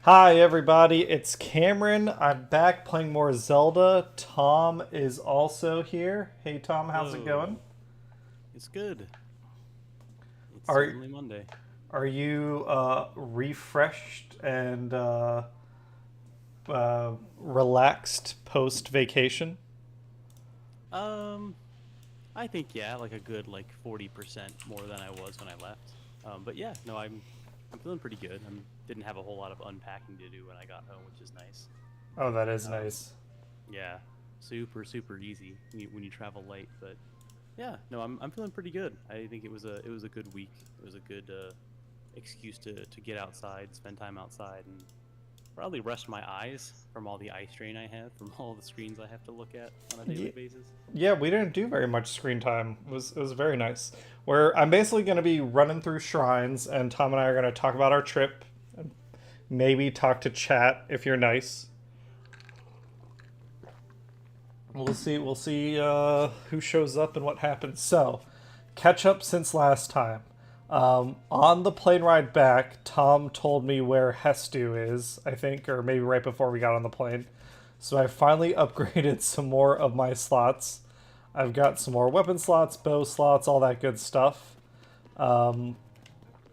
Hi everybody, it's Cameron. I'm back playing more Zelda. Tom is also here. Hey Tom, how's it going? Hello. It's good. It's Are certainly Monday. are you refreshed and relaxed post vacation? Um, I think yeah, like a good 40% more than I was when I left. But yeah, no, I'm feeling pretty good. I didn't have a whole lot of unpacking to do when I got home, which is nice. Oh, that is Um, nice. yeah, super easy when you travel light. But yeah, no, I'm feeling pretty good. I think it was a good week. It was a good excuse to get outside, spend time outside, and probably rest my eyes from all the eye strain I have from all the screens I have to look at on a daily Ye- basis. Yeah, we didn't do very much screen time. It was very nice. Where I'm basically going to be running through shrines, and Tom and I are going to talk about our trip, and maybe talk to chat if you're nice. We'll see. We'll see who shows up and what happens. So, catch up since last time. On the plane ride back, Tom told me where Hestu is, I think, or maybe right before we got on the plane. So I finally upgraded some more of my slots. I've got some more weapon slots, bow slots, all that good stuff.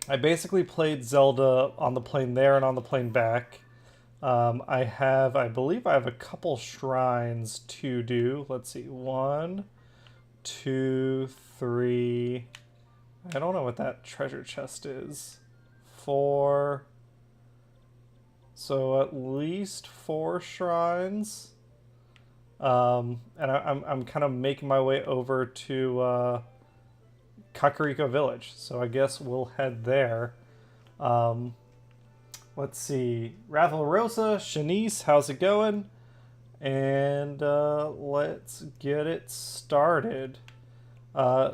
I basically played Zelda on the plane there and on the plane back. I believe I have a couple shrines to do. Let's see, one, two, three. I don't know what that treasure chest is. Four. So at least four shrines. And I'm kind of making my way over to Kakariko Village. So I guess we'll head there. Um, let's see. Raffle Shanice, how's it going? And let's get it started. Uh,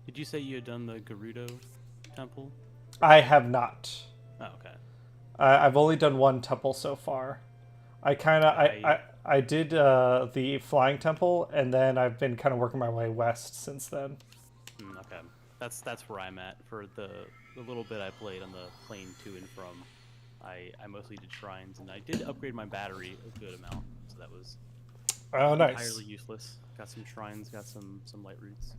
Did you say you had done the Gerudo temple? I have not. Oh, okay. I've only done one temple so far. I kind of Okay, I did the flying temple, and then I've been kind of working my way west since then. okay. That's where I'm at for the little bit I played on the plane to and from. I mostly did shrines, and I did upgrade my battery a good amount, so that was Oh, not nice, entirely useless. Got some shrines, got some light roots.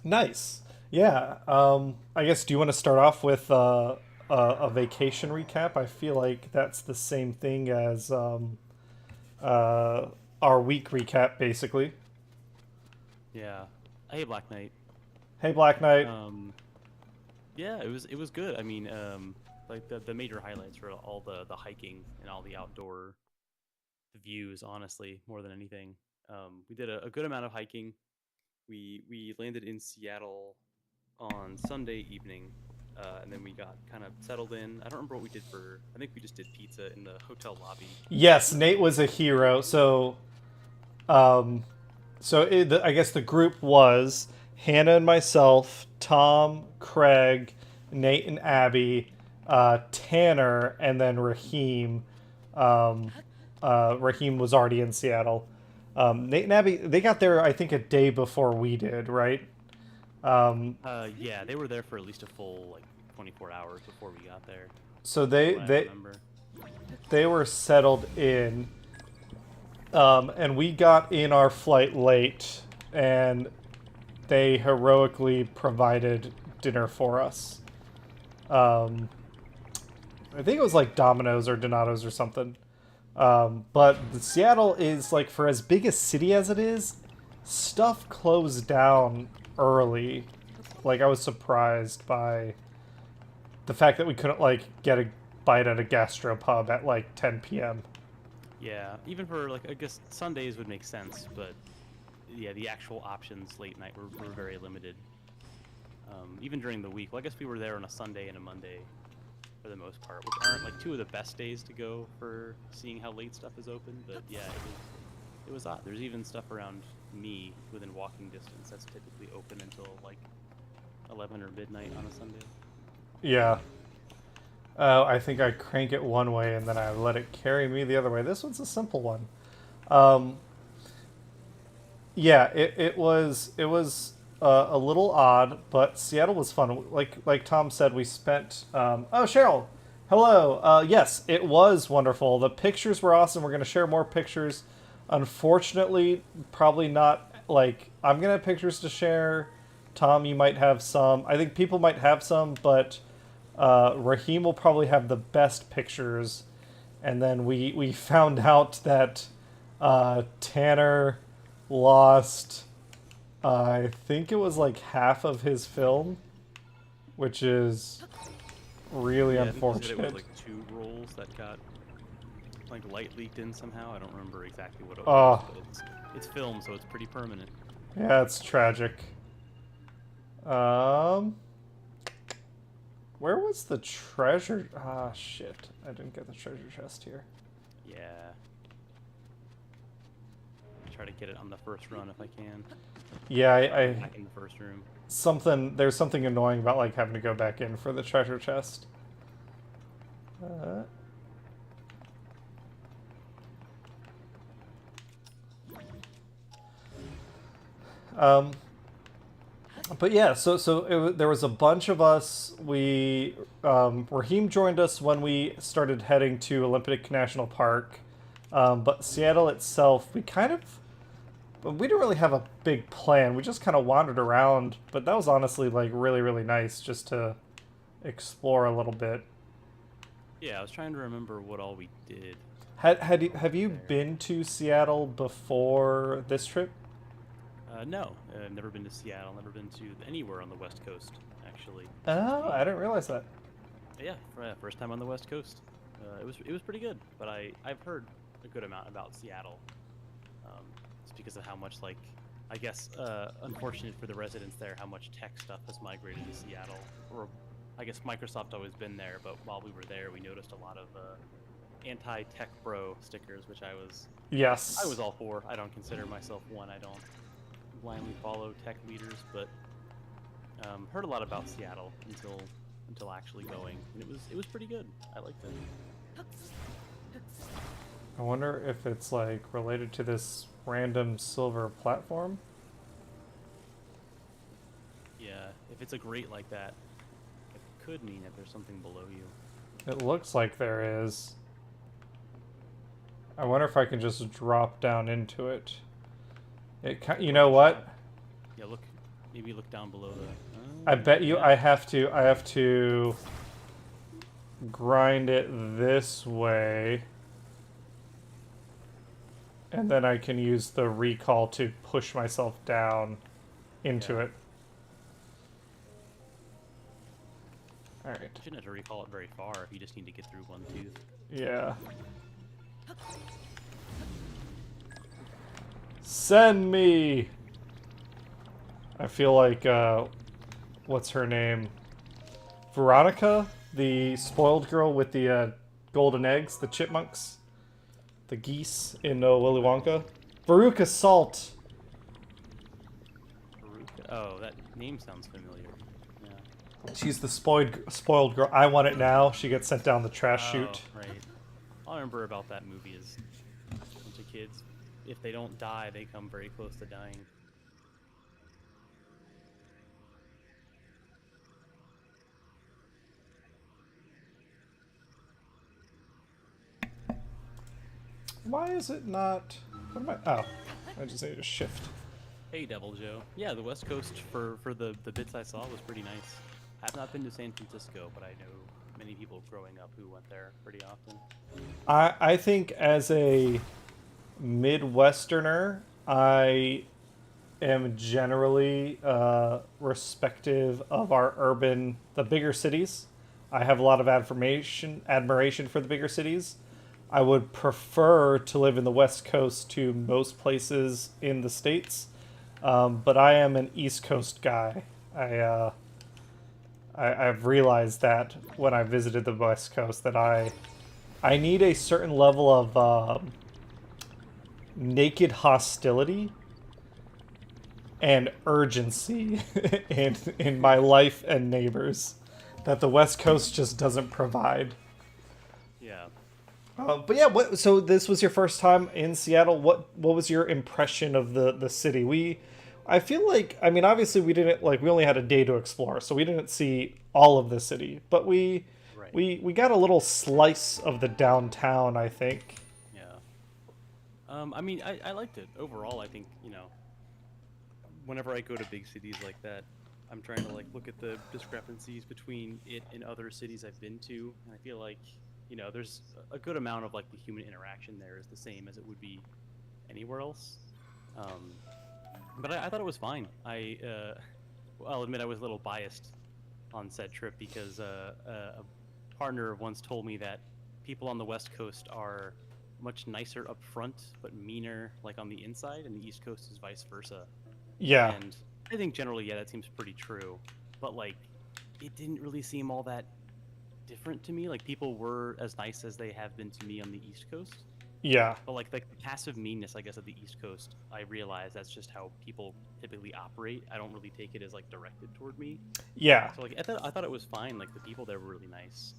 nice. Yeah. I guess do you want to start off with a vacation recap? I feel like that's the same thing as uh, our week recap, basically. Yeah. Hey, Black Knight. Hey, Black Knight. Um, Yeah, it was good. I mean, like the major highlights were all the hiking and all the outdoor views. Honestly, more than anything, we did a good amount of hiking. we landed in Seattle on Sunday evening, and then we got kind of settled in. I don't remember what we did for. I think we just did pizza in the hotel lobby. Yes, Nate was a hero. So, I guess the group was Hannah and myself, Tom, Craig, Nate and Abby, Tanner, and then Raheem. Raheem was already in Seattle. Nate and Abby, they got there, I think, a day before we did, right? Yeah, they were there for at least a full like 24 hours before we got there. So I remember. they were settled in, and we got in our flight late, and they heroically provided dinner for us. I think it was like Domino's or Donato's or something. But Seattle is, like, for as big a city as it is, stuff closed down early. Like, I was surprised by the fact that we couldn't, like, get a bite at a gastropub at, like, 10 p.m. Yeah, even for like I guess Sundays would make sense, but yeah, the actual options late night were very limited. Even during the week, well, I guess we were there on a Sunday and a Monday for the most part, which aren't like two of the best days to go for seeing how late stuff is open. But yeah, it was odd. There's even stuff around me within walking distance that's typically open until like 11 or midnight on a Sunday. Yeah. I think I crank it one way and then I let it carry me the other way. This one's a simple one. Yeah, it was a little odd, but Seattle was fun. Like Tom said, we spent. Oh, Cheryl, hello. Yes, it was wonderful. The pictures were awesome. We're gonna share more pictures. Unfortunately, probably not. Like, I'm gonna have pictures to share. Tom, you might have some. I think people might have some, but Raheem will probably have the best pictures. And then we found out that Tanner lost, I think it was like half of his film, which is really unfortunate. I think it was like 2 rolls that got like light leaked in somehow. I don't remember exactly what it was, but it's film, so it's pretty permanent. Yeah, it's tragic. Where was the treasure? Ah, shit. I didn't get the treasure chest here. Yeah. Try to get it on the first run if I can. Yeah, I back in the first room. There's something annoying about like having to go back in for the treasure chest. But yeah, there was a bunch of us. Raheem joined us when we started heading to Olympic National Park, but Seattle itself, we didn't really have a big plan. We just kind of wandered around, but that was honestly like really, really nice just to explore a little bit. Yeah, I was trying to remember what all we did. Have you been to Seattle before this trip? No, I've never been to Seattle. Never been to anywhere on the West Coast, actually. Oh, I didn't realize that. Yeah, first time on the West Coast. It was pretty good, but I've heard a good amount about Seattle. Just because of how much, like, I guess, unfortunate for the residents there, how much tech stuff has migrated to Seattle. Or, I guess Microsoft always been there, but while we were there, we noticed a lot of anti-tech bro stickers, which I was all for. I don't consider myself one. I don't blindly follow tech leaders, but heard a lot about Seattle until actually going, and it was pretty good. I liked it. I wonder if it's like related to this random silver platform. Yeah, if it's a grate like that, it could mean that there's something below you. It looks like there is. I wonder if I can just drop down into it. You know what? Yeah, maybe look down below I bet you I have to grind it this way. And then I can use the recall to push myself down into it. Alright. You shouldn't have to recall it very far if you just need to get through one tooth. Yeah. Send me! I feel like, what's her name? Veronica, the spoiled girl with the golden eggs, the chipmunks, the geese in Willy Wonka. Veruca Salt. Haruka? Oh, that name sounds familiar. Yeah. She's the spoiled girl. I want it now. She gets sent down the trash chute. Right. All I remember about that movie is a bunch of kids, if they don't die, they come very close to dying. Why is it not? What am I? Oh, I just need to shift. Hey, Devil Joe. Yeah, the West Coast for the bits I saw was pretty nice. I've not been to San Francisco, but I know many people growing up who went there pretty often. I think as a Midwesterner, I am generally respective of our the bigger cities. I have a lot of admiration for the bigger cities. I would prefer to live in the West Coast to most places in the States, but I am an East Coast guy. I've realized that when I visited the West Coast that I need a certain level of naked hostility and urgency in my life and neighbors that the West Coast just doesn't provide. Yeah. But yeah, so this was your first time in Seattle. What was your impression of the city? I feel like, I mean, obviously we only had a day to explore, so we didn't see all of the city, but we got a little slice of the downtown, I think. Yeah. I mean, I liked it overall. I think, whenever I go to big cities like that, I'm trying to look at the discrepancies between it and other cities I've been to, and I feel like there's a good amount of the human interaction there is the same as it would be anywhere else. But I thought it was fine. I'll admit I was a little biased on said trip because a partner once told me that people on the West Coast are much nicer up front, but meaner on the inside, and the East Coast is vice versa. Yeah. And I think generally, yeah, that seems pretty true. But it didn't really seem all that different to me. People were as nice as they have been to me on the East Coast. Yeah. But the passive meanness, I guess, of the East Coast, I realize that's just how people typically operate. I don't really take it as directed toward me. Yeah. So I thought it was fine. The people there were really nice.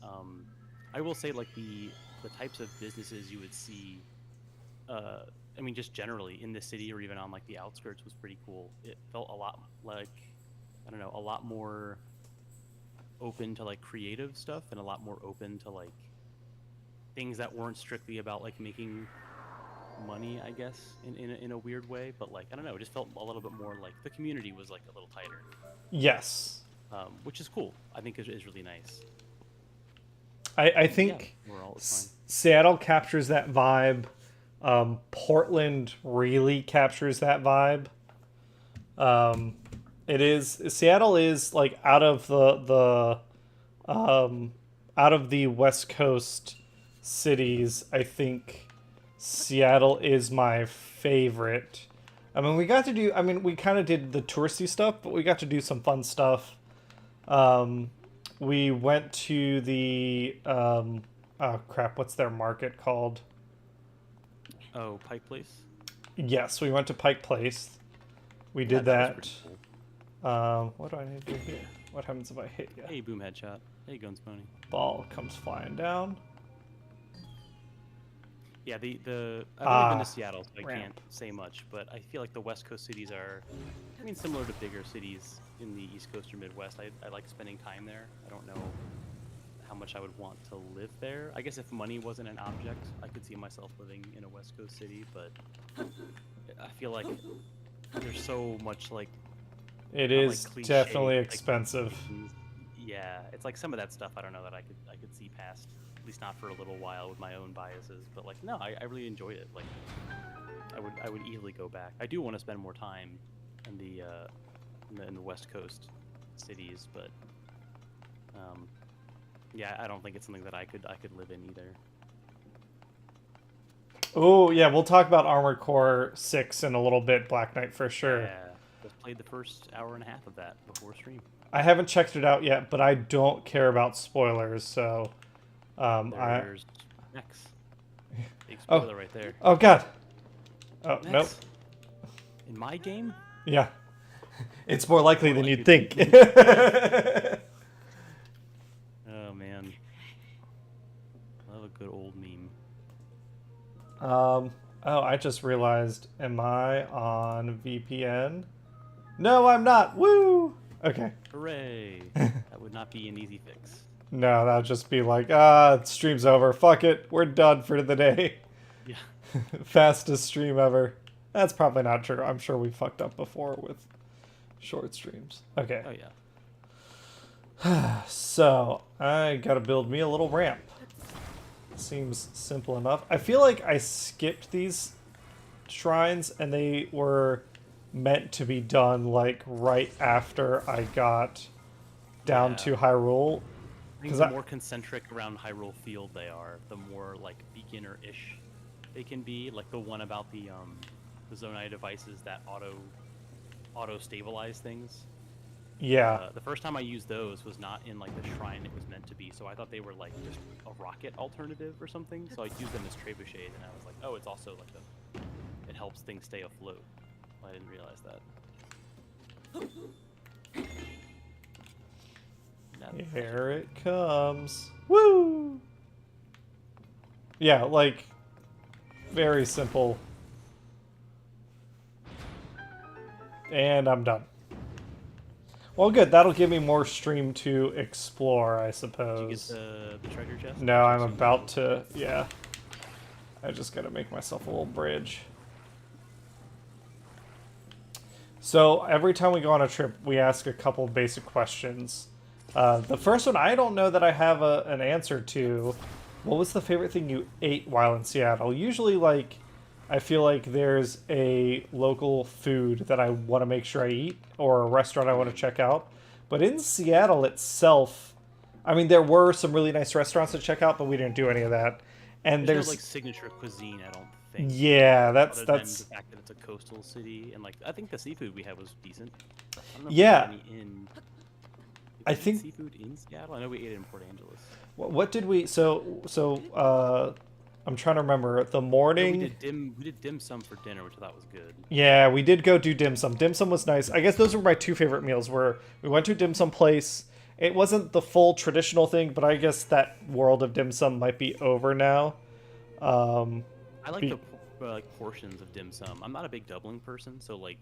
I will say the types of businesses you would see. I mean, just generally in the city or even on the outskirts was pretty cool. It felt a lot a lot more open to creative stuff and a lot more open to things that weren't strictly about making money, I guess, in a weird way. But I don't know, it just felt a little bit more the community was a little tighter. Yes. Which is cool. I think is really nice. I think Seattle captures that vibe. Portland really captures that vibe. Seattle is out of the West Coast cities. I think Seattle is my favorite. I mean, we kind of did the touristy stuff, but we got to do some fun stuff. We went to the oh crap, what's their market called? Oh, Pike Place? Yes, we went to Pike Place. We did that. Cool. What do I need to do here? What happens if I hit you? Hey, boom headshot. Hey, Guns Pony. Ball comes flying down. Yeah, I've only been to Seattle, so I can't say much, but I feel the West Coast cities are, similar to bigger cities in the East Coast or Midwest. I like spending time there. I don't know how much I would want to live there. I guess if money wasn't an object, I could see myself living in a West Coast city, but I feel there's so much it is definitely expensive. Yeah, it's some of that stuff I don't know that I could see past, at least not for a little while with my own biases. But no, I really enjoyed it. I would easily go back. I do want to spend more time in the West Coast cities, but yeah, I don't think it's something that I could live in either. Oh yeah, we'll talk about Armored Core 6 in a little bit. Black Knight for sure. Yeah. Just played the first hour and a half of that before stream. I haven't checked it out yet, but I don't care about spoilers, so There's Nex. Big Oh. spoiler right there. Oh god. Oh, Nex. nope. In my game? Yeah. It's more likely than you'd think. Oh man. Love a good old meme. Oh, I just realized, am I on VPN? No, I'm not. Woo! Okay. Hooray! That would not be an easy fix. No, that'll just be like, stream's over. Fuck it. We're done for the day. Yeah. Fastest stream ever. That's probably not true. I'm sure we fucked up before with short streams. Okay. Oh yeah. So, I gotta build me a little ramp. Seems simple enough. I feel like I skipped these shrines and they were meant to be done like right after I got down to Hyrule. I think the more concentric around Hyrule Field they are, the more like beginner-ish they can be. Like the one about the Zonai devices that auto stabilize things. Yeah. The first time I used those was not in like the shrine it was meant to be, so I thought they were like just a rocket alternative or something. So I used them as trebuchets, and I was like, oh, it's also like it helps things stay afloat. I didn't realize that. Here it comes. Woo! Yeah, like very simple. And I'm done. Well, good. That'll give me more stream to explore, I suppose. Did you get the treasure chest? No, I'm about to. Yeah. I just gotta make myself a little bridge. So every time we go on a trip, we ask a couple basic questions. The first one, I don't know that I have an answer to. What was the favorite thing you ate while in Seattle? Usually, like, I feel like there's a local food that I want to make sure I eat, or a restaurant I want to check out. But in Seattle itself, I mean, there were some really nice restaurants to check out, but we didn't do any of that. And there's no, like, signature cuisine, I don't think. Yeah, that's Other than the fact that it's a coastal city, and like I think the seafood we had was decent. I don't know if yeah. we had any in. I think seafood in Seattle. I know we ate it in Port Angeles. What did we? I'm trying to remember. The morning we did dim sum for dinner, which I thought was good. Yeah, we did go do dim sum. Dim sum was nice. I guess those were my two favorite meals. Were we went to a dim sum place. It wasn't the full traditional thing, but I guess that world of dim sum might be over now. I like the portions of dim sum. I'm not a big doubling person, so like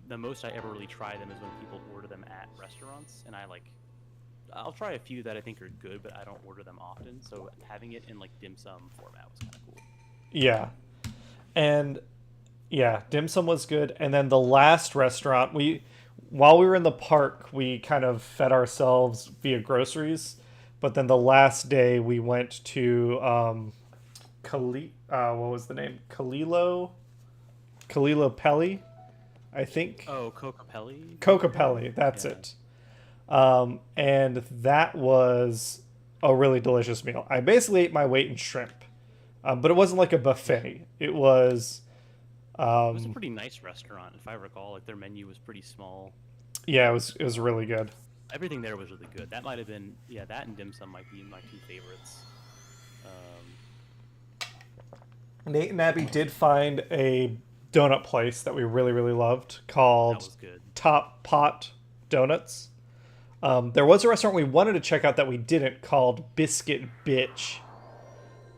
the most I ever really try them is when people order them at restaurants, and I'll try a few that I think are good, but I don't order them often. So having it in like dim sum format was kind of cool. Yeah, and yeah, dim sum was good. And then the last restaurant, while we were in the park, we kind of fed ourselves via groceries. But then the last day we went to what was the name? Kalilo Pelli, I think. Oh, Kokopelli? Kokopelli, that's it. And that was a really delicious meal. I basically ate my weight in shrimp, but it wasn't like a buffet. It was a pretty nice restaurant, if I recall. Like their menu was pretty small. Yeah, it was really good. Everything there was really good. That might have been that and dim sum might be my two favorites. Nate and Abby did find a donut place that we really, really loved called Top Pot Donuts. There was a restaurant we wanted to check out that we didn't called Biscuit Bitch.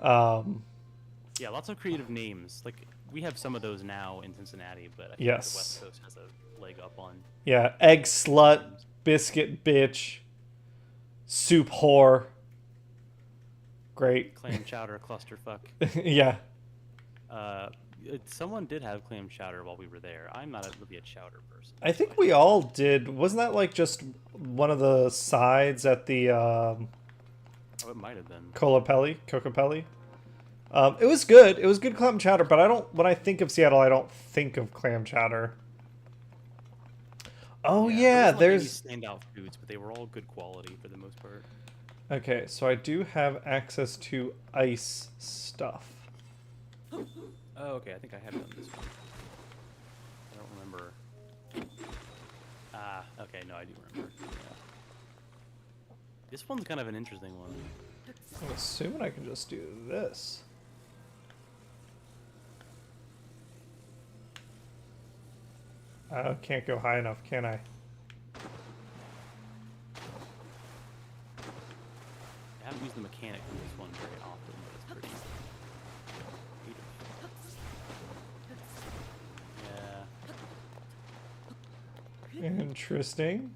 Yeah, lots of creative names. Like we have some of those now in Cincinnati, but I think the West Coast has a leg up on. Yeah, Egg Slut, Biscuit Bitch, Soup Whore. Great. Clam Chowder Clusterfuck. Yeah. Someone did have clam chowder while we were there. I'm not really a chowder person. I think we all did. Wasn't that like just one of the sides at the it might have been Kokopelli. It was good. It was good clam chowder, but when I think of Seattle, I don't think of clam chowder. Oh yeah, there's standout foods, but they were all good quality for the most part. Okay, so I do have access to ice stuff. Oh, okay. I think I have done this one. I don't remember. Okay, no, I do remember. Yeah. This one's kind of an interesting one. I'm assuming I can just do this. I can't go high enough, can I? I haven't used the mechanic for this one very often, but it's pretty. Yeah. Interesting.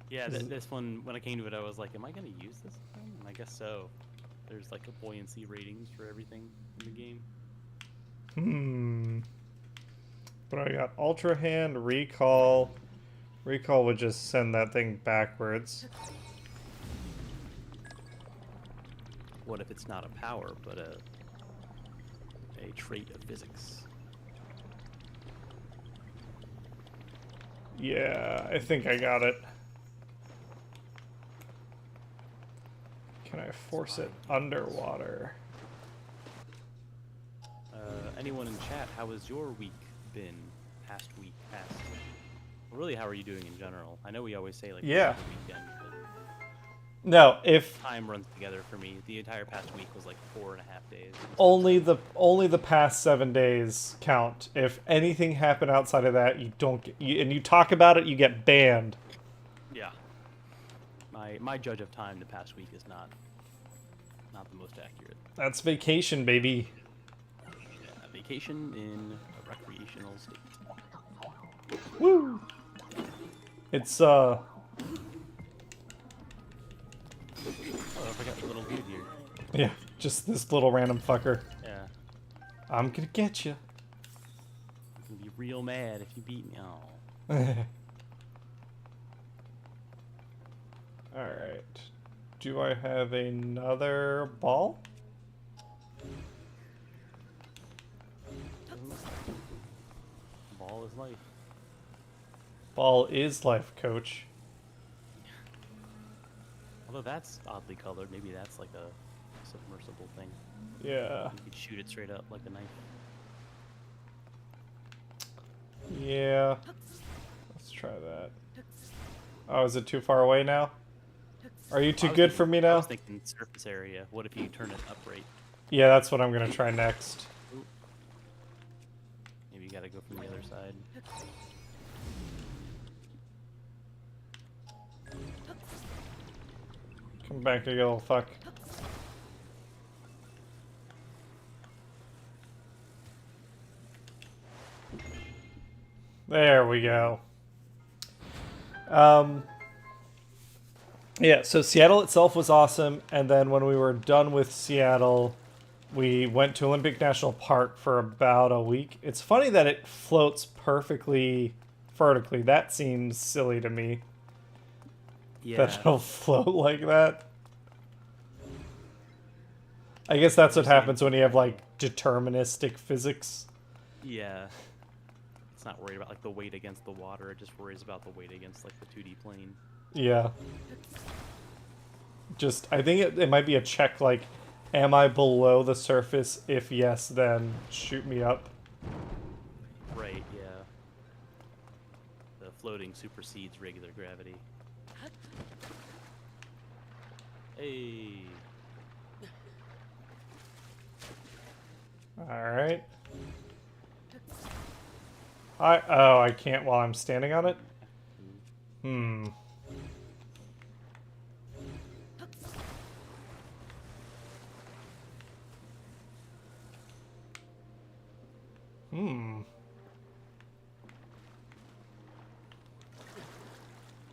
Yeah, this one, when I came to it, I was like, am I going to use this one? And I guess so. There's like a buoyancy ratings for everything in the game. But I got Ultra Hand, Recall. Recall would just send that thing backwards. What if it's not a power, but a trait of physics? Yeah, I think I got it. Can I force it underwater? Anyone in chat, how has your week been? Past week, past. Well, really, how are you doing in general? I know we always say like Yeah. weekend, but No, if time runs together for me. The entire past week was like 4.5 days. only the past 7 days count. If anything happened outside of that, you don't get, and you talk about it, you get banned. Yeah. My judge of time the past week is not the most accurate. That's vacation, baby. Yeah, vacation in a recreational state. Woo! It's Oh, I forgot the little dude here. yeah, just this little random fucker. Yeah. I'm gonna get you. I'm gonna be real mad if you beat me. Oh. All right. Do I have another ball? Ball is life. Ball is life, coach. Although that's oddly colored, maybe that's like a submersible thing. Yeah. You could shoot it straight up like a knife. Yeah. Let's try that. Oh, is it too far away now? Are you too good for me I now? was thinking surface area. What if you turn it upright? Yeah, that's what I'm gonna try next. Ooh. Maybe you gotta go from the other side. Come back, you little fuck. There we go. Yeah, so Seattle itself was awesome, and then when we were done with Seattle, we went to Olympic National Park for about a week. It's funny that it floats perfectly vertically. That seems silly to me. Yeah. That it'll float like that. I guess that's what happens when you have, like, deterministic physics. Yeah. It's not worried about like the weight against the water. It just worries about the weight against like the 2D plane. Yeah. Just, I think it might be a check, like, am I below the surface? If yes, then shoot me up. Right, yeah. The floating supersedes regular gravity. Hey. Alright. Oh, I can't while I'm standing on it? Hmm.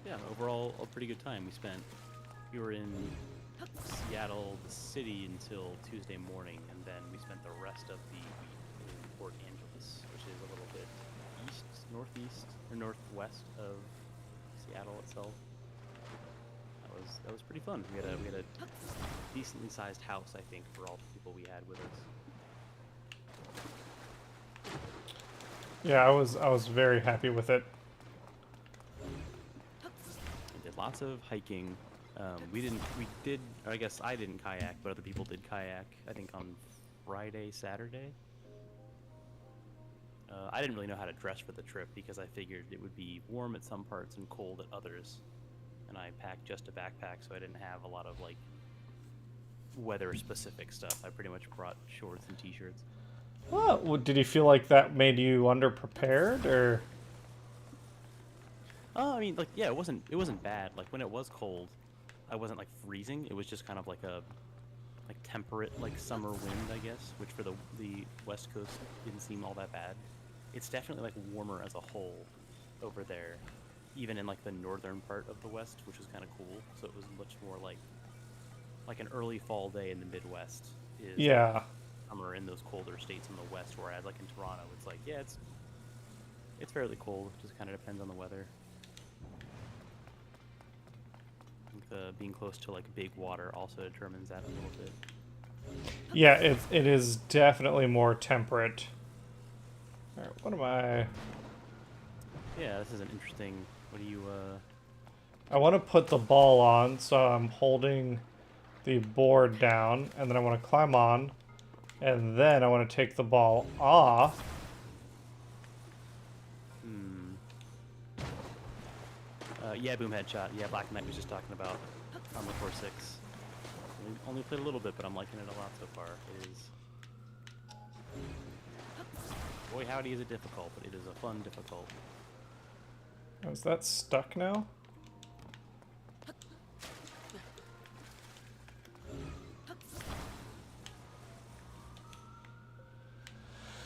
Yeah, overall, a pretty good time we spent. We were in Seattle, the city, until Tuesday morning, and then we spent the rest of the week in Port Angeles, which is a little bit east, northeast, or northwest of Seattle itself. That was pretty fun. We had a decently sized house, I think, for all the people we had with us. Yeah, I was very happy with it. We did lots of hiking. We did, or I guess I didn't kayak, but other people did kayak, I think on Friday, Saturday. I didn't really know how to dress for the trip because I figured it would be warm at some parts and cold at others. And I packed just a backpack, so I didn't have a lot of like weather-specific stuff. I pretty much brought shorts and t-shirts. Well, did you feel like that made you underprepared, or? I mean, like, yeah, it wasn't bad. Like when it was cold, I wasn't like freezing. It was just kind of like a temperate like summer wind, I guess, which for the West Coast didn't seem all that bad. It's definitely like warmer as a whole over there, even in like the northern part of the West, which was kind of cool. So it was much more like an early fall day in the Midwest is Yeah. summer in those colder states in the West, whereas like in Toronto, it's like, yeah, it's fairly cold. Just kind of depends on the weather. Being close to like big water also determines that a little bit. Yeah, it is definitely more temperate. All right, what am I? Yeah, this is an interesting. What do you? I want to put the ball on, so I'm holding the board down, and then I want to climb on, and then I want to take the ball off. Yeah, boom headshot. Yeah, Black Knight was just talking about on the 4-6. Only played a little bit, but I'm liking it a lot so far. It is. Boy, howdy, is it difficult, but it is a fun difficult. Is that stuck now?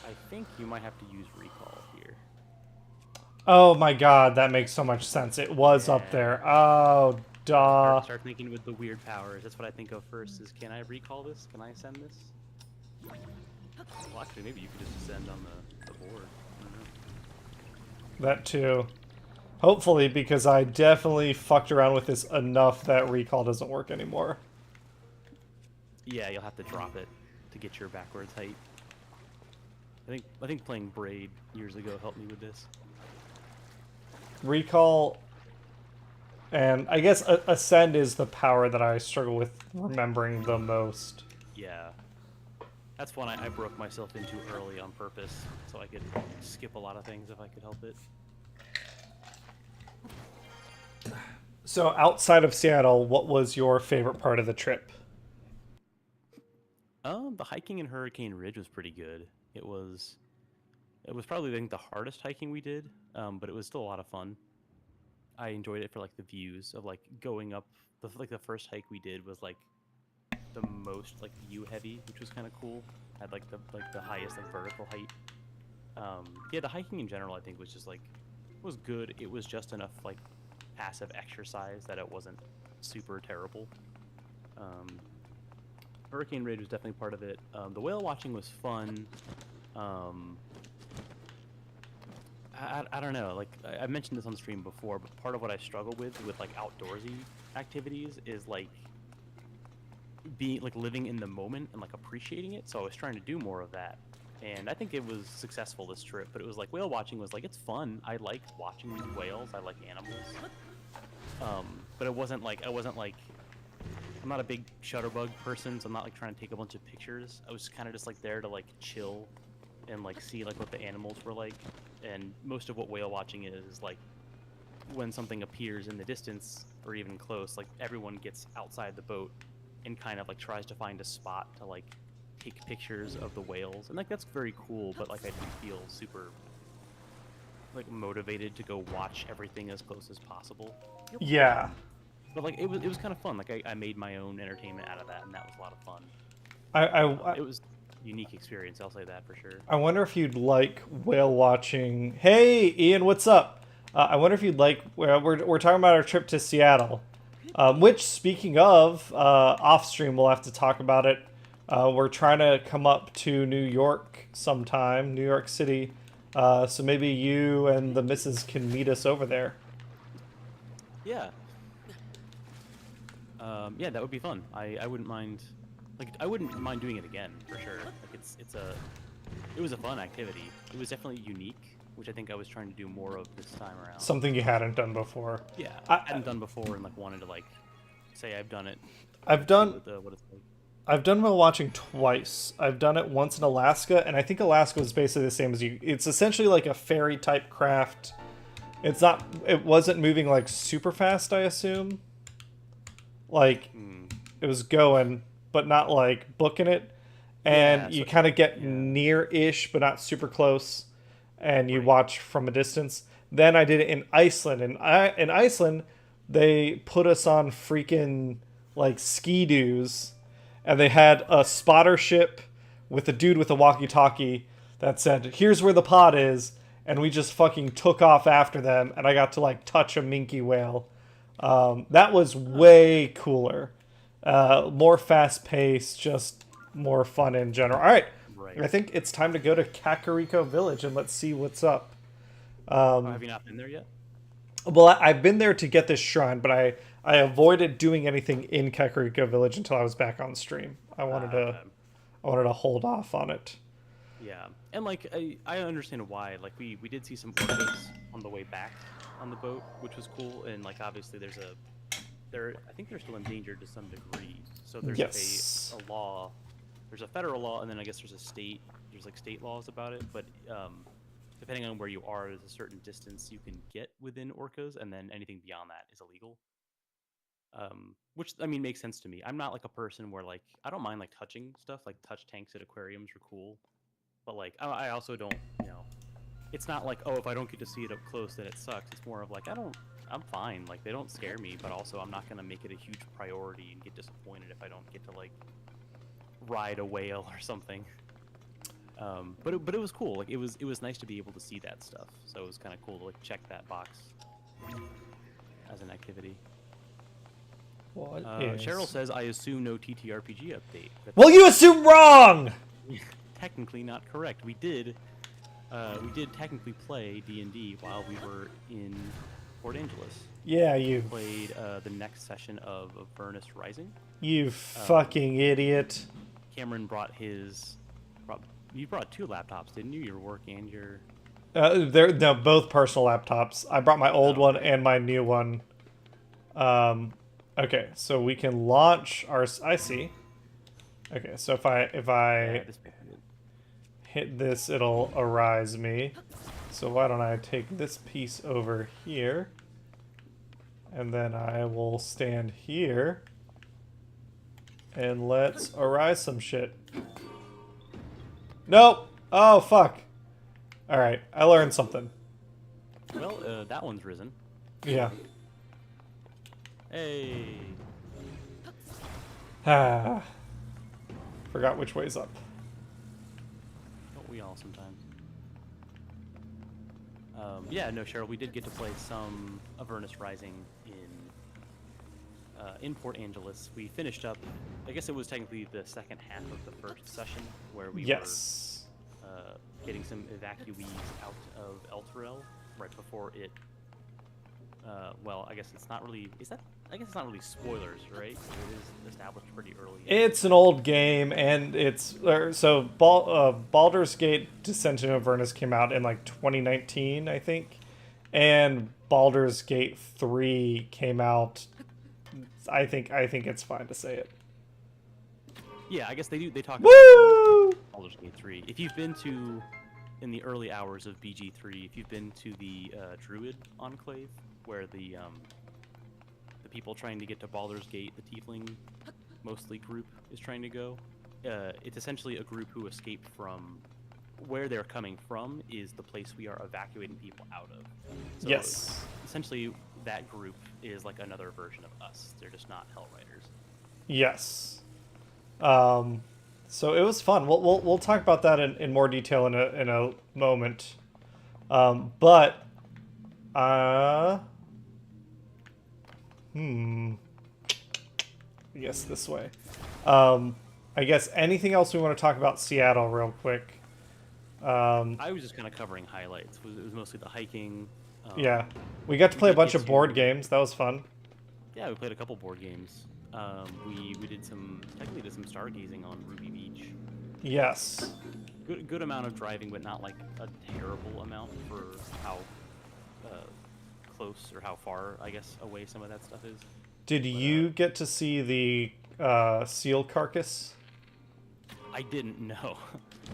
I think you might have to use recall here. Oh my god, that makes so much sense. It was up there. Oh, duh. Start thinking with the weird powers. That's what I think of first. Is can I recall this? Can I ascend this? Well, actually, maybe you could just ascend on the board. I don't know. That too. Hopefully, because I definitely fucked around with this enough that recall doesn't work anymore. Yeah, you'll have to drop it to get your backwards height. I think playing Braid years ago helped me with this. Recall, and I guess Ascend is the power that I struggle with remembering the most. Yeah. That's one I broke myself into early on purpose, so I could skip a lot of things if I could help it. So outside of Seattle, what was your favorite part of the trip? The hiking in Hurricane Ridge was pretty good. It was probably, I think, the hardest hiking we did, but it was still a lot of fun. I enjoyed it for like the views of like going up. The first hike we did was like the most like view heavy, which was kind of cool. Had like the highest like vertical height. Yeah, the hiking in general I think was just like was good. It was just enough like passive exercise that it wasn't super terrible. Hurricane Ridge was definitely part of it. The whale watching was fun. I don't know, like I mentioned this on stream before, but part of what I struggle with like outdoorsy activities is like being like living in the moment and like appreciating it. So I was trying to do more of that, and I think it was successful this trip. But it was like whale watching was like it's fun. I like watching whales. I like animals. But it wasn't like I'm not a big shutterbug person, so I'm not like trying to take a bunch of pictures. I was kind of just like there to like chill and like see like what the animals were like. And most of what whale watching is like when something appears in the distance or even close, like everyone gets outside the boat and kind of like tries to find a spot to like take pictures of the whales, and like that's very cool. But like I didn't feel super like motivated to go watch everything as close as possible. Yeah. But like it was kind of fun. Like I made my own entertainment out of that, and that was a lot of fun. It was a unique experience. I'll say that for sure. I wonder if you'd like whale watching. Hey, Ian, what's up? I wonder if you'd like. We're talking about our trip to Seattle, which, speaking of, off stream we'll have to talk about it. We're trying to come up to New York sometime, New York City. So maybe you and the missus can meet us over there. Yeah. Yeah, that would be fun. I wouldn't mind. Like, I wouldn't mind doing it again for sure. Like, it was a fun activity. It was definitely unique, which I think I was trying to do more of this time around. Something you hadn't done before. Yeah, I hadn't done before, and like wanted to like say I've done it. I've done. What it's like. I've done whale watching twice. I've done it once in Alaska, and I think Alaska was basically the same as you. It's essentially like a ferry type craft. It's not. It wasn't moving like super fast, I assume. Like it was going, but not like booking it. And Yeah, you so- kind of get yeah. near-ish, but not super close, and you watch from a distance. Then I did it in Iceland, and in Iceland, they put us on freaking like ski-doos, and they had a spotter ship with a dude with a walkie-talkie that said, "Here's where the pod is," and we just fucking took off after them, and I got to like touch a minke whale. That was way cooler, more fast-paced, just more fun in general. All right, Right. I think it's time to go to Kakariko Village and let's see what's up. Have you not been there yet? Well, I've been there to get this shrine, but I avoided doing anything in Kakariko Village until I was back on stream. I wanted Okay. to hold off on it. Yeah, and like I understand why. Like we did see some orcas on the way back on the boat, which was cool. And like obviously I think they're still endangered to some degree. So there's Yes. a law, there's a federal law, and then I guess there's like state laws about it. But depending on where you are, there's a certain distance you can get within orcas, and then anything beyond that is illegal. Which I mean makes sense to me. I'm not like a person where like I don't mind like touching stuff. Like touch tanks at aquariums are cool. But like I also don't, it's not like, oh, if I don't get to see it up close then it sucks. It's more of like I'm fine. Like they don't scare me, but also I'm not gonna make it a huge priority and get disappointed if I don't get to like ride a whale or something. But it was cool. Like it was nice to be able to see that stuff. So it was kind of cool to like check that box as an activity. Cheryl says, I assume no TTRPG update. That's Well, you assume wrong. technically not correct. We did technically play D&D while we were in Port Angeles. Yeah, you Played the next session of Avernus Rising. you fucking idiot. Cameron you brought two laptops, didn't you? Your work and your... They're both personal laptops. I brought my old one and my new one. Okay, so we can launch our. I see. Okay, so if I Yeah, this hit this, it'll arise me. So why don't I take this piece over here, and then I will stand here, and let's arise some shit. Nope. Oh fuck. All right, I learned something. Well, that one's risen. Yeah. Hey. Ah. Forgot which way's up. Don't we all sometimes? Yeah, no, Cheryl, we did get to play some Avernus Rising in Port Angeles. We finished up, I guess it was technically the second half of the first session, where we were getting some evacuees out of Elturel right before it. Well, I guess it's not really. I guess it's not really spoilers, right? It is established pretty early. It's an old game, and it's Baldur's Gate: Descent into Avernus came out in like 2019, I think, and Baldur's Gate 3 came out. I think it's fine to say it. Yeah, I guess they do. They talk Woo! about Baldur's Gate 3. If you've been to, in the early hours of BG3, if you've been to the Druid Enclave, where the people trying to get to Baldur's Gate, the Tiefling mostly group is trying to go, it's essentially a group who escaped from where they're coming from is the place we are evacuating people out of. So Yes. essentially, that group is like another version of us. They're just not Hellriders. Yes. So it was fun. We'll talk about that in more detail in a moment. I guess this way. I guess anything else we want to talk about Seattle real quick. I was just kind of covering highlights. It was mostly the hiking. Yeah, we got to play a did bunch get of board to- games. That was fun. Yeah, we played a couple board games. We did some stargazing on Ruby Beach. Yes. Good amount of driving, but not like a terrible amount for how close or how far, I guess, away some of that stuff is. Did you get to see the seal carcass? I didn't know.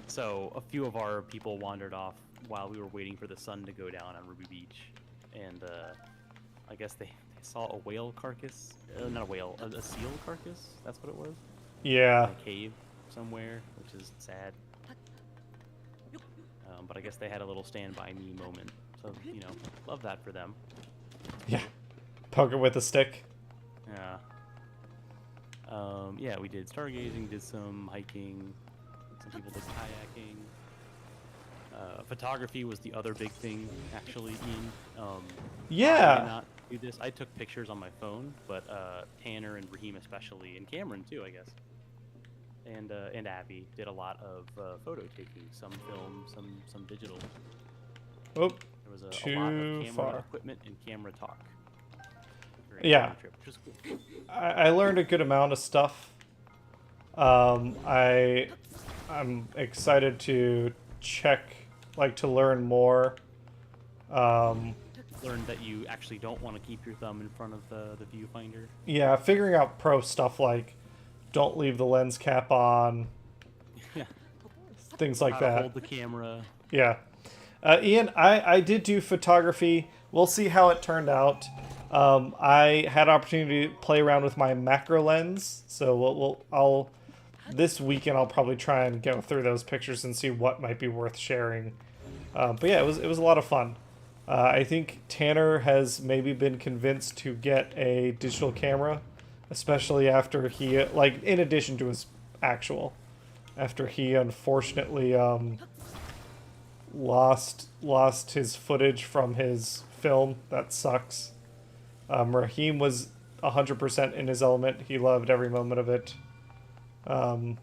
So a few of our people wandered off while we were waiting for the sun to go down on Ruby Beach, and I guess they saw a whale carcass. Not a whale, a seal carcass. That's what it was. Yeah. In a cave somewhere, which is sad. But I guess they had a little stand by me moment. So, you know, love that for them. Yeah. Poke it with a stick. Yeah. Yeah, we did stargazing, did some hiking, some people did kayaking. Photography was the other big thing, actually, Ian. Yeah. I did not do this. I took pictures on my phone, but Tanner and Raheem especially, and Cameron too, I guess. And Abby did a lot of photo taking, some film, some digital. Oh, There was a too lot of camera far. equipment and camera talk. Yeah. Trip, which is cool. I learned a good amount of stuff. I'm excited to to learn more. Learned that you actually don't want to keep your thumb in front of the viewfinder. Yeah, figuring out pro stuff like don't leave the lens cap on, Yeah. things like How to that. hold the camera. Yeah. Ian, I did do photography. We'll see how it turned out. I had opportunity to play around with my macro lens, so I'll this weekend I'll probably try and go through those pictures and see what might be worth sharing. But yeah, it was a lot of fun. I think Tanner has maybe been convinced to get a digital camera, especially after he in addition to his actual, after he unfortunately lost his footage from his film. That sucks. Raheem was 100% in his element. He loved every moment of it. It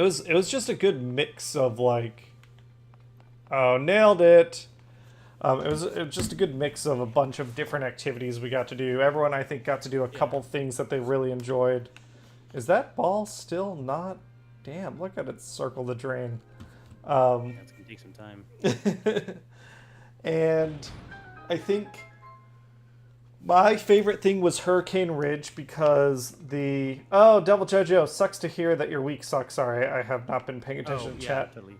was just a good mix of nailed it. It was just a good mix of a bunch of different activities we got to do. Everyone, I think, got to do a couple things that they really enjoyed. Is that ball still not? Damn, look at it circle the drain. That's gonna take some time. And I think my favorite thing was Hurricane Ridge because Devil Jojo, sucks to hear that your week sucks. Sorry, I have not been paying attention to chat. Totally.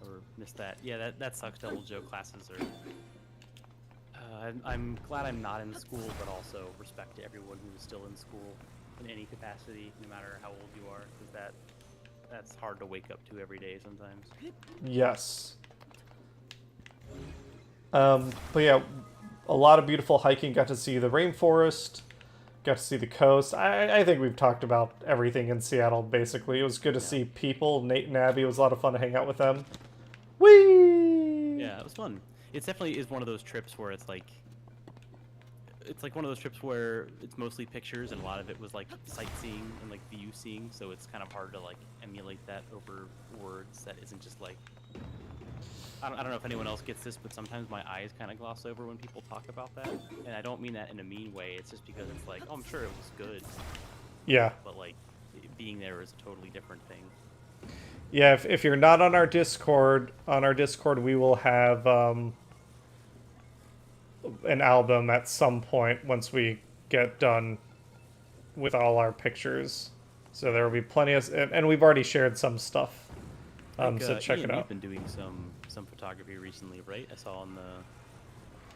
Or missed that. Yeah, that sucks. Double Joe classes are. I'm glad I'm not in school, but also respect to everyone who is still in school in any capacity, no matter how old you are, because that's hard to wake up to every day sometimes. Yes. But yeah, a lot of beautiful hiking. Got to see the rainforest. Got to see the coast. I think we've talked about everything in Seattle, basically. It was good to see people. Nate and Abby, it was a lot of fun to hang out with them. Whee! Yeah, it was fun. It definitely is one of those trips where it's like one of those trips where it's mostly pictures and a lot of it was like sightseeing and like view seeing, so it's kind of hard to like emulate that over words. That isn't just like I don't know if anyone else gets this, but sometimes my eyes kind of gloss over when people talk about that, and I don't mean that in a mean way. It's just because it's like, oh, I'm sure it was good. Yeah. But like being there is a totally different thing. Yeah, if you're not on our Discord, we will have an album at some point once we get done with all our pictures. So there will be plenty of, and we've already shared some stuff. So check Ian, it out. You've been doing some photography recently, right? I saw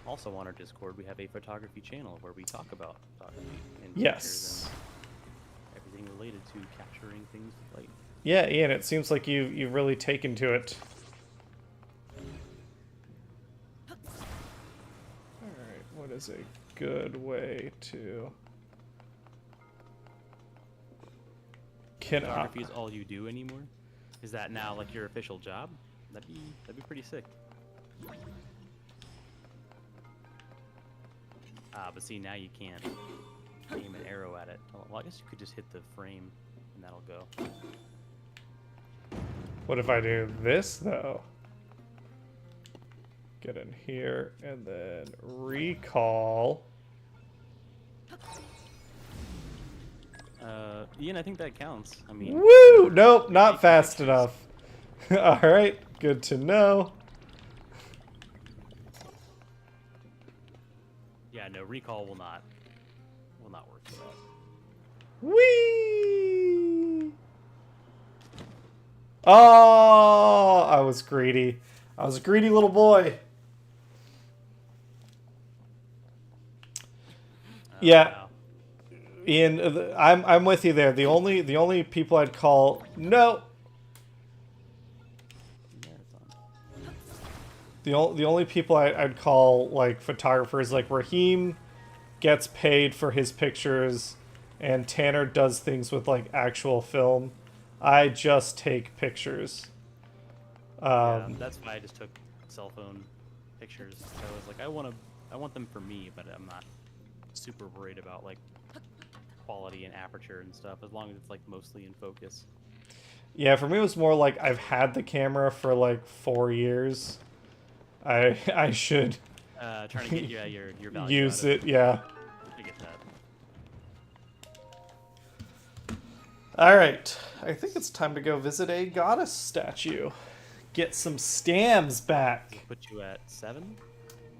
also on our Discord we have a photography channel where we talk about photography and Yes. pictures and everything related to capturing things with light. Yeah, Ian, it seems like you've really taken to it. Alright, what is a good way to... Photography is all you do anymore? Is that now like your official job? That'd be pretty sick. But see, now you can't aim an arrow at it. Well, I guess you could just hit the frame and that'll go. What if I do this, though? Get in here, and then recall. Ian, I think that counts. I mean... Woo! Nope, not fast enough. Alright, good to know. Yeah, no, recall will not work for that. Whee! Oh, I was greedy. I was a greedy little boy. Yeah, Wow. Ian, I'm with you there. The only people I'd call no. Marathon. The only people I'd call like photographers like Raheem gets paid for his pictures, and Tanner does things with like actual film. I just take pictures. Yeah, Um, that's why I just took cell phone pictures. I was like, I want them for me, but I'm not super worried about like quality and aperture and stuff, as long as it's like mostly in focus. yeah, for me it was more like I've had the camera for like 4 years. I should Trying to get your value out use of it. it. Yeah. I get that. All right. I think it's time to go visit a goddess statue. Get some stams back. Put you at 7.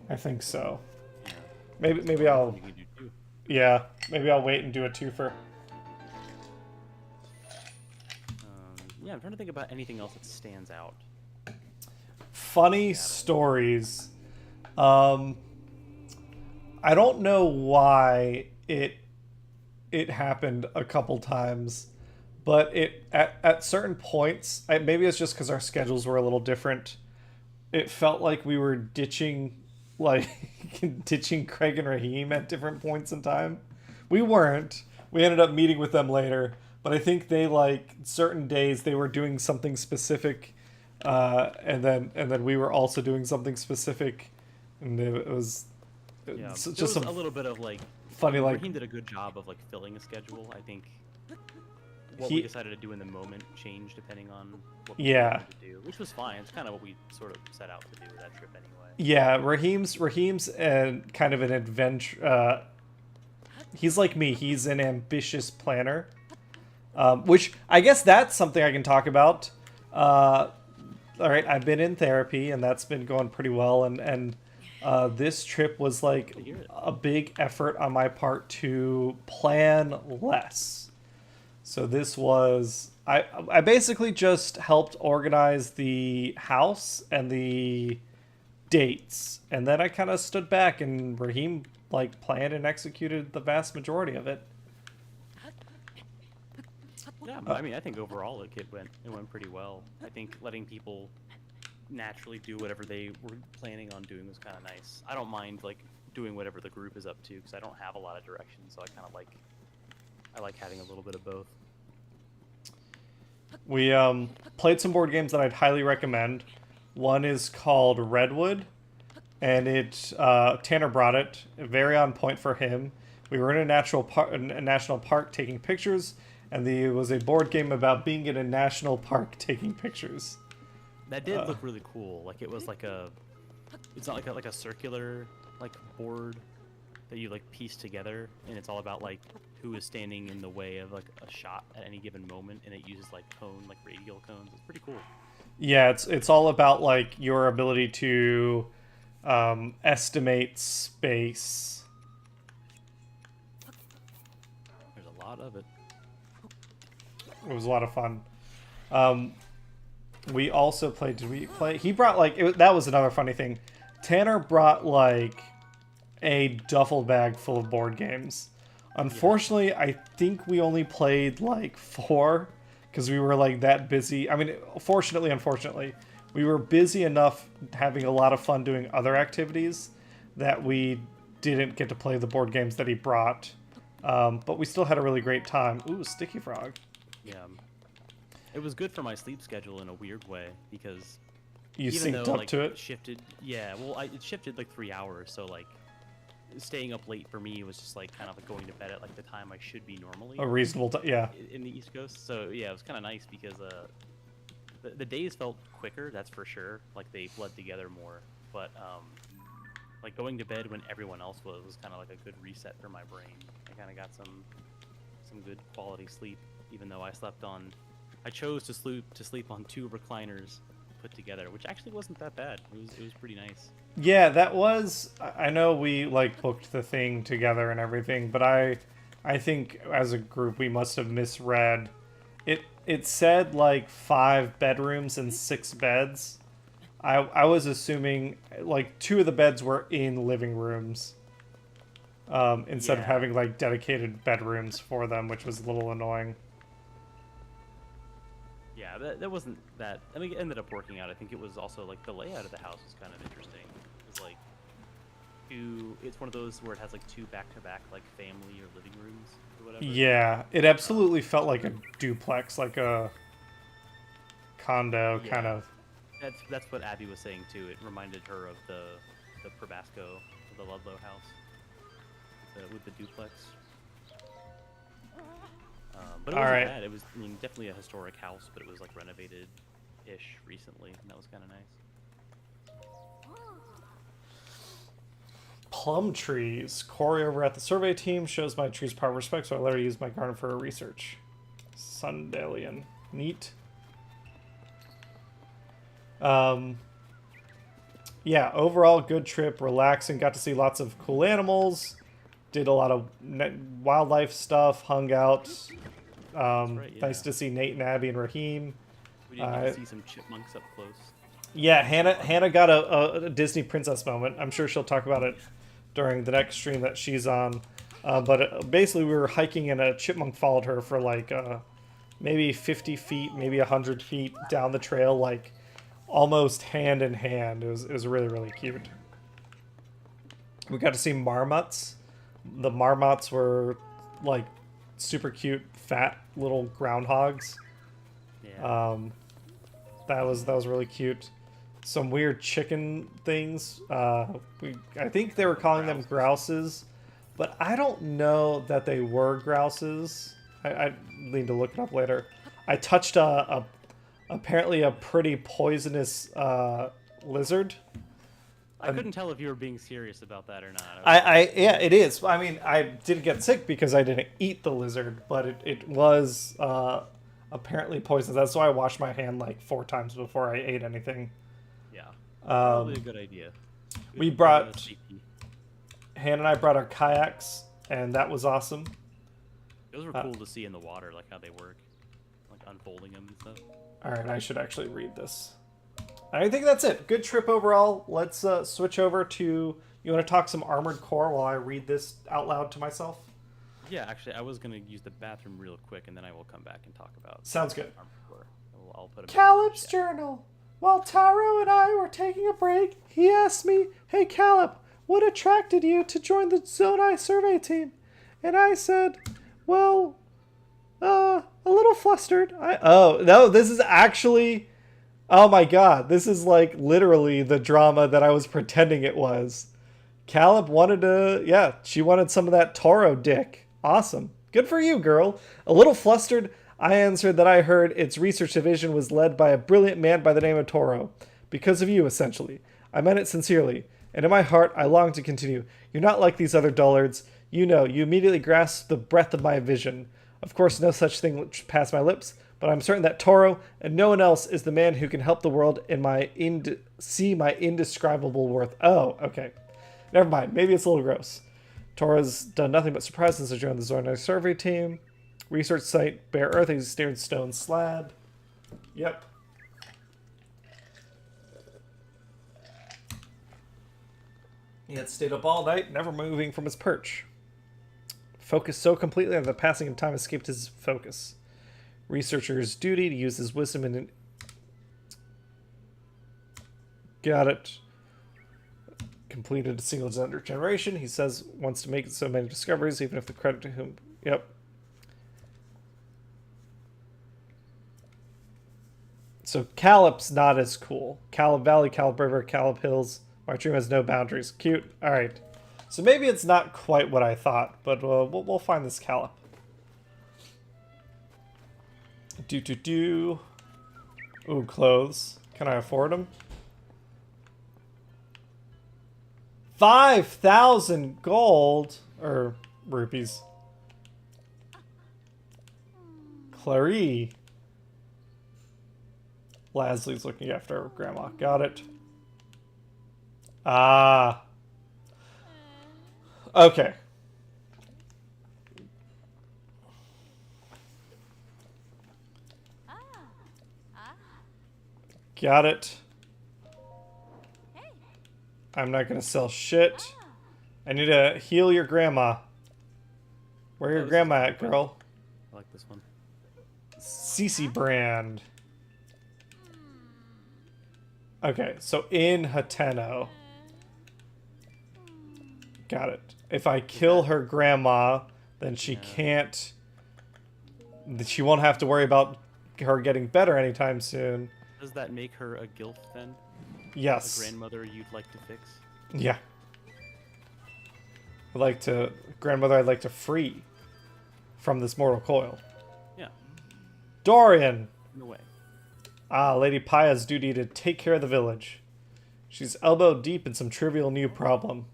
I think so. Yeah. Maybe I'll You can do 2. yeah, maybe I'll wait and do a twofer. Yeah, I'm trying to think about anything else that stands out. Funny stories. I don't know why it happened a couple times, but it at certain points, maybe it's just because our schedules were a little different. It felt like we were ditching ditching Craig and Raheem at different points in time. We weren't. We ended up meeting with them later, but I think they like certain days they were doing something specific, and then we were also doing something specific, and it was Yeah, it's there just was some a little bit of like funny like Raheem did a good job of like filling a schedule. I think what we decided to do in the moment changed depending on what we Yeah. wanted to do, which was fine. It's kind of what we sort of set out to do with that trip anyway. yeah, Raheem's kind of an adventure. He's like me. He's an ambitious planner, which I guess that's something I can talk about. All right, I've been in therapy, and that's been going pretty well. And this trip was like To hear it. a big effort on my part to plan less. So this was I basically just helped organize the house and the dates, and then I kind of stood back, and Raheem like planned and executed the vast majority of it. Yeah, I mean, I think overall it went pretty well. I think letting people naturally do whatever they were planning on doing was kind of nice. I don't mind like doing whatever the group is up to because I don't have a lot of direction, so I like having a little bit of both. We played some board games that I'd highly recommend. One is called Redwood, and Tanner brought it, very on point for him. We were in a national park taking pictures, and it was a board game about being in a national park taking pictures. That did look really cool. Like it was it's not like a circular like board that you like piece together, and it's all about like who is standing in the way of like a shot at any given moment, and it uses like radial cones. It's pretty cool. Yeah, it's all about like your ability to estimate space. There's a lot of it. It was a lot of fun. We also played. Did we play? He brought that was another funny thing. Tanner brought like a duffel bag full of board games. Unfortunately, I think we only played like 4 because we were like that busy. I mean, unfortunately, we were busy enough having a lot of fun doing other activities that we didn't get to play the board games that he brought. But we still had a really great time. Ooh, Sticky Frog. Yeah. It was good for my sleep schedule in a weird way because You even synced though, up like, to it? shifted. Yeah, well, it shifted like 3 hours, so like staying up late for me was just like kind of like going to bed at like the time I should be normally A reasonable time, yeah. in the East Coast. So yeah, it was kind of nice because the days felt quicker, that's for sure. Like they bled together more, but like going to bed when everyone else was kind of like a good reset for my brain. I kind of got some good quality sleep, even though I chose to sleep on 2 recliners put together, which actually wasn't that bad. It was pretty nice. Yeah, that was. I know we like booked the thing together and everything, but I I think as a group we must have misread. It said like 5 bedrooms and 6 beds. I was assuming like 2 of the beds were in living rooms. Instead of Yeah. having like dedicated bedrooms for them, which was a little annoying. Yeah, that wasn't that. I mean, it ended up working out. I think it was also like the layout of the house was kind of interesting. It was like it's one of those where it has like 2 back-to-back like family or living rooms or whatever. Yeah, it absolutely felt like a duplex, like a condo Yeah. kind of. That's what Abby was saying too. It reminded her of the Probasco, the Ludlow house, with the duplex. But it All wasn't right. bad. It was, I mean, definitely a historic house, but it was like renovated-ish recently, and that was kind of nice. Plum trees. Corey over at the survey team shows my trees power respect, so I later use my garden for research. Sundalian. Neat. Yeah, overall good trip, relaxing, got to see lots of cool animals, did a lot of wildlife stuff, hung out. Right, yeah. Nice to see Nate and Abby and Raheem. We did get to see some chipmunks up close. Yeah, Hannah got a Disney princess moment. I'm sure she'll talk about it during the next stream that she's on. But basically, we were hiking and a chipmunk followed her for like maybe 50 feet, maybe 100 feet down the trail, like almost hand in hand. It was really, really cute. We got to see marmots. The marmots were like super cute, fat little groundhogs. Yeah. That was really cute. Some weird chicken things. I think they were calling them grouses, but I don't know that they were grouses. I need to look it up later. I touched apparently a pretty poisonous lizard. I couldn't tell if you were being serious about that or not. Yeah, it is. I mean, I didn't get sick because I didn't eat the lizard, but it was apparently poisonous. That's why I washed my hand like 4 times before I ate anything. Yeah, probably a good idea. We brought Hannah and I brought our kayaks, and that was awesome. Those were cool to see in the water, like how they work, like unfolding them and stuff. All right, I should actually read this. I think that's it. Good trip overall. Let's switch over to... You want to talk some Armored Core while I read this out loud to myself? Yeah, actually, I was going to use the bathroom real quick, and then I will come back and talk about... Sounds good. Armored Core. I'll put Caleb's journal. While Taro and I were taking a break, he asked me, "Hey Caleb, what attracted you to join the Zonai survey team?" And I said, "Well, a little flustered." Oh, no, this is actually... Oh my god, this is like literally the drama that I was pretending it was. Caleb wanted to... Yeah, she wanted some of that Toro dick. Awesome. Good for you, girl. A little flustered, I answered that I heard its research division was led by a brilliant man by the name of Toro. Because of you, essentially. I meant it sincerely. And in my heart, I long to continue. You're not like these other dullards. You know, you immediately grasp the breadth of my vision. Of course, no such thing passed my lips, but I'm certain that Toro, and no one else, is the man who can help the world see my indescribable worth. Oh, okay. Never mind. Maybe it's a little gross. Toro's done nothing but surprise since I joined the Zorno survey team. Research site, Bare Earth, a standard stone slab. Yep. He had stayed up all night, never moving from his perch. Focused so completely that the passing of time escaped his focus. Researcher's duty to use his wisdom and... Got it. Completed a single gender generation. He says wants to make so many discoveries, even if the credit to whom... Yep. So Calip's not as cool. Calip Valley, Calip River, Calip Hills. My dream has no boundaries. Cute. All right. So maybe it's not quite what I thought, but we'll find this Calip. Ooh, clothes. Can I afford them? 5,000 gold or rupees. Clary. Lasley's looking after her grandma. Got it. Ah. Okay. Got it. I'm not gonna sell shit. I need to heal your grandma. Where your grandma at, girl? I like this one. Cece brand. Okay, so in Hateno. Got it. If I kill her grandma, then she can't... She won't have to worry about her getting better anytime soon. Does that make her a gilf then? Yes. A grandmother you'd like to fix? Yeah. Grandmother I'd like to free from this mortal coil. Yeah. Dorian! No way. Ah, Lady Paya's duty to take care of the village. She's elbow deep in some trivial new problem.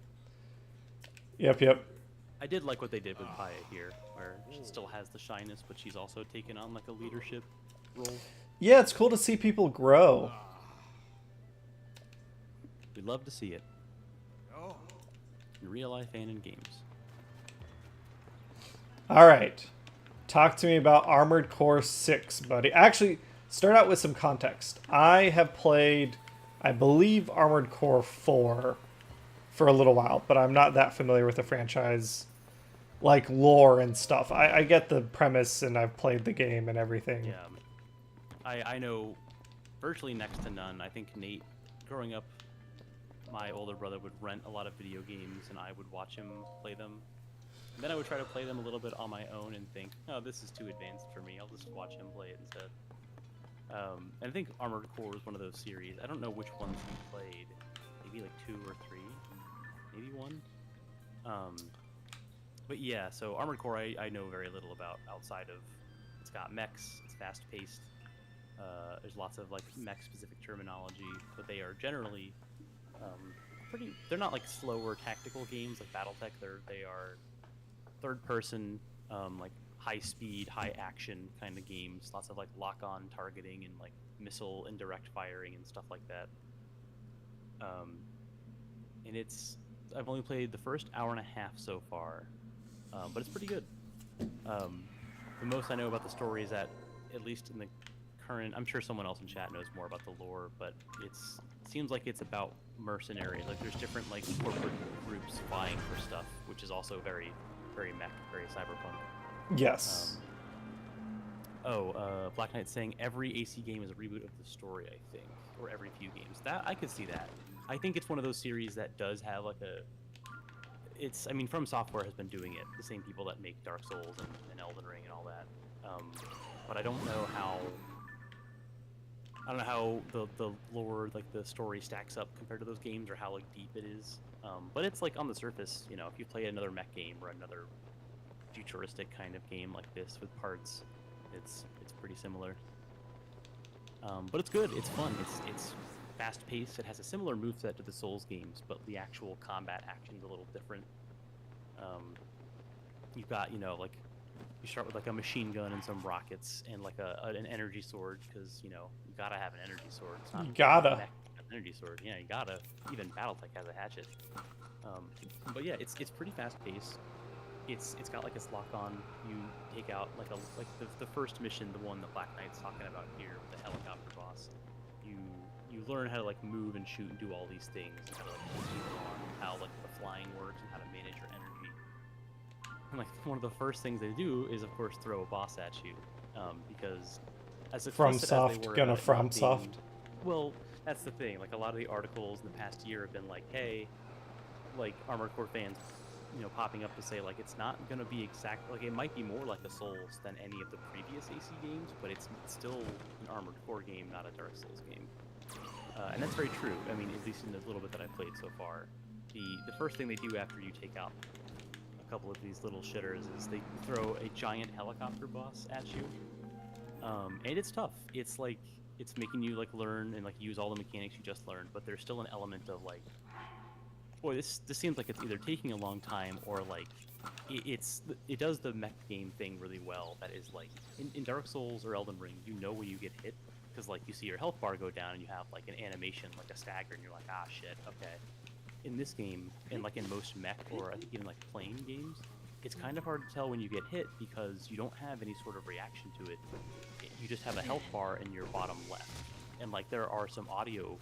Yep. I did like what they did with Paya here, where she still has the shyness, but she's also taken on like a leadership role. Yeah, it's cool to see people grow. We love to see it. In real life and in games. Alright. Talk to me about Armored Core 6, buddy. Actually, start out with some context. I have played, I believe, Armored Core 4 for a little while, but I'm not that familiar with the franchise, like lore and stuff. I get the premise, and I've played the game and everything. Yeah. I know virtually next to none. I think Nate, growing up, my older brother would rent a lot of video games, and I would watch him play them. And then I would try to play them a little bit on my own and think, oh, this is too advanced for me. I'll just watch him play it instead. And I think Armored Core was one of those series. I don't know which ones he played. Maybe like 2 or 3. Maybe 1. But yeah, so Armored Core I know very little about outside of it's got mechs, it's fast-paced. There's lots of like mech-specific terminology, but they are generally they're not like slower tactical games like BattleTech. They are third-person, like high-speed, high-action kind of games. Lots of like lock-on targeting and like missile and direct firing and stuff like that. And I've only played the first hour and a half so far, but it's pretty good. The most I know about the story is that, at least in the current, I'm sure someone else in chat knows more about the lore, but it seems like it's about mercenaries. Like there's different like corporate groups vying for stuff, which is also very, very mech, very cyberpunk. Yes. Black Knight saying every AC game is a reboot of the story, I think, or every few games. That I could see that. I think it's one of those series that does have like I mean, From Software has been doing it. The same people that make Dark Souls and Elden Ring and all that. But I don't know how the lore, like the story, stacks up compared to those games, or how like deep it is. But it's like on the surface, you know, if you play another mech game or another futuristic kind of game like this with parts, it's pretty similar. But it's good. It's fun. It's fast-paced. It has a similar moveset to the Souls games, but the actual combat action's a little different. You've got, you know, like, you start with like a machine gun and some rockets and like an energy sword, because, you know, you gotta have an energy sword. It's not You gotta. an energy sword. Yeah, you gotta. Even BattleTech has a hatchet. But yeah, it's pretty fast-paced. It's got like this lock-on. You take out like the first mission, the one that Black Knight's talking about here with the helicopter boss. You learn how to like move and shoot and do all these things, and how to like continue on, how like the flying works, and how to manage your energy. And like one of the first things they do is of course throw a boss at you, because as explicit as they were gonna about it From not being- Soft. Well, that's the thing. Like a lot of the articles in the past year have been like, hey, like Armored Core fans, you know, popping up to say like it's not gonna be exact. Like it might be more like a Souls than any of the previous AC games, but it's still an Armored Core game, not a Dark Souls game. And that's very true. I mean, at least in the little bit that I've played so far, the first thing they do after you take out a couple of these little shitters is they throw a giant helicopter boss at you, and it's tough. It's like it's making you like learn and like use all the mechanics you just learned, but there's still an element of like, boy, this seems like it's either taking a long time or like it does the mech game thing really well. That is like in Dark Souls or Elden Ring, you know when you get hit, because like you see your health bar go down and you have like an animation, like a stagger, and you're like, ah shit, okay. In this game, and like in most mech or I think even like plane games, it's kind of hard to tell when you get hit because you don't have any sort of reaction to it. You just have a health bar in your bottom left. and like there are some audio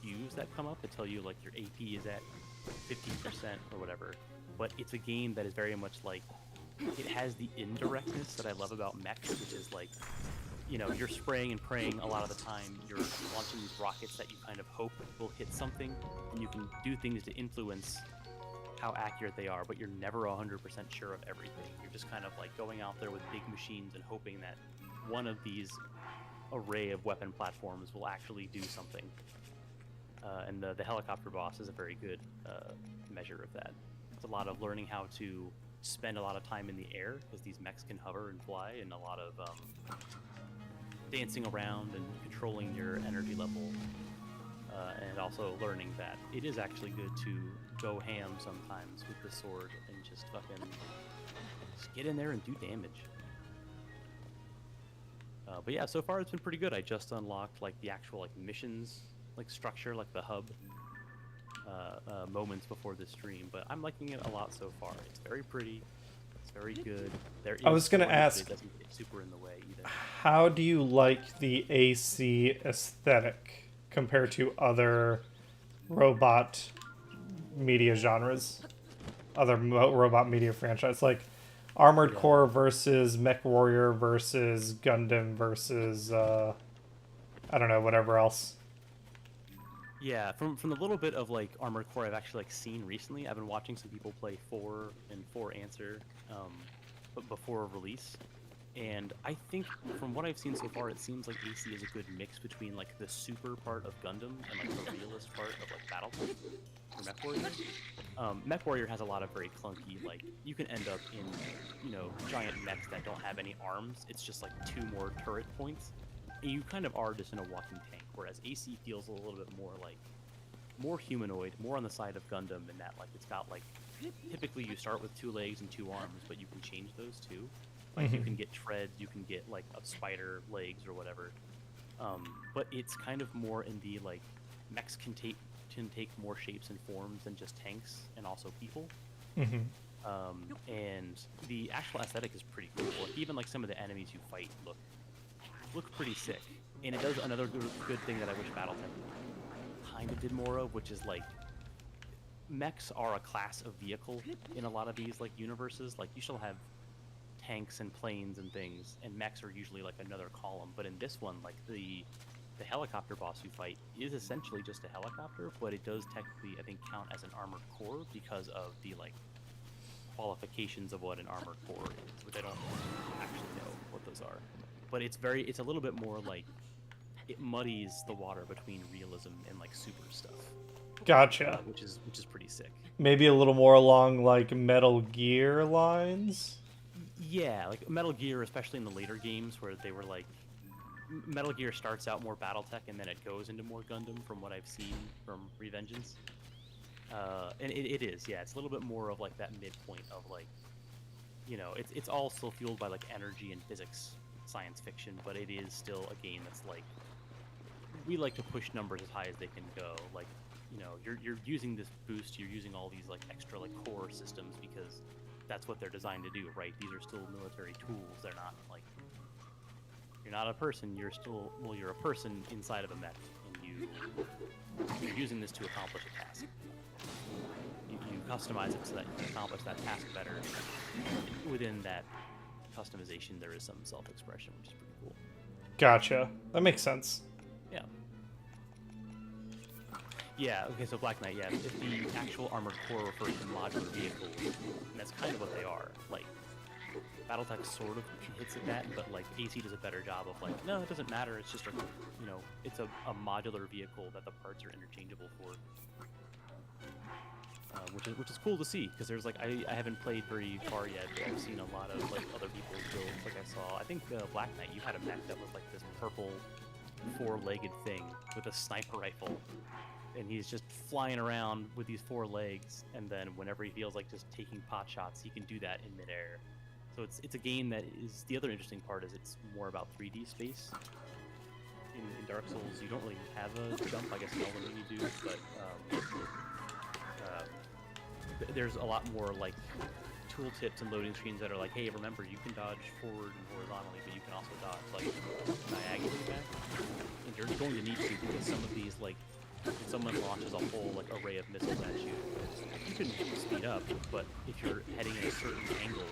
cues that come up that tell you like your AP is at 15% or whatever. But it's a game that is very much like, it has the indirectness that I love about mechs, which is like, you know, you're spraying and praying a lot of the time. You're launching these rockets that you kind of hope will hit something, and you can do things to influence how accurate they are, but you're never 100% sure of everything. You're just kind of like going out there with big machines and hoping that one of these array of weapon platforms will actually do something. And the helicopter boss is a very good measure of that. It's a lot of learning how to spend a lot of time in the air, because these mechs can hover and fly, and a lot of dancing around and controlling your energy level, and also learning that it is actually good to go ham sometimes with the sword and just fucking get in there and do damage. But yeah, so far it's been pretty good. I just unlocked like the actual like missions, like structure, like the hub, moments before the stream, but I'm liking it a lot so far. It's very pretty. It's very good. I was gonna ask, it doesn't get super in the way either. how do you like the AC aesthetic compared to other robot media genres, other robot media franchise, like Armored Core versus Mech Warrior versus Gundam versus I don't know, whatever else. Yeah, from the little bit of like Armored Core I've actually like seen recently, I've been watching some people play 4 and 4 Answer, but before release, and I think from what I've seen so far, it seems like AC is a good mix between like the super part of Gundam and like the realist part of like Battlefield or Mech Warrior. Mech Warrior has a lot of very clunky, like you can end up in, you know, giant mechs that don't have any arms. It's just like 2 more turret points. And you kind of are just in a walking tank, whereas AC feels a little bit more like, more humanoid, more on the side of Gundam, in that like it's got like, typically you start with 2 legs and 2 arms, but you can change those too. Like you can get treads, you can get like a spider legs or whatever. But it's kind of more in the like, mechs can take more shapes and forms than just tanks and also people. And the actual aesthetic is pretty cool. Like, even like some of the enemies you fight look pretty sick. And it does another good thing that I wish BattleTech kind of did more of, which is like, mechs are a class of vehicle in a lot of these like universes. Like you still have tanks and planes and things, and mechs are usually like another column. But in this one, like the helicopter boss you fight is essentially just a helicopter, but it does technically, I think, count as an armored core because of the like qualifications of what an armored core is, which I don't actually know what those are. But it's a little bit more like, it muddies the water between realism and like super stuff. Gotcha. Which is pretty sick. Maybe a little more along like Metal Gear lines. Yeah, like Metal Gear, especially in the later games where they were like, Metal Gear starts out more BattleTech and then it goes into more Gundam from what I've seen from Revengeance. And it is, yeah, it's a little bit more of like that midpoint of like, you know, it's all still fueled by like energy and physics, science fiction, but it is still a game that's like, we like to push numbers as high as they can go. Like, you know, you're using this boost, you're using all these like extra like core systems because that's what they're designed to do, right? These are still military tools. They're not like, you're not a person, you're still, well, you're a person inside of a mech, and you're using this to accomplish a task. You customize it so that you can accomplish that task better. Within that customization, there is some self-expression, which is pretty cool. Gotcha. That makes sense. Yeah. Yeah, okay, so Black Knight, yeah, if the actual armored core refers to modular vehicles, and that's kind of what they are. Like, BattleTech sort of hits at that, but like AC does a better job of like, no, it doesn't matter, it's just a, you know, it's a modular vehicle that the parts are interchangeable for. Which is cool to see, because there's like, I haven't played very far yet, but I've seen a lot of like other people's builds. Like I saw, I think Black Knight, you had a mech that was like this purple 4-legged thing with a sniper rifle, and he's just flying around with these 4 legs, and then whenever he feels like just taking pot shots, he can do that in midair. So it's a game that is, the other interesting part is it's more about 3D space. In Dark Souls, you don't really have a jump, I guess in Elden Ring you do, but there's a lot more like tooltips and loading screens that are like, hey, remember you can dodge forward and horizontally, but you can also dodge like diagonally back. And you're going to need to, because some of these, like, if someone launches a whole like array of missiles at you, you can speed up, but if you're heading in a certain angle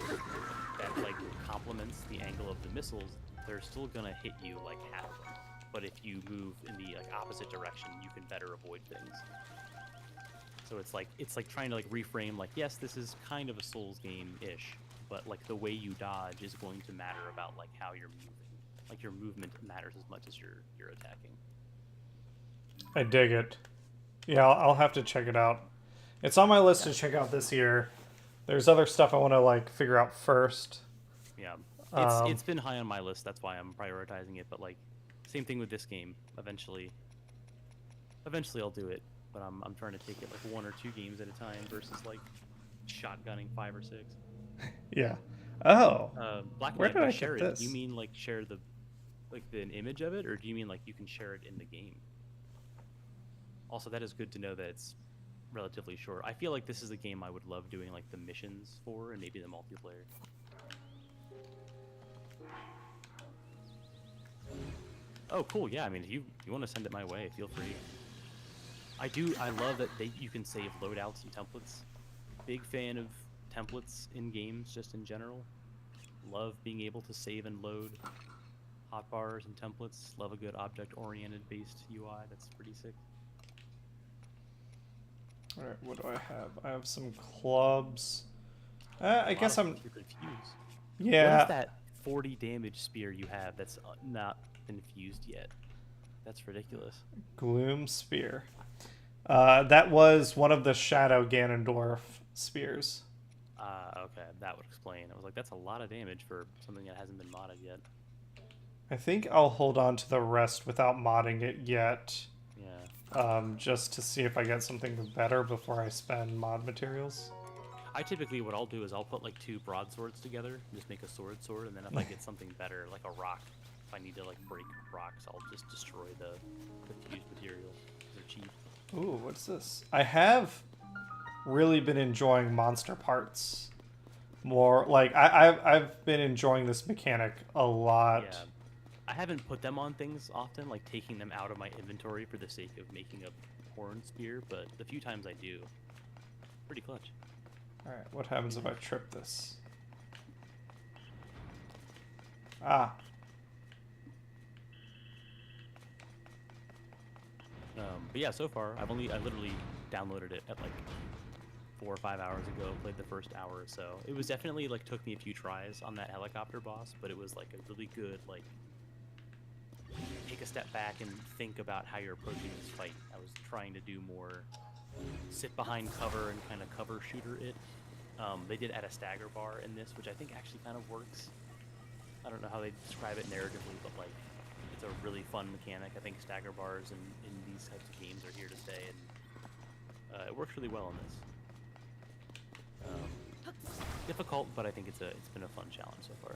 that like complements the angle of the missiles, they're still gonna hit you like half of them. But if you move in the like opposite direction, you can better avoid things. So it's like trying to like reframe, like, yes, this is kind of a Souls game-ish, but like the way you dodge is going to matter about like how you're moving. Like your movement matters as much as you're attacking. I dig it. Yeah, I'll have to check it out. It's on my list to check out this year. There's other stuff I want to like figure out first. Yeah, it's been high on my list. That's why I'm prioritizing it. But like, same thing with this game. Eventually I'll do it. But I'm trying to take it like 1 or 2 games at a time versus like shotgunning 5 or 6. Yeah. Oh. Black Where Knight, did I share get it. this? Do you mean like share the an image of it, or do you mean like you can share it in the game? Also, that is good to know that it's relatively short. I feel like this is a game I would love doing like the missions for, and maybe the multiplayer. Oh, cool. Yeah, I mean, if you want to send it my way, feel free. I love that you can save loadouts and templates. Big fan of templates in games, just in general. Love being able to save and load hotbars and templates. Love a good object-oriented based UI. That's pretty sick. All right, what do I have? I have some clubs. I guess I'm. Confused. Yeah. What is that 40 damage spear you have that's not been fused yet? That's ridiculous. Gloom spear. That was one of the Shadow Ganondorf spears. Okay, that would explain. I was like, that's a lot of damage for something that hasn't been modded yet. I think I'll hold on to the rest without modding it yet. Yeah. Just to see if I get something better before I spend mod materials. I typically, what I'll do is I'll put like 2 broadswords together, just make a sword, and then if I get something better, like a rock, if I need to like break rocks, I'll just destroy the fused material. They're cheap. Ooh, what's this? I have really been enjoying monster parts more. Like I've been enjoying this mechanic a lot. Yeah. I haven't put them on things often, like taking them out of my inventory for the sake of making a horn spear, but the few times I do, pretty clutch. Alright, what happens if I trip this? Ah. But yeah, so far, I literally downloaded it at like 4 or 5 hours ago, played the first hour or so. It was definitely like, took me a few tries on that helicopter boss, but it was like a really good, like, take a step back and think about how you're approaching this fight. I was trying to do more sit behind cover and kind of cover shooter it. They did add a stagger bar in this, which I think actually kind of works. I don't know how they describe it narratively, but like, it's a really fun mechanic. I think stagger bars in these types of games are here to stay, and it works really well in this. Difficult, but I think it's been a fun challenge so far.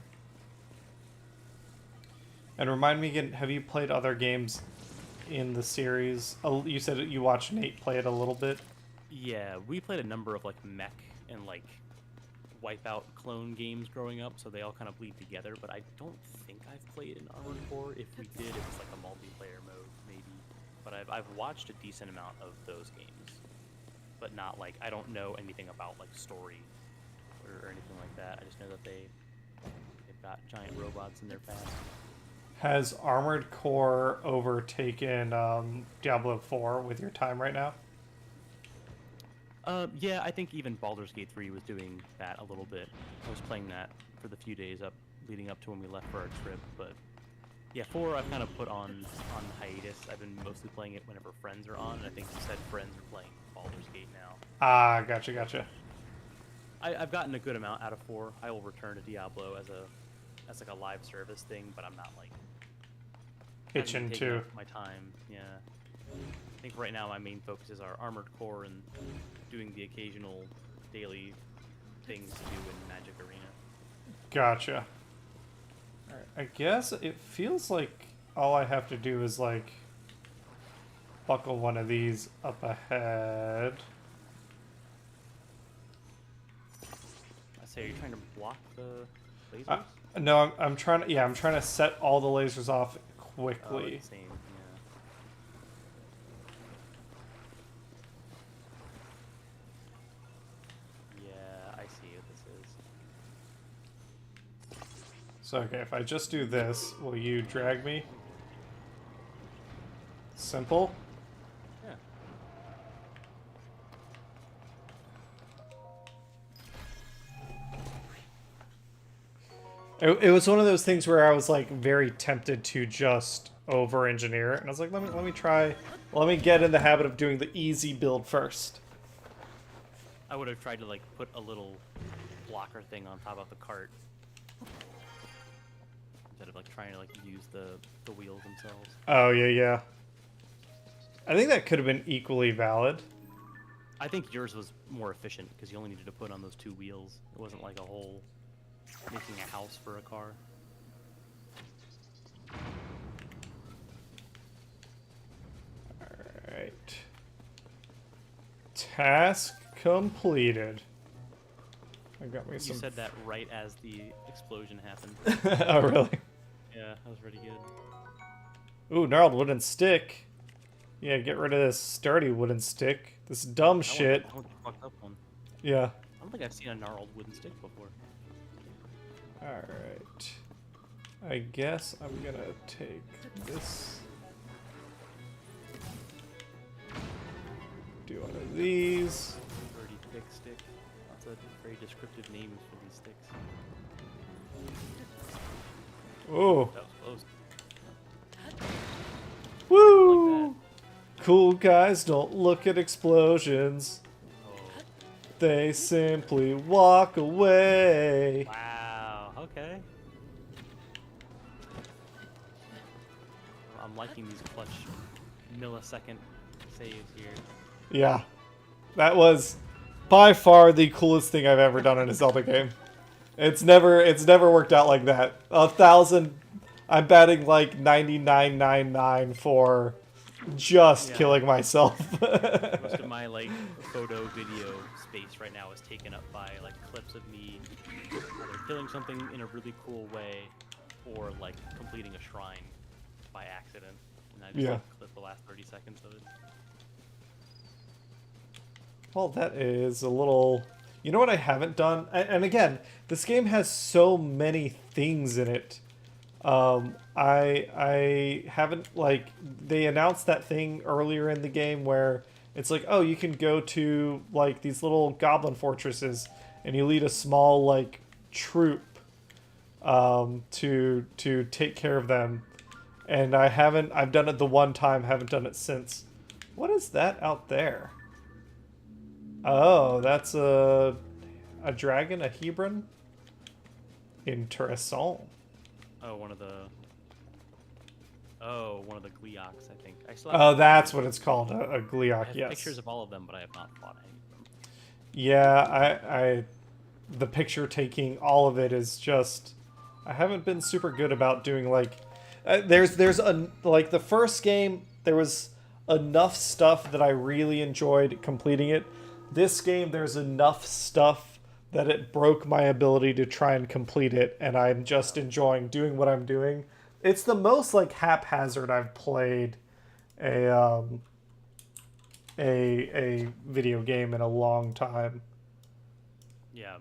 And remind me again, have you played other games in the series? You said you watched Nate play it a little bit. Yeah, we played a number of like mech and like Wipeout clone games growing up, so they all kind of bleed together, but I don't think I've played an Armored Core. If we did, it was like a multiplayer mode, maybe. But I've watched a decent amount of those games, but not like, I don't know anything about like story or anything like that. I just know that they've got giant robots in their past. Has Armored Core overtaken Diablo 4 with your time right now? Yeah, I think even Baldur's Gate 3 was doing that a little bit. I was playing that for the few days leading up to when we left for our trip, but yeah, 4 I've kind of put on hiatus. I've been mostly playing it whenever friends are on, and I think you said friends are playing Baldur's Gate now. Ah, gotcha. I've gotten a good amount out of 4. I will return to Diablo as like a live service thing, but I'm not like itching to my time. Yeah, I think right now my main focus is our Armored Core and doing the occasional daily things to do in Magic Arena. Gotcha. Alright, I guess it feels like all I have to do is like buckle one of these up ahead. I say, are you trying to block the lasers? No, I'm trying to. Yeah, I'm trying to set all the lasers off Oh, quickly. it's the same. Yeah. Yeah, I see what this is. So okay, if I just do this, will you drag me? Simple. Yeah. It was one of those things where I was like very tempted to just over-engineer it, and I was like, let me try, let me get in the habit of doing the easy build first. I would have tried to like put a little blocker thing on top of the cart instead of like trying to like use the wheels themselves. Oh yeah. I think that could have been equally valid. I think yours was more efficient because you only needed to put on those 2 wheels. It wasn't like a whole making a house for a car. Alright. Task completed. I got me some... You said that right as the explosion happened. Oh, really? Yeah, that was pretty good. Ooh, gnarled wooden stick. Yeah, get rid of this sturdy wooden stick. This dumb shit. I want the fucked up one. Yeah. I don't think I've seen a gnarled wooden stick before. Alright. I guess I'm gonna take this. Do one of these. Pretty thick stick. Lots of very descriptive names for these sticks. Ooh. That was close. Woo! Like Cool guys don't look at explosions. Oh. They simply walk away. Wow. Okay. I'm liking these clutch millisecond saves here. Yeah. That was by far the coolest thing I've ever done in a Zelda game. It's never worked out like that. 1,000, I'm batting like 99.99 for just killing myself. Most of my like photo video space right now is taken up by like clips of me either killing something in a really cool way or like completing a shrine by accident. And I just like, clip the last 30 seconds of it. Well, that is a little... You know what I haven't done? And again, this game has so many things in it. I haven't, like... They announced that thing earlier in the game where it's like, oh, you can go to, like, these little goblin fortresses and you lead a small, like, troop to take care of them. And I've done it the one time, haven't done it since. What is that out there? Oh, that's a dragon, a Hebron? Interessant. Oh, one of the Gleeoks, I think. I still Oh, that's what it's called, a Gleeok, I have yes. pictures of all of them, but I have not fought any of them. Yeah, the picture taking, all of it is just... I haven't been super good about doing, like... like, the first game, there was enough stuff that I really enjoyed completing it. This game, there's enough stuff that it broke my ability to try and complete it, and I'm just enjoying doing what I'm doing. It's the most, like, haphazard I've played a video game in a long time. Yeah,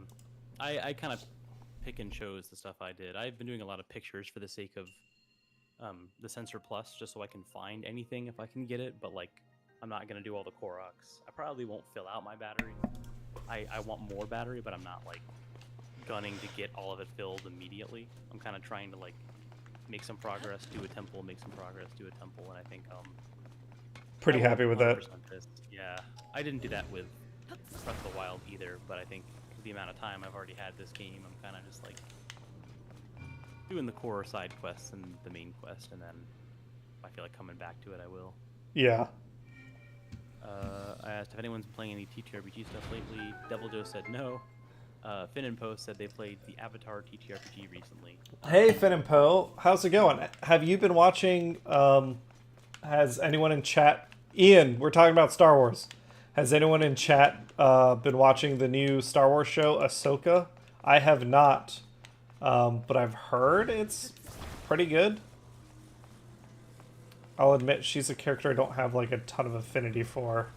I kind of pick and chose the stuff I did. I've been doing a lot of pictures for the sake of the Sensor Plus, just so I can find anything if I can get it, but, like, I'm not going to do all the Koroks. I probably won't fill out my battery. I want more battery, but I'm not, like, gunning to get all of it filled immediately. I'm kind of trying to, like, make some progress, do a temple, make some progress, do a temple, and I think pretty happy with that. Yeah, I didn't do that with Breath of the Wild either, but I think the amount of time I've already had this game, I'm kind of just, like, doing the core side quests and the main quest, and then if I feel like coming back to it, I will. Yeah. I asked if anyone's been playing any TTRPG stuff lately. Devil Joe said no. Finn and Poe said they played the Avatar TTRPG recently. Hey, Finn and Poe. How's it going? Have you been watching... has anyone in chat... Ian, we're talking about Star Wars. Has anyone in chat been watching the new Star Wars show, Ahsoka? I have not, but I've heard it's pretty good. I'll admit she's a character I don't have like a ton of affinity for.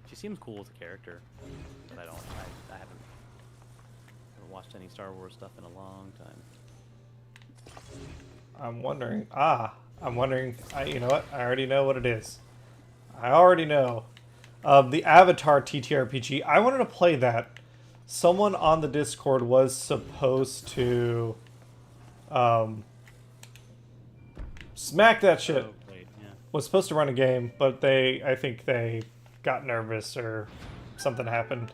She seems cool as a character, but I haven't watched any Star Wars stuff in a long time. I'm wondering. You know what? I already know what it is. I already know. The Avatar TTRPG. I wanted to play that. Someone on the Discord was supposed to smack that shit. Oh, wait, yeah. Was supposed to run a game, but I think they got nervous or something happened.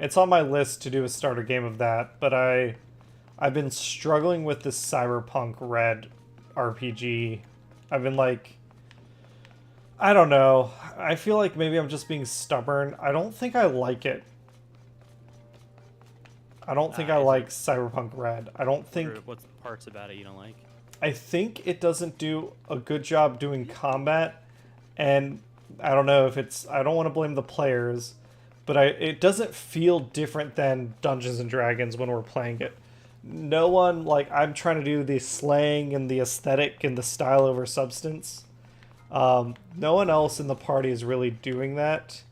It's on my list to do a starter game of that, but I've been struggling with this Cyberpunk Red RPG. I've been like, I don't know. I feel like maybe I'm just being stubborn. I don't think I like it. I don't think I like Cyberpunk Red. I don't think... What's parts about it you don't like? I think it doesn't do a good job doing combat, and I don't know if it's... I don't want to blame the players, but it doesn't feel different than Dungeons and Dragons when we're playing it. No one... Like, I'm trying to do the slang and the aesthetic and the style over substance. No one else in the party is really doing that.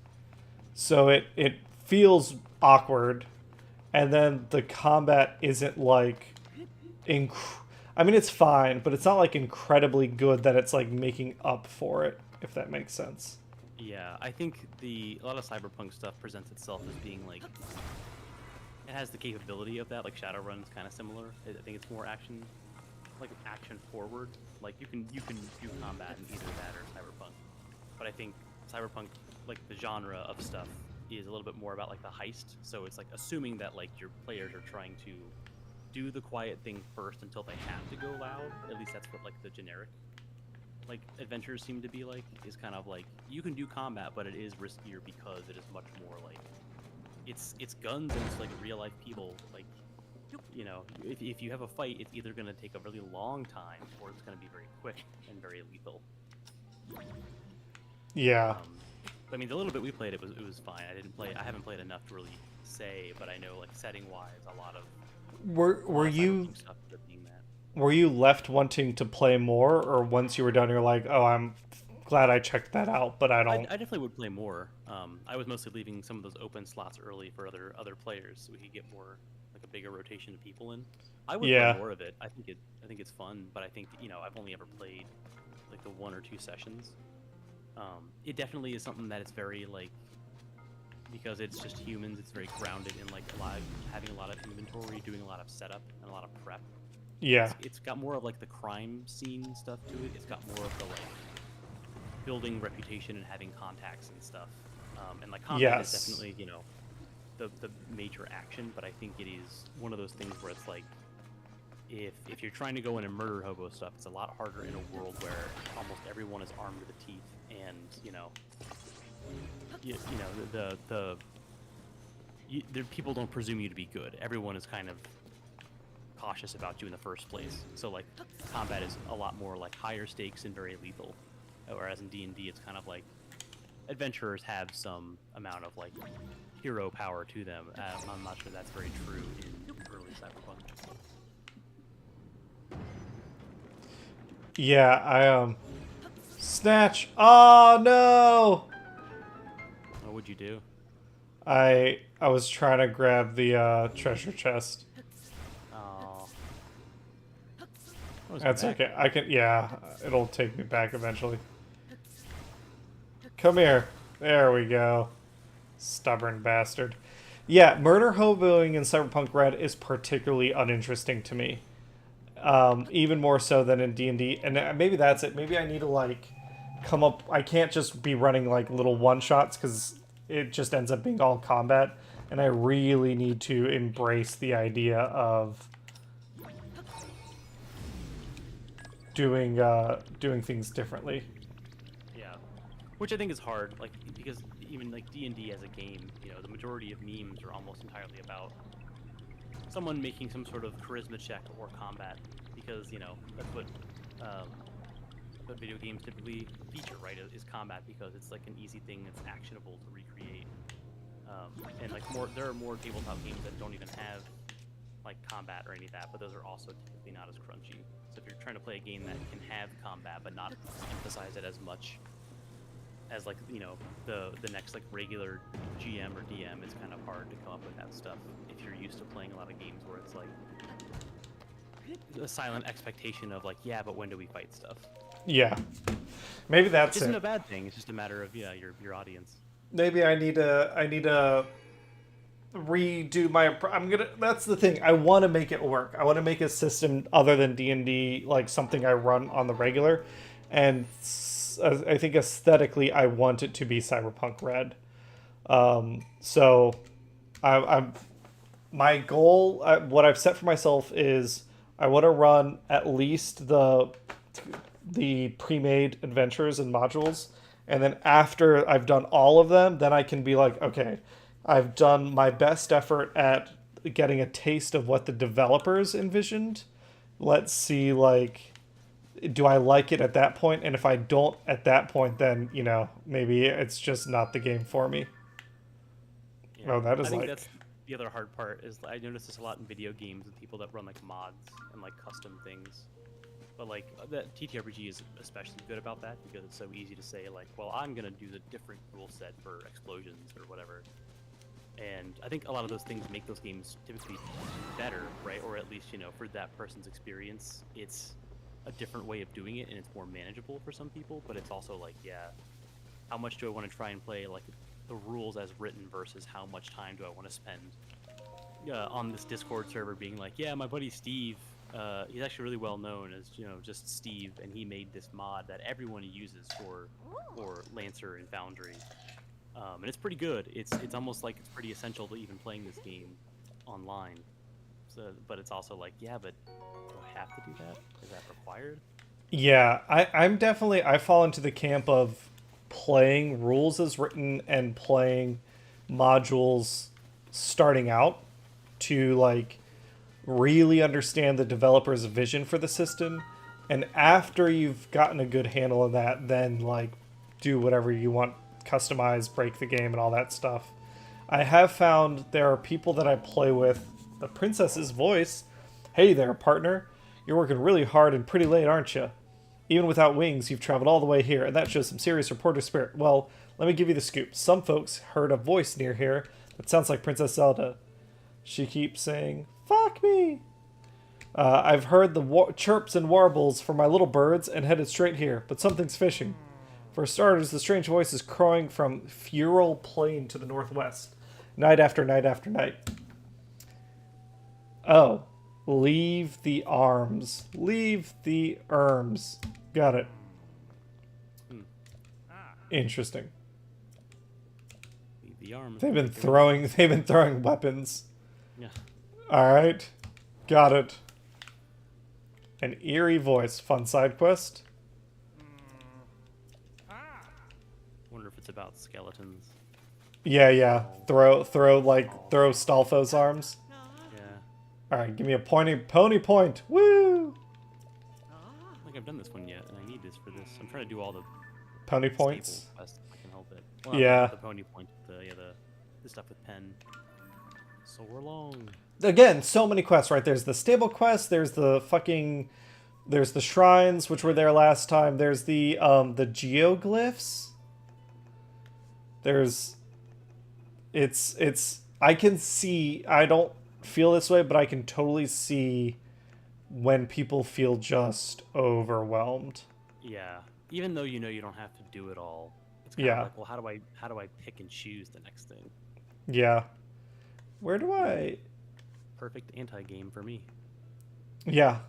So it feels awkward. And then the combat isn't like... I mean, it's fine, but it's not like incredibly good that it's like making up for it, if that makes sense. Yeah, I think a lot of Cyberpunk stuff presents itself as being like... It has the capability of that, like Shadowrun's kind of similar. I think it's more action forward. Like you can do combat in either that or Cyberpunk. But I think Cyberpunk, like the genre of stuff, is a little bit more about like the heist. So it's like assuming that like your players are trying to do the quiet thing first until they have to go loud. At least that's what like the generic like adventures seem to be like. Is kind of like you can do combat, but it is riskier because it is much more like it's guns and it's like real life people. Like, you know, if you have a fight, it's either going to take a really long time or it's going to be very quick and very lethal. Yeah. I mean, the little bit we played, it was fine. I haven't played enough to really say, but I know like setting wise, a lot of Were you stuff being that. were you left wanting to play more, or once you were done, you're like, oh, I'm glad I checked that out, but I don't. I definitely would play more. I was mostly leaving some of those open slots early for other players, so we could get more like a bigger rotation of people in. I would play more of it. I think it's fun, but I think I've only ever played like the 1 or 2 sessions. It definitely is something that it's very like, because it's just humans. It's very grounded in like having a lot of inventory, doing a lot of setup and a lot of prep. Yeah. It's got more of like the crime scene stuff to it. It's got more of the like building reputation and having contacts and stuff. And like combat is definitely the major action, but I think it is one of those things where it's like if you're trying to go in and murder hobo stuff, it's a lot harder in a world where almost everyone is armed to the teeth, and the people don't presume you to be good. Everyone is kind of cautious about you in the first place. So like combat is a lot more like higher stakes and very lethal, whereas in D&D it's kind of like adventurers have some amount of like hero power to them. I'm not sure that's very true in early Cyberpunk. Yeah, I Snatch. Oh no! What would you do? I was trying to grab the treasure chest. Oh. That's okay. I can. Yeah, it'll take me back eventually. Come here. There we go. Stubborn bastard. Yeah, murder hoboing in Cyberpunk Red is particularly uninteresting to me. Even more so than in D&D. And maybe that's it. Maybe I need to, like, come up... I can't just be running, like, little one-shots, because it just ends up being all combat. And I really need to embrace the idea of doing things differently. Yeah. Which I think is hard, like, because even, like, D&D as a game, the majority of memes are almost entirely about someone making some sort of charisma check or combat, because that's what video games typically feature, right? Is combat, because it's like an easy thing that's actionable to recreate. And like there are more tabletop games that don't even have like combat or any of that, but those are also typically not as crunchy. So if you're trying to play a game that can have combat but not emphasize it as much as like the next like regular GM or DM, it's kind of hard to come up with that stuff if you're used to playing a lot of games where it's like a silent expectation of like, yeah, but when do we fight stuff? Yeah, maybe that's Which isn't a bad thing. It's just a matter of your audience. Maybe I need to redo my. That's the thing. I want to make it work. I want to make a system other than D&D, like something I run on the regular, and I think aesthetically I want it to be Cyberpunk Red. So I'm my goal. What I've set for myself is I want to run at least the pre-made adventures and modules, and then after I've done all of them, then I can be like, okay, I've done my best effort at getting a taste of what the developers envisioned. Let's see, like, do I like it at that point? And if I don't at that point, then, maybe it's just not the game for me. Yeah. Oh, that is I think like... that's the other hard part is I notice this a lot in video games with people that run like mods and like custom things. But like that TTRPG is especially good about that because it's so easy to say like, well, I'm gonna do the different rule set for explosions or whatever. And I think a lot of those things make those games typically better, right? Or at least, for that person's experience, it's a different way of doing it and it's more manageable for some people. But it's also like, yeah, how much do I want to try and play like the rules as written versus how much time do I want to spend on this Discord server being like, yeah, my buddy Steve, he's actually really well known as, just Steve, and he made this mod that everyone uses for Lancer and Foundry. And it's pretty good. It's almost like it's pretty essential to even playing this game online. So, but it's also like, yeah, but do I have to do that? Is that required? Yeah, I fall into the camp of playing rules as written and playing modules starting out to like really understand the developer's vision for the system, and after you've gotten a good handle of that, then like do whatever you want, customize, break the game, and all that stuff. I have found there are people that I play with. The princess's voice. Hey there, partner. You're working really hard and pretty late, aren't you? Even without wings, you've traveled all the way here, and that shows some serious reporter spirit. Well, let me give you the scoop. Some folks heard a voice near here that sounds like Princess Zelda. She keeps saying, "Fuck me." I've heard the chirps and warbles from my little birds and headed straight here, but something's fishing. For starters, the strange voice is crowing from Hyrule Plain to the northwest, night after night after night. Oh, leave the arms. Leave the arms. Got it. Interesting. Leave the arms. They've been throwing weapons. Yeah. All right. Got it. An eerie voice. Fun side quest. Wonder if it's about skeletons. Yeah. Throw Stalfo's arms. Yeah. All right, give me a pony point. Woo! I don't think I've done this one yet, and I need this for this. I'm trying to do all the Pony points. quests if I can help it. Well, Yeah. not the pony point, the stuff with pen. So we're long. Again, so many quests, right? There's the stable quest. There's the shrines, which were there last time. There's the geoglyphs. I can see. I don't feel this way, but I can totally see when people feel just overwhelmed. Yeah. Even though you don't have to do it all. It's kind of like, well, how do I pick and choose the next thing? Yeah. Where do I? Perfect anti-game for me. Yeah.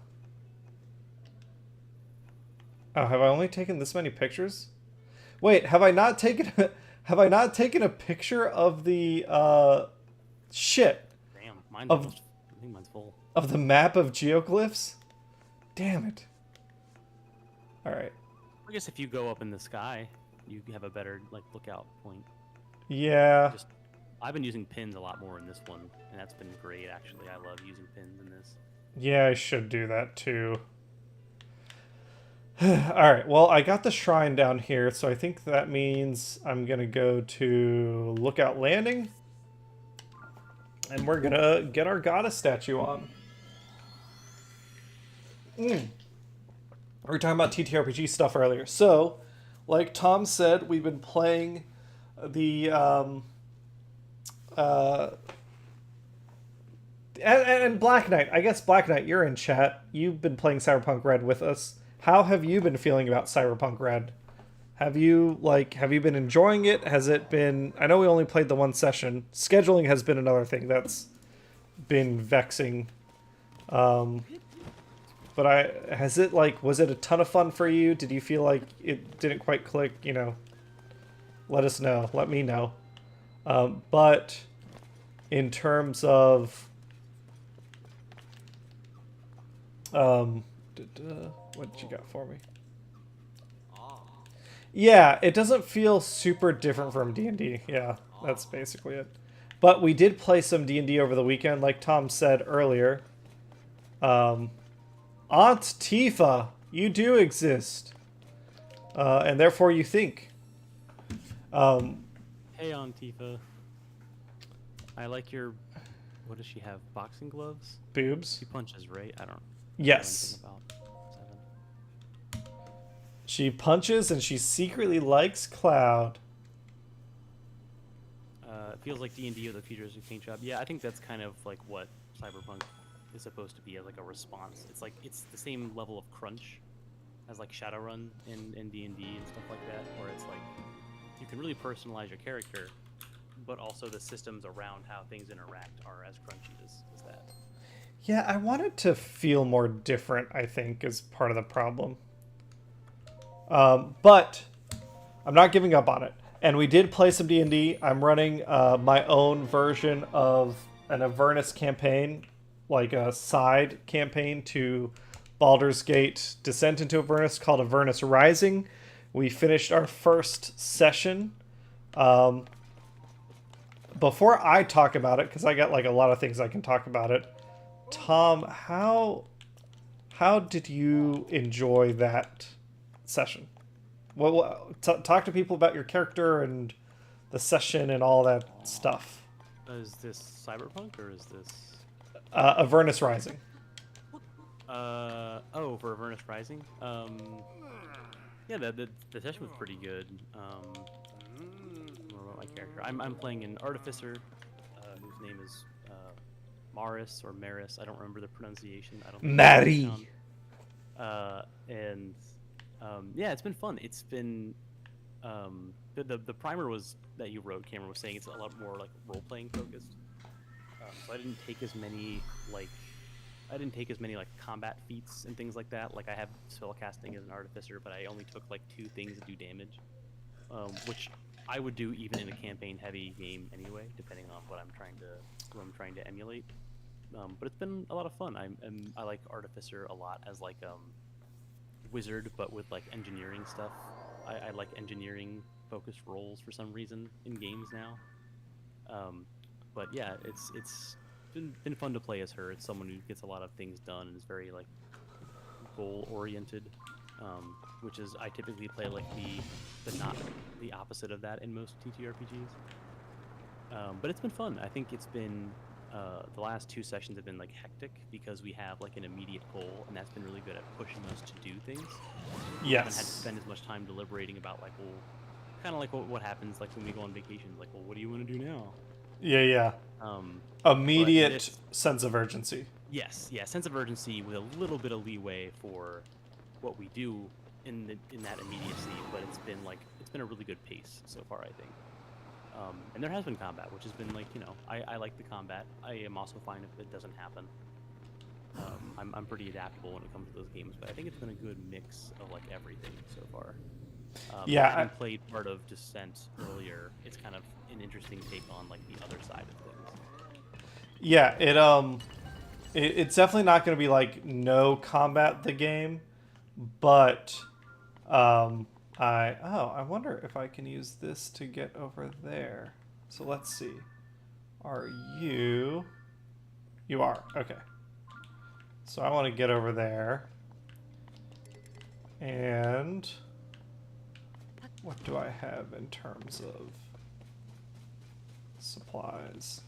Oh, have I only taken this many pictures? Wait, have I not taken a picture of the shit? Damn, I think mine's full. Of the map of geoglyphs? Damn it. All right. I guess if you go up in the sky, you have a better lookout point. Yeah. I've been using pins a lot more in this one, and that's been great actually. I love using pins in this. Yeah, I should do that too. Alright, well, I got the shrine down here, so I think that means I'm gonna go to Lookout Landing. And we're gonna get our goddess statue on. We were talking about TTRPG stuff earlier. So, like Tom said, we've been playing the and Black Knight. I guess Black Knight, you're in chat. You've been playing Cyberpunk Red with us. How have you been feeling about Cyberpunk Red? Have you been enjoying it? Has it been... I know we only played the one session. Scheduling has been another thing that's been vexing. But has it, was it a ton of fun for you? Did you feel like it didn't quite click? You know, let us know. Let me know. But in terms of... what did you got for me? Yeah, it doesn't feel super different from D&D. Yeah, that's basically it. But we did play some D&D over the weekend, like Tom said earlier. Aunt Tifa, you do exist. And therefore you think. Hey, Aunt Tifa. I like your... What does she have? Boxing gloves? Boobs? She punches, right? I don't Yes. know anything about Seven. She punches and she secretly likes Cloud. It feels like D&D with a futuristic paint job. Yeah, I think that's kind of like what Cyberpunk is supposed to be as like a response. It's like it's the same level of crunch as like Shadowrun in D&D and stuff like that, where it's like you can really personalize your character, but also the systems around how things interact are as crunchy as that. Yeah, I want it to feel more different, I think, is part of the problem. But I'm not giving up on it. And we did play some D&D. I'm running my own version of an Avernus campaign, like a side campaign to Baldur's Gate Descent into Avernus called Avernus Rising. We finished our first session. Before I talk about it, because I got like a lot of things I can talk about it, Tom, how did you enjoy that session? Talk to people about your character and the session and all that stuff. Is this Cyberpunk or is this... Avernus Rising. Oh, for Avernus Rising? Yeah, the session was pretty good. More about my character. I'm playing an artificer, whose name is Maris or Maris. I don't remember the pronunciation. I don't think Mary. Yeah, it's been fun. It's been the primer was that you wrote, Cameron, was saying it's a lot more like role playing focused. So I didn't take as many like combat feats and things like that. Like I have spell casting as an artificer, but I only took like 2 things to do damage, which I would do even in a campaign heavy game anyway, depending on what I'm trying to emulate. But it's been a lot of fun. I like artificer a lot as like wizard, but with like engineering stuff. I like engineering focused roles for some reason in games now. But yeah, it's been fun to play as her. It's someone who gets a lot of things done and is very like goal oriented, which is I typically play like the not the opposite of that in most TTRPGs. But it's been fun. I think it's been the last 2 sessions have been like hectic because we have like an immediate goal, and that's been really good at pushing us to do things. Yes. We haven't had to spend as much time deliberating about like, well, kind of like what happens like when we go on vacations. Like, well, what do you want to do now? Yeah. Immediate sense of urgency. Yes, yeah, sense of urgency with a little bit of leeway for what we do in that immediacy, but it's been a really good pace so far, I think. And there has been combat, which has been like, I like the combat. I am also fine if it doesn't happen. I'm pretty adaptable when it comes to those games, but I think it's been a good mix of like everything so far. Yeah, having played part of Descent earlier, it's kind of an interesting take on like the other side of things. Yeah, it's definitely not going to be like no combat the game, but I wonder if I can use this to get over there. So let's see. Are you? You are. Okay. So I want to get over there. And what do I have in terms of supplies?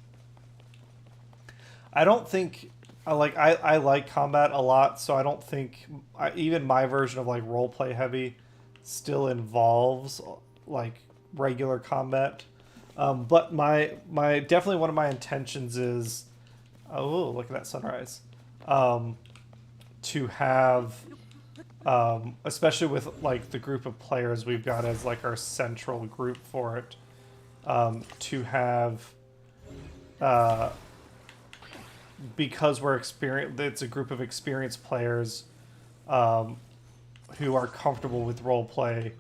I don't think I like combat a lot, so I don't think even my version of like roleplay heavy still involves like regular combat. But my definitely one of my intentions is, oh look at that sunrise, to have, especially with like the group of players we've got as like our central group for it, to have, because we're experienced, it's a group of experienced players, who are comfortable with roleplay.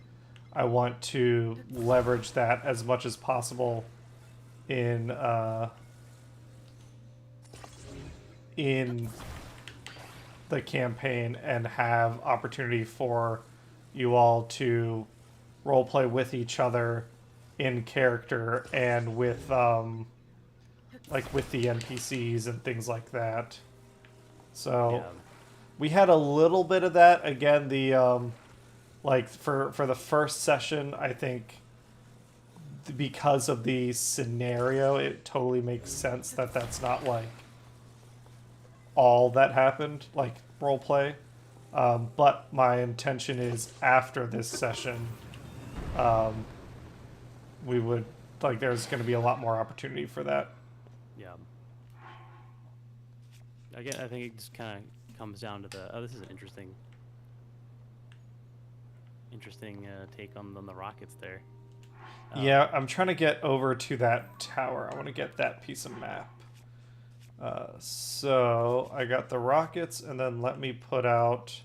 I want to leverage that as much as possible in the campaign, and have opportunity for you all to roleplay with each other in character and with like with the NPCs and things like that. So Yeah. we had a little bit of that. Again, the like for the first session, I think because of the scenario, it totally makes sense that that's not like all that happened, like role play. But my intention is after this session, we would like there's going to be a lot more opportunity for that. Yeah. Again, I think it just kind of comes down to the. Oh, this is an interesting take on the rockets there. Yeah, I'm trying to get over to that tower. I want to get that piece of map. So I got the rockets, and then let me put out.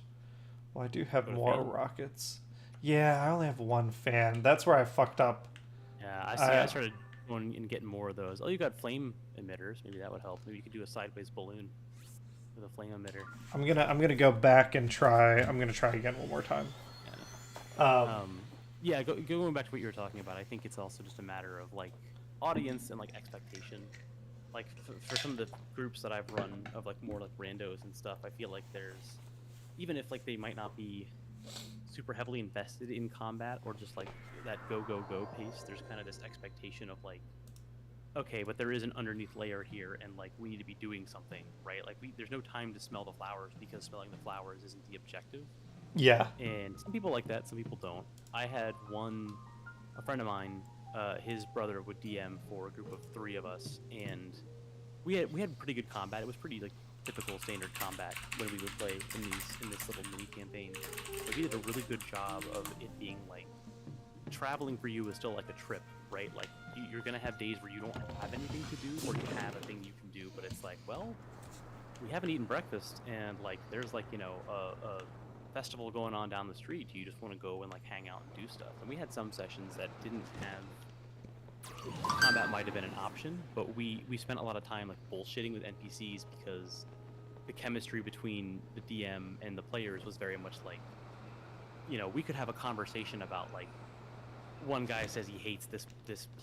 Well, I do have Put a more fan? rockets. Yeah, I only have one fan. That's where I fucked up. Yeah, I see. I started going and getting more of those. Oh, you got flame emitters. Maybe that would help. Maybe you could do a sideways balloon with a flame emitter. I'm gonna go back and try. I'm gonna try again one more time. Yeah. Yeah. Going back to what you were talking about, I think it's also just a matter of like audience and like expectation. Like for some of the groups that I've run of like more like randos and stuff, I feel like there's, even if like they might not be super heavily invested in combat or just like that go pace, there's kind of this expectation of like, okay, but there is an underneath layer here, and like we need to be doing something, right? Like there's no time to smell the flowers because smelling the flowers isn't the objective. Yeah. And some people like that, some people don't. I had a friend of mine, his brother would DM for a group of 3 of us, and we had pretty good combat. It was pretty like typical standard combat when we would play in this little mini campaign. But he did a really good job of it being like traveling for you is still like a trip, right? Like you're gonna have days where you don't have anything to do, or you have a thing you can do, but it's like, well, we haven't eaten breakfast, and like there's like a festival going on down the street. Do you just want to go and like hang out and do stuff? And we had some sessions that didn't have combat. Might have been an option, but we spent a lot of time like bullshitting with NPCs because the chemistry between the DM and the players was very much like, we could have a conversation about like, one guy says he hates this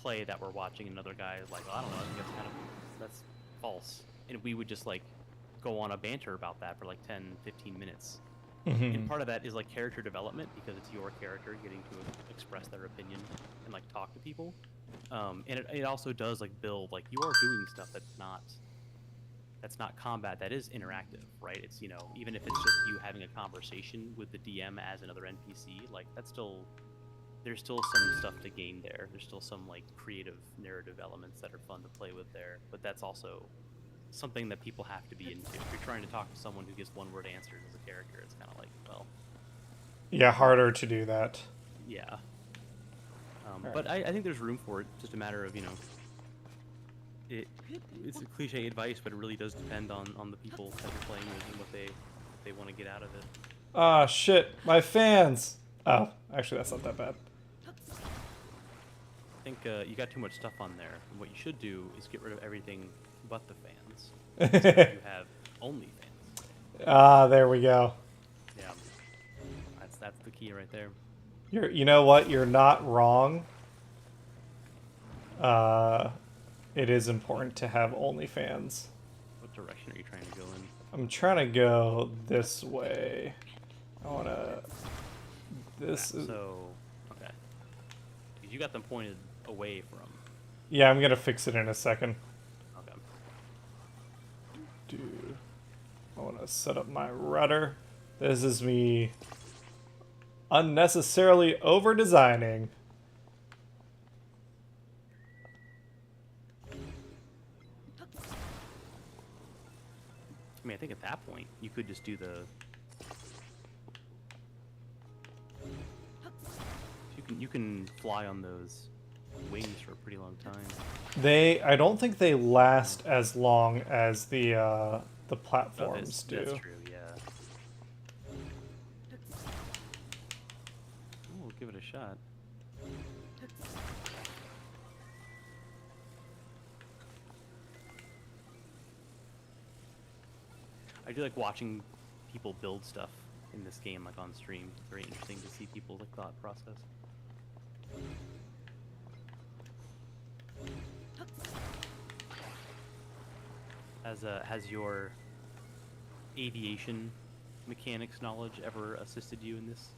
play that we're watching, another guy is like, well, I don't know, I think that's false, and we would just like go on a banter about that for like 10-15 minutes. And part of that is like character development, because it's your character getting to express their opinion and like talk to people. And it also does like build, like you are doing stuff that's not combat, that is interactive, right? It's, even if it's just you having a conversation with the DM as another NPC, like there's still some stuff to gain there. There's still some like creative narrative elements that are fun to play with there, but that's also something that people have to be into. If you're trying to talk to someone who gives one-word answers as a character, it's kind of like, well, Yeah, harder to do that. yeah. But I think there's room for it. Just a matter of, it's a cliche advice, but it really does depend on the people that you're playing with and what they want to get out of it. Ah, shit, my fans. Oh, actually, that's not that bad. I think you got too much stuff on there. And what you should do is get rid of everything but the fans. So you have only fans. Ah, there we go. Yeah, that's the key right there. You know what? You're not wrong. It is important to have OnlyFans. What direction are you trying to go in? I'm trying to go this way. I wanna. This is. So, okay. You got them pointed away from. Yeah, I'm gonna fix it in a second. Okay. I want to set up my rudder. This is me unnecessarily over-designing. I mean, I think at that point, you could just do the... You can fly on those wings for a pretty long time. I don't think they last as long as the platforms do. That's true, yeah. We'll give it a shot. I do like watching people build stuff in this game, like on stream. It's very interesting to see people's like thought process. Has your aviation mechanics knowledge ever assisted you in this?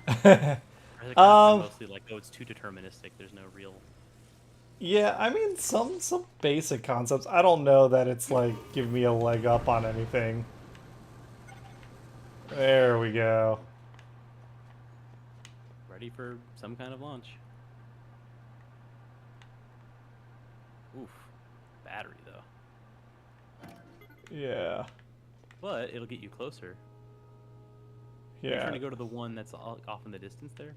Or is it kind of mostly like, oh, it's too deterministic. There's no real. Yeah, I mean some basic concepts. I don't know that it's like give me a leg up on anything. There we go. Ready for some kind of launch. Oof. Battery, though. Yeah. But it'll get you closer. Yeah. You're trying to go to the one that's off in the distance there?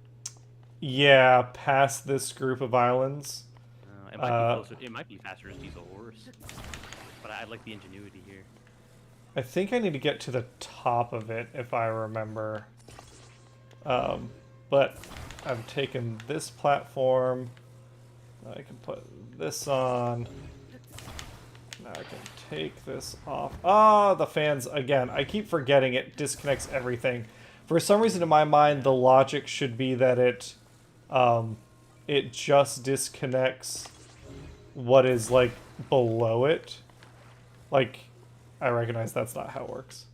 Yeah, past this group of islands. It might be closer. It might be faster as diesel horse. But I like the ingenuity here. I think I need to get to the top of it, if I remember. But I've taken this platform. I can put this on. Now I can take this off. Ah, the fans, again, I keep forgetting it disconnects everything. For some reason in my mind, the logic should be that it just disconnects what is, like, below it. Like, I recognize that's not how it works.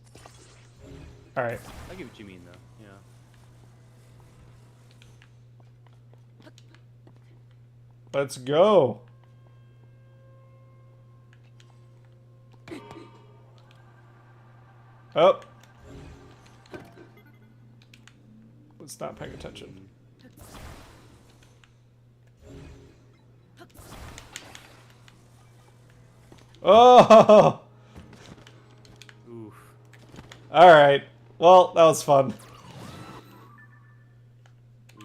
Alright. I get what you mean, though. Yeah. Let's go. Oh. It's not paying attention. Oh! Oof. Alright. Well, that was fun.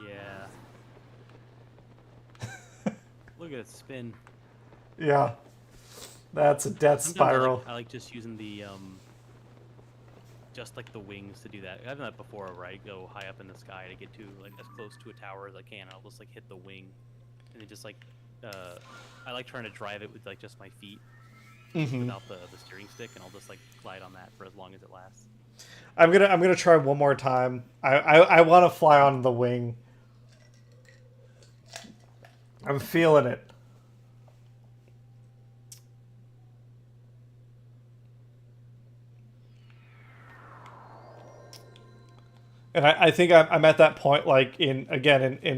Yeah. Look at it spin. Yeah. That's a death spiral. I like just using the, just like the wings to do that. I've done that before where I go high up in the sky to get to, like, as close to a tower as I can. I'll just, like, hit the wing. And then just, like, I like trying to drive it with, like, just my feet. Without the steering stick, and I'll just like glide on that for as long as it lasts. I'm gonna try one more time. I want to fly on the wing. I'm feeling it. And I think I'm at that point, like in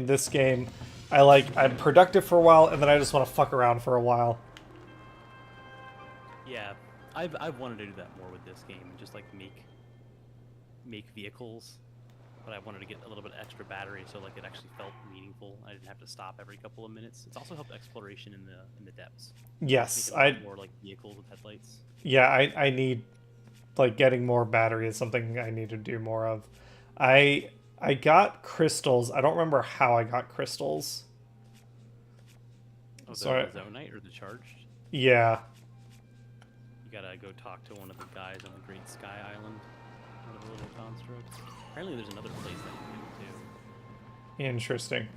this game, I'm productive for a while, and then I just want to fuck around for a while. Yeah, I've wanted to do that more with this game, and just like make vehicles, but I wanted to get a little bit extra battery so like it actually felt meaningful. I didn't have to stop every couple of minutes. It's also helped exploration in the depths. Yes, more like vehicles with headlights. Yeah, I need, like, getting more battery is something I need to do more of. I got crystals. I don't remember how I got crystals. Oh, the Zonite or the charged? Yeah. You gotta go talk to one of the guys on the Great Sky Island. One of the little constructs. Apparently there's another place that you can do too. Interesting.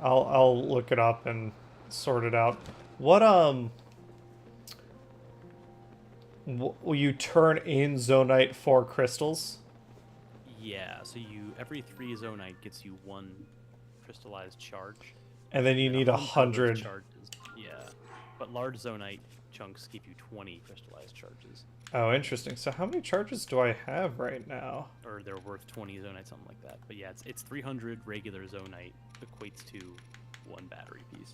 I'll look it up and sort it out. What will you turn in Zonite for crystals? Yeah, so every 3 Zonite gets you 1 crystallized charge. And then you need 100 charges. Yeah. But large Zonite chunks give you 20 crystallized charges. Oh, interesting. So how many charges do I have right now? Or they're worth 20 Zonite, something like that. But yeah, it's 300 regular Zonite equates to 1 battery piece.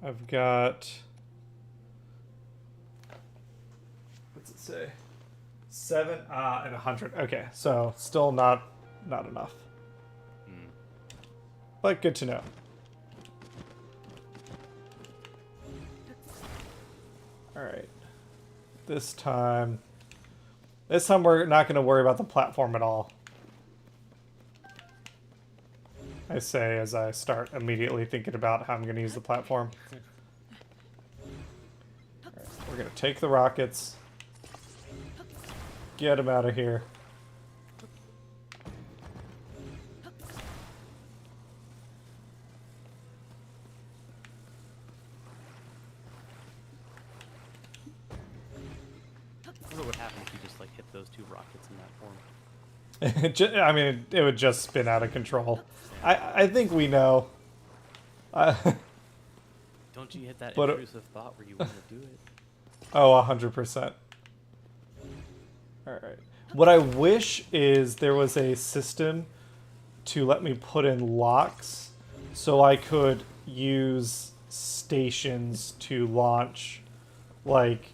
I've got... What's it say? 7 and 100. Okay, so still not enough. But good to know. Alright. This time we're not going to worry about the platform at all. I say as I start immediately thinking about how I'm going to use the platform. Alright, we're going to take the rockets. Get them out of here. I wonder what happens if you just like hit those 2 rockets in that form. I mean, it would just spin out of control. I think we know. Don't you hit that But, intrusive thought where you want to do it? Oh, 100%. Alright. What I wish is there was a system to let me put in locks so I could use stations to launch, like,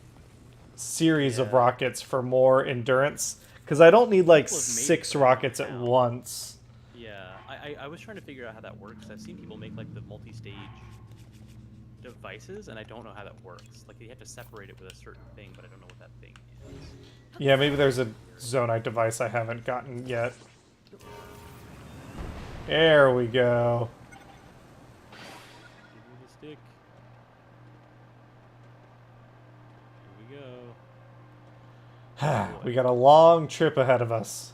series of rockets for more endurance. Because I don't need, like, People have made 6 it rockets at now. once. Yeah, I was trying to figure out how that works. I've seen people make like the multi-stage devices, and I don't know how that works. Like you have to separate it with a certain thing, but I don't know what that thing is. Yeah, maybe there's a Zonite device I haven't gotten yet. There we go. Give me the stick. Here we go. We got a long trip ahead of us.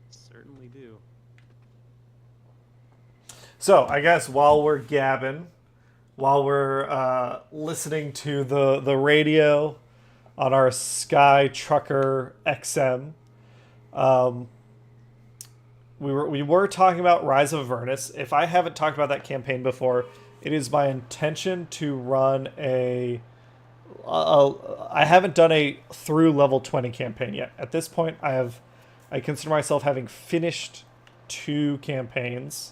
Certainly do. So, I guess while we're gabbing, while we're listening to the radio on our Sky Trucker XM, we were talking about Rise of Avernus. If I haven't talked about that campaign before, it is my intention to run I haven't done a through level 20 campaign yet. At this point, I consider myself having finished 2 campaigns.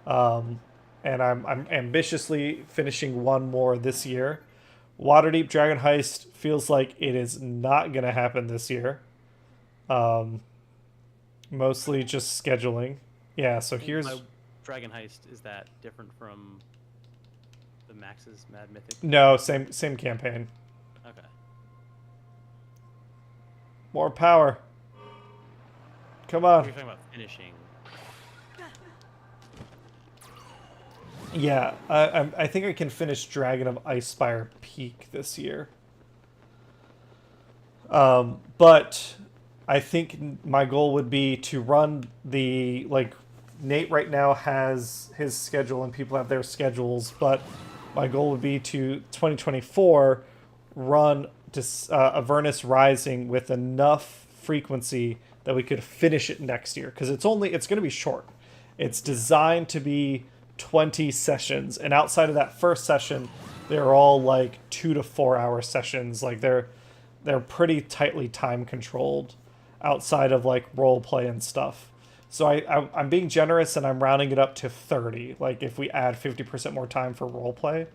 And I'm ambitiously finishing 1 more this year. Waterdeep Dragon Heist feels like it is not going to happen this year. Mostly just scheduling. Yeah, so here's... My Dragon Heist, is that different from the Max's Mad Mythic? No, same campaign. Okay. More power. Come on. You're talking about finishing. Yeah, I think I can finish Dragon of Icespire Peak this year. But I think my goal would be to run the, like, Nate right now has his schedule and people have their schedules, but my goal would be to 2024 run Avernus Rising with enough frequency that we could finish it next year, because it's going to be short. It's designed to be 20 sessions, and outside of that first session, they're all like 2 to 4 hour sessions. Like they're pretty tightly time controlled outside of like role play and stuff. So I'm being generous and I'm rounding it up to 30. Like if we add 50% more time for role play.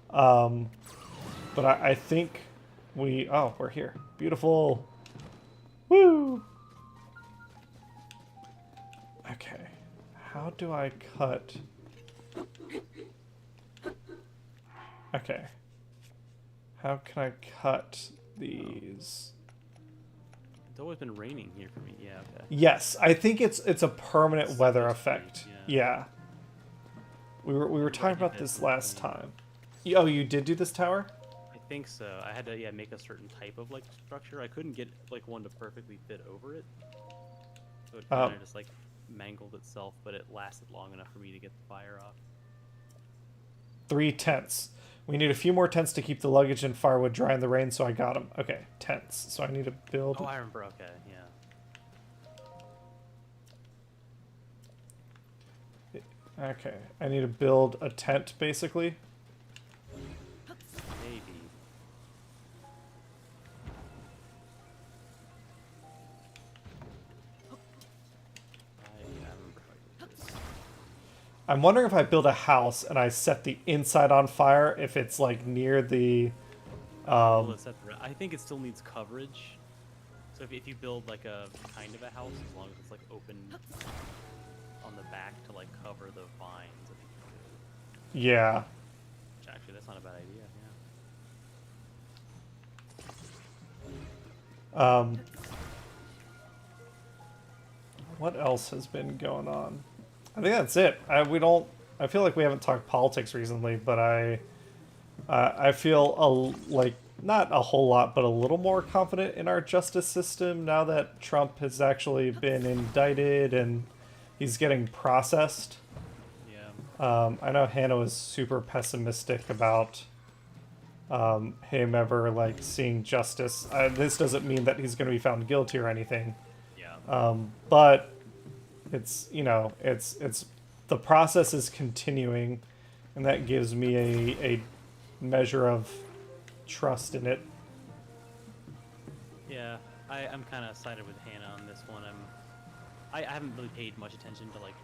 But I think we're here. Beautiful. Woo. Okay. How do I cut? Okay. How can I cut these? It's always been raining here for me. Yeah, okay. Yes, I think it's a permanent weather That's effect. great, Yeah. We were talking about this last time. Oh, you did do this tower? I think so. I had to make a certain type of like structure. I couldn't get like one to perfectly fit over it, so it kind of just like mangled itself. But it lasted long enough for me to get the fire off. 3 tents. We need a few more tents to keep the luggage and firewood dry in the rain, so I got them. Okay, tents. So I need to build... Oh, I remember. Okay, yeah. Okay, I need to build a tent, basically. Maybe. I remember how I did this. I'm wondering if I build a house and I set the inside on fire, if it's like near the. Well, it's separate. I think it still needs coverage. So if you build like a kind of a house, as long as it's like open on the back to like cover the vines, I think you could. Yeah. Which actually, that's not a bad idea. Yeah. What else has been going on? I think that's it. I feel like we haven't talked politics recently, but I feel like not a whole lot, but a little more confident in our justice system now that Trump has actually been indicted and he's getting processed. Yeah. I know Hannah was super pessimistic about him ever like seeing justice. This doesn't mean that he's going to be found guilty or anything. Yeah. But it's it's the process is continuing, and that gives me a measure of trust in it. Yeah. I'm kind of sided with Hannah on this one. I haven't really paid much attention to like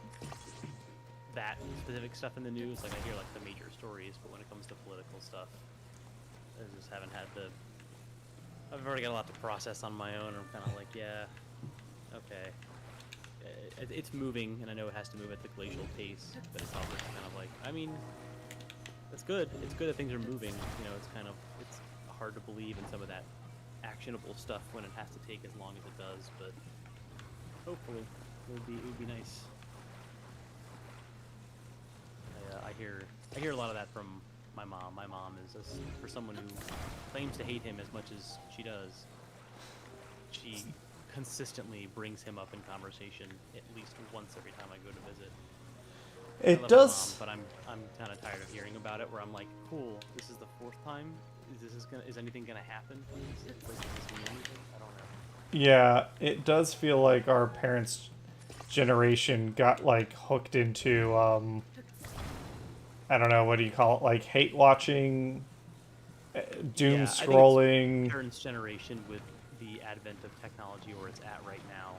that specific stuff in the news. Like I hear like the major stories, but when it comes to political stuff, I just haven't had the. I've already got a lot to process on my own. I'm kind of like, yeah, okay. It's moving, and I know it has to move at the glacial pace, but it's also kind of like, I mean, it's good. It's good that things are moving. You know, it's hard to believe in some of that actionable stuff when it has to take as long as it does, but hopefully it would be nice. I hear a lot of that from my mom. My mom is for someone who claims to hate him as much as she does. She consistently brings him up in conversation at least once every time I go to visit. It does, my mom, but I'm kind of tired of hearing about it. Where I'm like, cool, this is the fourth time. Is anything gonna happen? Does this mean anything? I don't know. yeah, it does feel like our parents' generation got like hooked into I don't know, what do you call it, like hate watching, doom scrolling. Parents' generation with the advent of technology where it's at right now,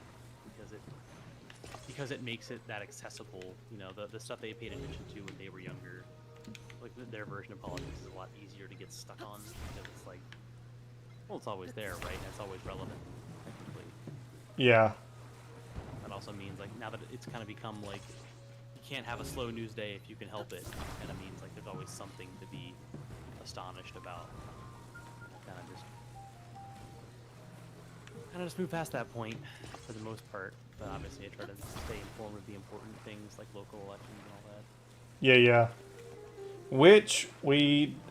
because it makes it that accessible. You know, the stuff they paid attention to when they were younger, like their version of politics is a lot easier to get stuck on because it's like, well, it's always there, right? And it's always relevant, technically. Yeah. That also means like now that it's kind of become like you can't have a slow news day if you can help it. Kind of means like there's always something to be astonished about. Kind of just move past that point for the most part. But obviously, I try to stay informed of the important things like local elections and all that. Yeah, yeah. Which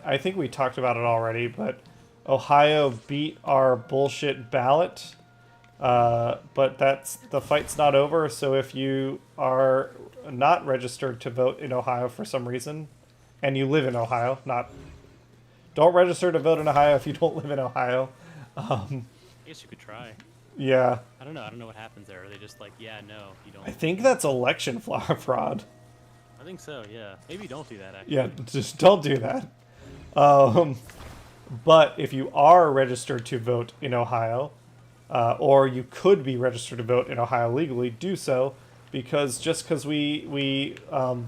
I think we talked about it already, but Ohio beat our bullshit ballot. But the fight's not over. So if you are not registered to vote in Ohio for some reason, and you live in Ohio, don't register to vote in Ohio if you don't live in Ohio. I guess you could try. Yeah. I don't know. I don't know what happens there. Are they just like, yeah, no, you don't? I think that's election fraud. I think so. Yeah. Maybe don't do that. Actually. Yeah, just don't do that. But if you are registered to vote in Ohio, or you could be registered to vote in Ohio legally, do so, because just because we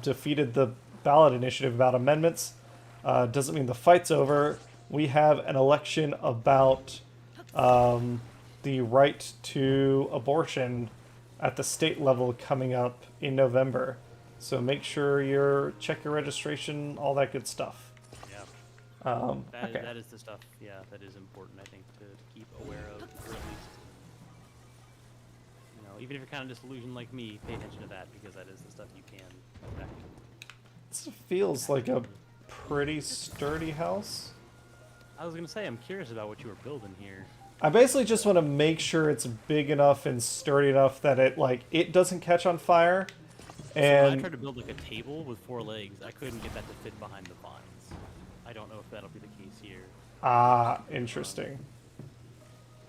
defeated the ballot initiative about amendments doesn't mean the fight's over. We have an election about the right to abortion at the state level coming up in November. So make sure check your registration, all that good stuff. Yeah. Okay. That is the stuff, yeah, that is important, I think, to keep aware of, or at least, you know, even if you're kind of disillusioned like me, pay attention to that, because that is the stuff you can affect. This feels like a pretty sturdy house. I was going to say, I'm curious about what you were building here. I basically just want to make sure it's big enough and sturdy enough that it doesn't catch on fire. And So I tried to build like a table with 4 legs. I couldn't get that to fit behind the vines. I don't know if that'll be the case here. Ah, interesting.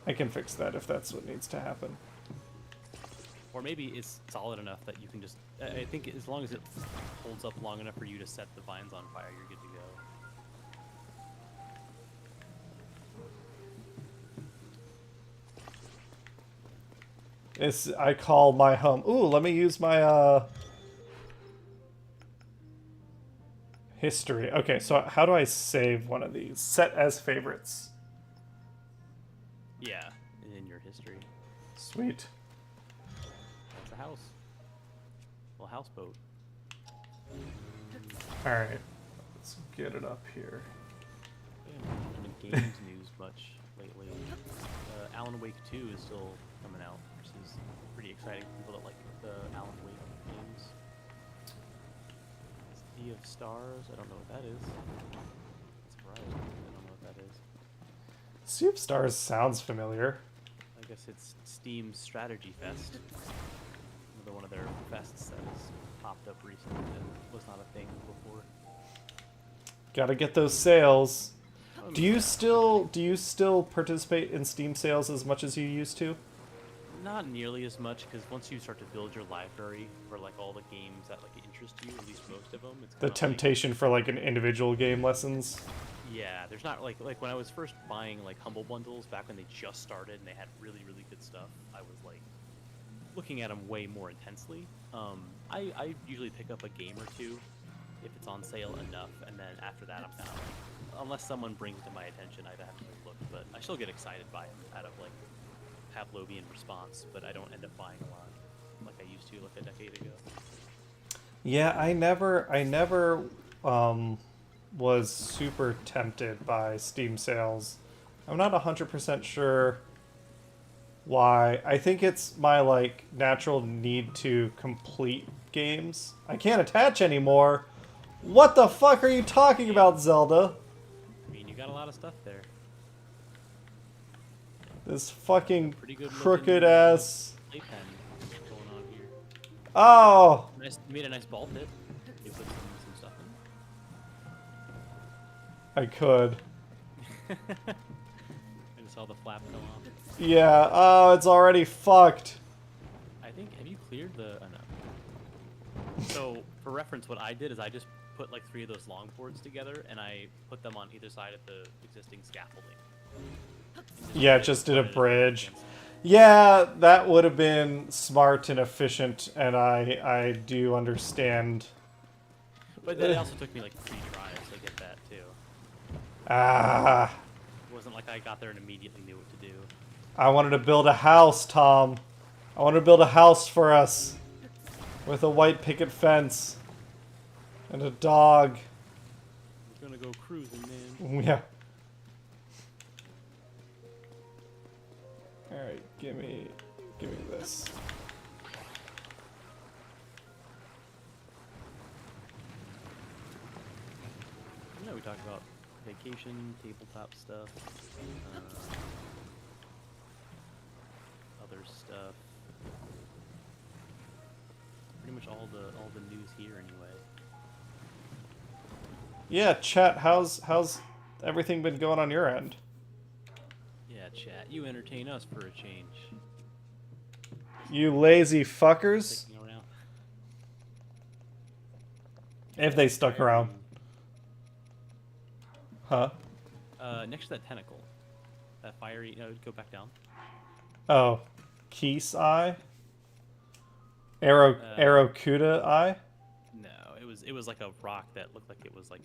I can fix that if that's what needs to happen. Or maybe it's solid enough that you can just... I think as long as it holds up long enough for you to set the vines on fire, you're good to go. I call my home. Ooh, let me use my History. Okay, so how do I save one of these? Set as favorites. Yeah, in your history. Sweet. That's a house. Well, houseboat. Alright. Let's get it up here. Yeah, not in games news much lately. Alan Wake 2 is still coming out, which is pretty exciting for people that like the Alan Wake games. Sea of Stars, I don't know what that is. That's right, I don't know what that is. Sea of Stars sounds familiar. I guess it's Steam's Strategy Fest. Another one of their fests that has popped up recently that was not a thing before. Gotta get those sales. Oh, Do you yeah. still participate in Steam sales as much as you used to? Not nearly as much, because once you start to build your library for like all the games that like interest you, at least most of them, it's The kind of temptation for like an individual game lessons. yeah. There's not like when I was first buying like Humble Bundles back when they just started and they had really good stuff. I was like looking at them way more intensely. I usually pick up a game or two if it's on sale enough, and then after that I'm kind of like, unless someone brings it to my attention, I'd have to look. But I still get excited by them out of like Pavlovian response, but I don't end up buying a lot like I used to like a decade ago. Yeah, I never was super tempted by Steam sales. I'm not 100% sure why. I think it's my like natural need to complete games. I can't attach anymore. What the fuck are you talking about, Zelda? I mean, you got a lot of stuff there. This fucking Pretty good crooked looking, ass. playpen going on here. Oh! Nice, you made a nice ball pit. You put some stuff I could. in. I just saw the flap come off. Yeah, oh, it's already fucked. I think, have you cleared the, oh no. So, for reference, what I did is I just put like 3 of those longboards together, and I put them on either side of the existing scaffolding. Yeah, just did a Put it bridge. against- Yeah, that would have been smart and efficient, and I do understand. But then it also took me like 3 tries to get that too. Ah, It wasn't like I got there and immediately knew what to do. I wanted to build a house, Tom. I wanted to build a house for us with a white picket fence and a dog. We're gonna go cruising, man. Yeah. All right, give me this. Yeah, we talked about vacation, tabletop stuff, other stuff. Pretty much all the news here anyway. Yeah, chat. How's everything been going on your end? Yeah, chat. You entertain us for a change. You lazy fuckers. Sticking around. If they stuck around. Huh? Next to that tentacle, that fiery. No, go back down. Oh, Keese eye. Aracuda eye. No, it was like a rock that looked like it was like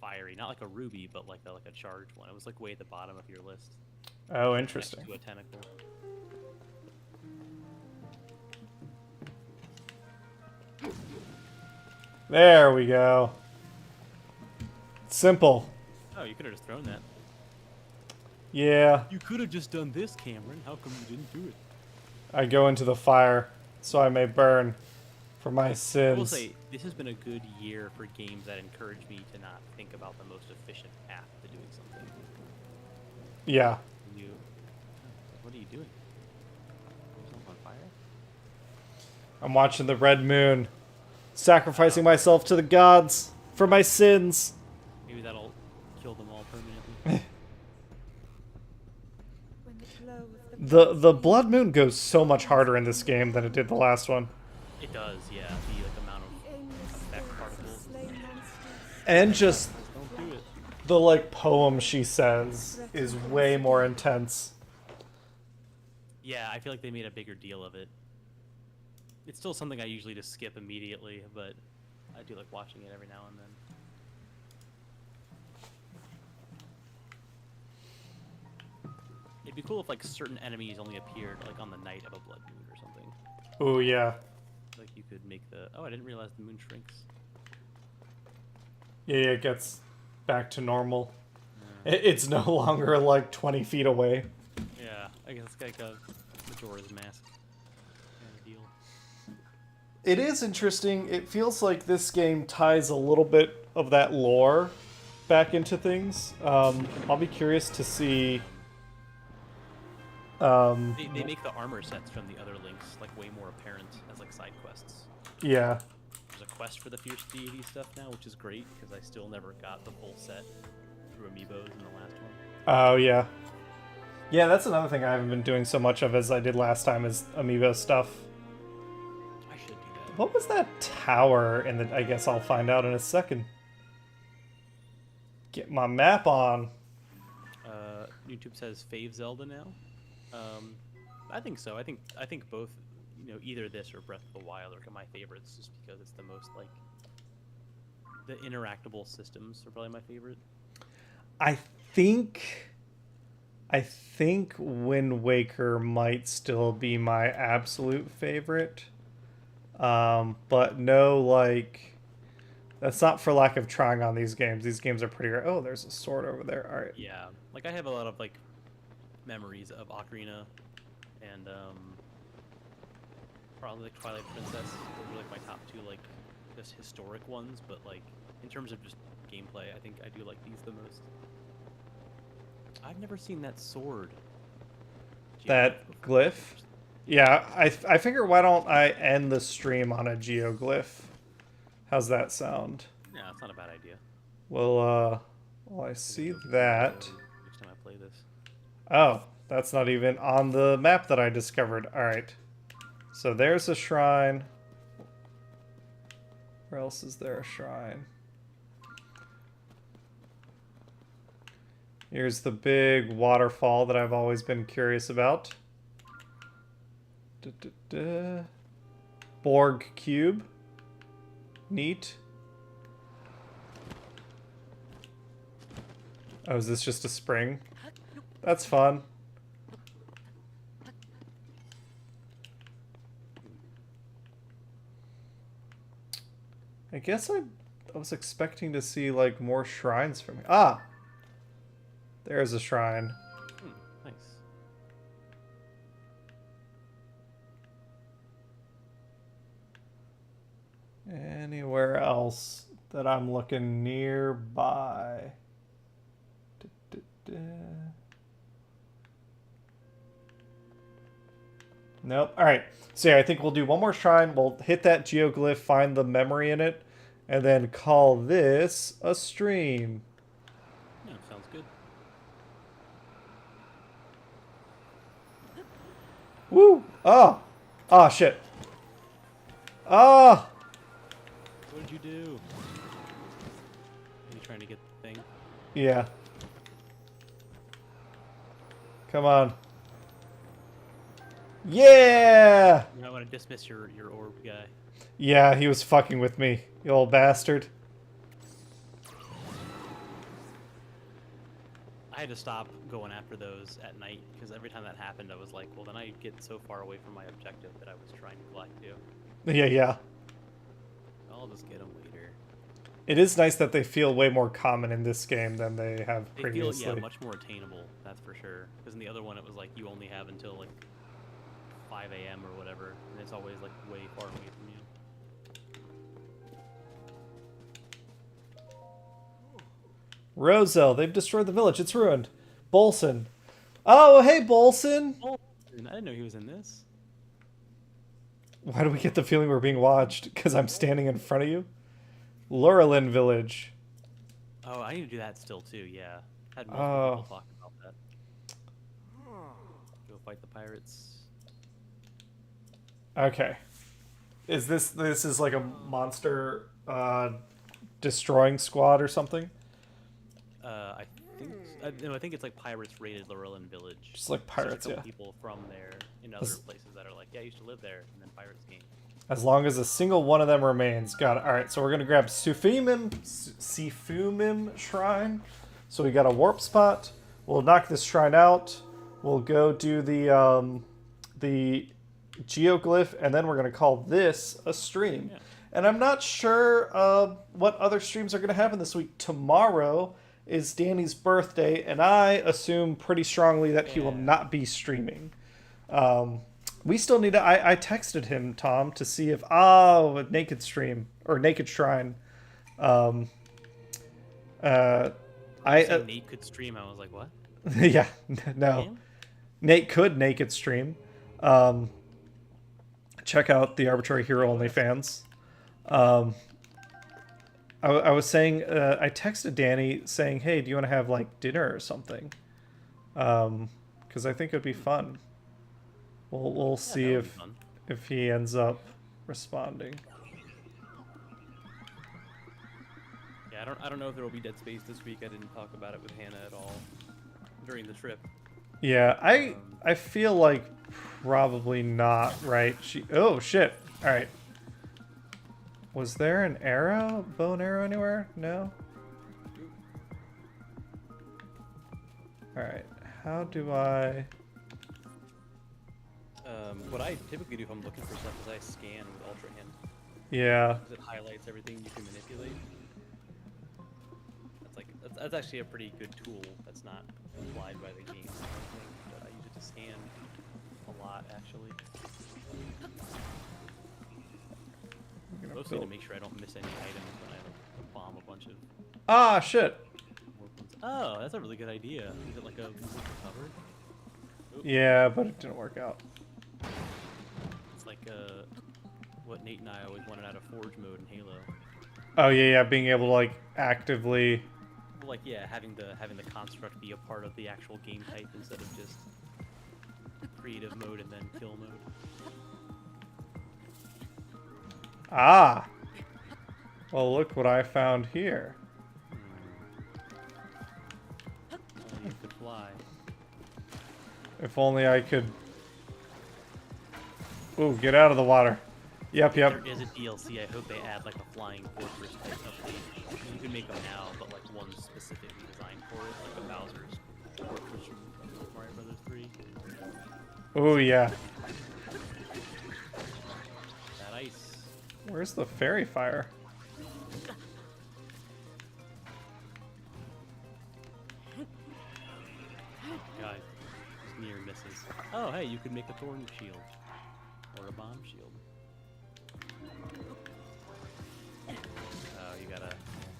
fiery, not like a ruby, but like a charged one. It was like way at the bottom of your list. Oh, interesting. Next to a tentacle. There we go. Simple. Oh, you could have just thrown that. Yeah, You could have just done this, Cameron. How come you didn't do it? I go into the fire so I may burn for my I will sins. say, this has been a good year for games that encourage me to not think about the most efficient path to doing something. Yeah. You, what are you doing? Yourself on fire? I'm watching the red moon, sacrificing myself to the gods for my sins. Maybe that'll kill them all permanently. When the glow of the The blood moon goes so much harder in this game than it did the last one. It does, yeah. The like amount of effect particles. slain monsters, And just Don't do it. the like poem she says is way more intense. Yeah, I feel like they made a bigger deal of it. It's still something I usually just skip immediately, but I do like watching it every now and then. It'd be cool if like certain enemies only appeared like on the night of a blood moon or something. Oh yeah. Like you could make the. Oh, I didn't realize the moon shrinks. Yeah, it gets back to normal. It's no longer like 20 feet away. Yeah, I guess it's like a Majora's Mask kind of deal. It is interesting. It feels like this game ties a little bit of that lore back into things. I'll be curious to see. They make the armor sets from the other links like way more apparent as like side quests. Yeah. There's a quest for the Fierce Deity stuff now, which is great because I still never got the full set through amiibos in the last one. Oh yeah. Yeah, that's another thing I haven't been doing so much of as I did last time is amiibo stuff. I should do that. What was that tower in the... I guess I'll find out in a second. Get my map on. YouTube says Fave Zelda now. I think so. I think both, you know, either this or Breath of the Wild are my favorites, just because it's the most like the interactable systems are probably my favorite. I think Wind Waker might still be my absolute favorite. But no, like, that's not for lack of trying on these games. These games are pretty great. Oh, there's a sword over there. All right. Yeah, like I have a lot of like memories of Ocarina and probably like Twilight Princess. Those are like my top two like just historic ones, but like in terms of just gameplay, I think I do like these the most. I've never seen that sword. That glyph? Yeah, I figure why don't I end the stream on a geoglyph? How's that sound? Yeah, it's not a bad idea. Well, I see that. Next time I play this. Oh, that's not even on the map that I discovered. Alright. So there's a shrine. Where else is there a shrine? Here's the big waterfall that I've always been curious about. Borg Cube. Neat. Oh, is this just a spring? That's fun. I guess I was expecting to see like more shrines from here. Ah! There's a shrine. Nice. Anywhere else that I'm looking nearby? Nope. Alright. So yeah, I think we'll do one more shrine. We'll hit that geoglyph, find the memory in it, and then call this a stream. Yeah, sounds good. Woo! Oh! Oh, shit. Oh! What did you do? Are you trying to get the thing? Yeah. Come on. Yeah! You might want to dismiss your orb guy. Yeah, he was fucking with me, you old bastard. I had to stop going after those at night because every time that happened, I was like, well, then I get so far away from my objective that I was trying to glide to. Yeah. I'll just get them later. It is nice that they feel way more common in this game than they have They previously. feel, yeah, much more attainable, that's for sure. Because in the other one, it was like you only have until like 5 a.m. or whatever, and it's always like way far away from you. Roselle, they've destroyed the village. It's ruined. Bolson. Oh, hey, Bolson. Oh, I didn't know he was in this. Why do we get the feeling we're being watched? Because I'm standing in front of you? Laurelin Village. Oh, I need to do that still too. Yeah, had multiple people talk about that. Go fight the pirates. Okay. Is this is like a monster destroying squad or something? I think it's like pirates raided Laurelin Village. Just like So pirates, there's a yeah. couple people from there in other places that are like, yeah, I used to live there, and then pirates came. As long as a single one of them remains. Got it. Alright, so we're going to grab Sifumim Shrine. So we got a warp spot. We'll knock this shrine out. We'll go do the geoglyph, and then we're gonna call this a stream. Yeah. And I'm not sure what other streams are gonna happen this week. Tomorrow is Danny's birthday, and I assume pretty strongly that he will Yeah. not be streaming. We still need to. I texted him, Tom, to see if a naked stream or naked shrine. You said Nate could stream. I was like, what? Yeah, no. Him? Nate could naked stream. Check out the Arbitrary Hero OnlyFans. I was saying, I texted Danny saying, hey, do you want to have like dinner or something? Because I think it would be fun. We'll see that would be fun. if he ends up responding. Yeah, I don't know if there will be Dead Space this week. I didn't talk about it with Hannah at all during the trip. Yeah, I feel like probably not, right? Oh shit! All right. Was there an arrow, bow and arrow anywhere? No. All right. How do I? What I typically do if I'm looking for stuff is I scan with Ultra Hand. Yeah. Because it highlights everything you can manipulate. That's actually a pretty good tool. That's not applied by the game. I don't think, but I use it to scan a lot actually. Mostly to make sure I don't miss any items when I bomb a bunch of Ah, shit. weapons. Oh, that's a really good idea. Is it like a cover? Yeah, but it didn't work out. It's like what Nate and I always wanted out of Forge mode in Halo. Oh yeah, being able to like actively. Like yeah, having the construct be a part of the actual game type instead of just creative mode and then kill mode. Ah. Well, look what I found here. Only you could fly. If only I could. Ooh, get out of the water. Yep. There is a DLC. I hope they add like a flying fortress type update. You can make them now, but like one specifically designed for it, like a Bowser's fortress from Mario Brothers 3. Oh yeah. That ice. Where's the fairy fire? God, just near misses. Oh, hey, you could make a thorn shield or a bomb shield. Oh, you gotta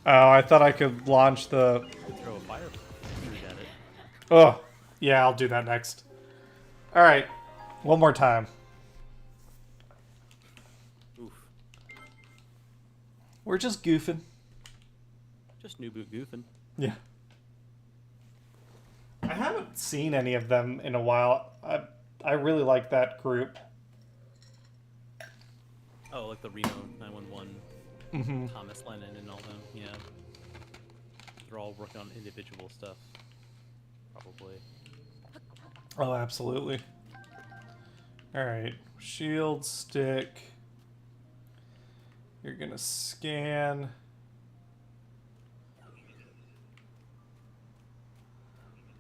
Oh, I thought I could launch the. throw a fire fruit at it. Oh, yeah, I'll do that next. All right, one more time. Oof. We're just goofing. Just new boot goofing. Yeah. I haven't seen any of them in a while. I really like that group. Oh, like the Reno 911, Mm-hmm. Thomas Lennon, and all them. Yeah. They're all working on individual stuff. Probably. Oh, absolutely. All right, shield stick. You're gonna scan.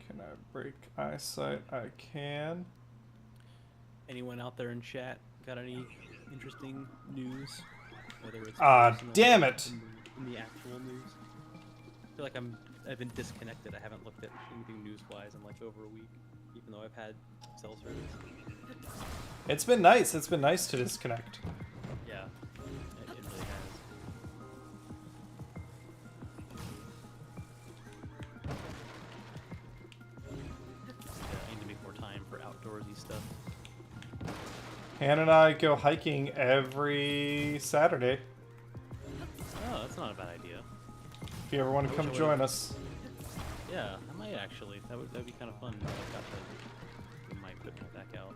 Can I break eyesight? I can. Anyone out there in chat got any interesting news? Whether it's personal damn or it! in the actual news. I feel like I've been disconnected. I haven't looked at anything news-wise in like over a week, even though I've had cell service. It's been nice. It's been nice to disconnect. Yeah, it really has. Yeah, I need to make more time for outdoorsy stuff. Hannah and I go hiking every Saturday. Oh, that's not a bad idea. If you ever want to come join us. Yeah, I might actually. That'd be kind of fun. I got to get my equipment back out.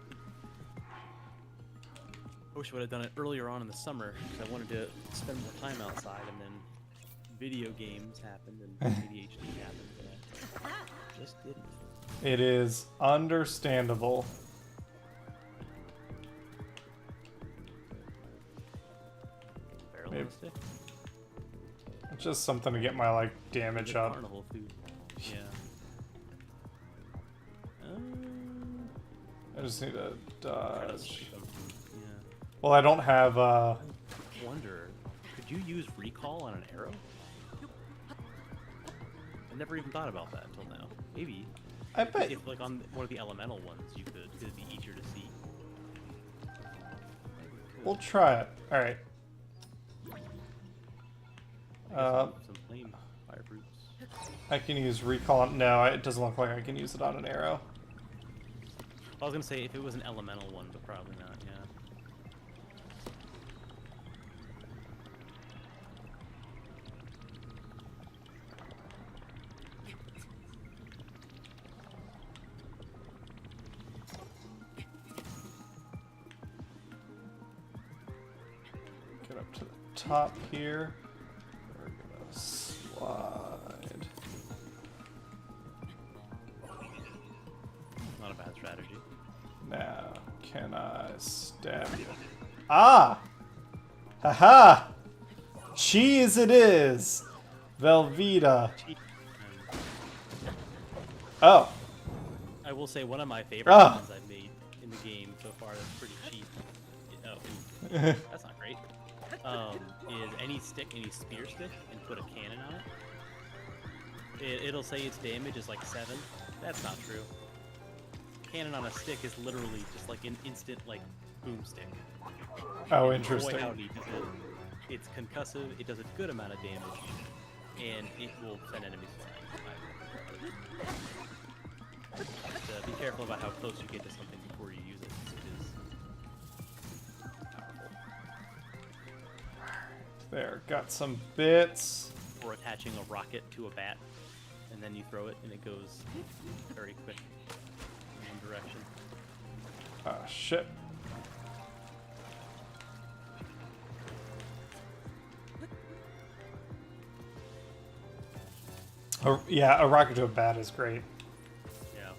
I wish I would have done it earlier on in the summer because I wanted to spend more time outside, and then video games happened and ADHD happened, and I just didn't. It is understandable. Barrel Maybe. on a stick. It's just something to get my like damage Good up. carnival food. Yeah. I just need to dodge. Yeah. Well, I don't have, Wonder, could you use recall on an arrow? I never even thought about that until now. Maybe. I bet. If, like, on one of the elemental ones, you could. It'd be easier to see. We'll try it. Alright. Some flame fire fruits. I can use recall. No, it doesn't look like I can use it on an arrow. I was gonna say if it was an elemental one, but probably not. Yeah. Get up to the top here. We're gonna slide. Not a bad strategy. Now, can I stab you? Ah! Haha! Cheese it is! Velveeta. Oh. I will say one of my favorite Ah. ones I've made in the game so far that's pretty cheap. Oh, that's not great. Is any spear stick, and put a cannon on it. It'll say its damage is like 7. That's not true. Cannon on a stick is literally just like an instant like boomstick. Oh, And interesting. boy, howdy does it. It's concussive. It does a good amount of damage, and it will send enemies flying. But, be careful about how close you get to something before you use it. It is powerful. There, got some bits. Or attaching a rocket to a bat, and then you throw it, and it goes very quick in one direction. Ah, shit. Yeah, a rocket to a bat is great. Yeah.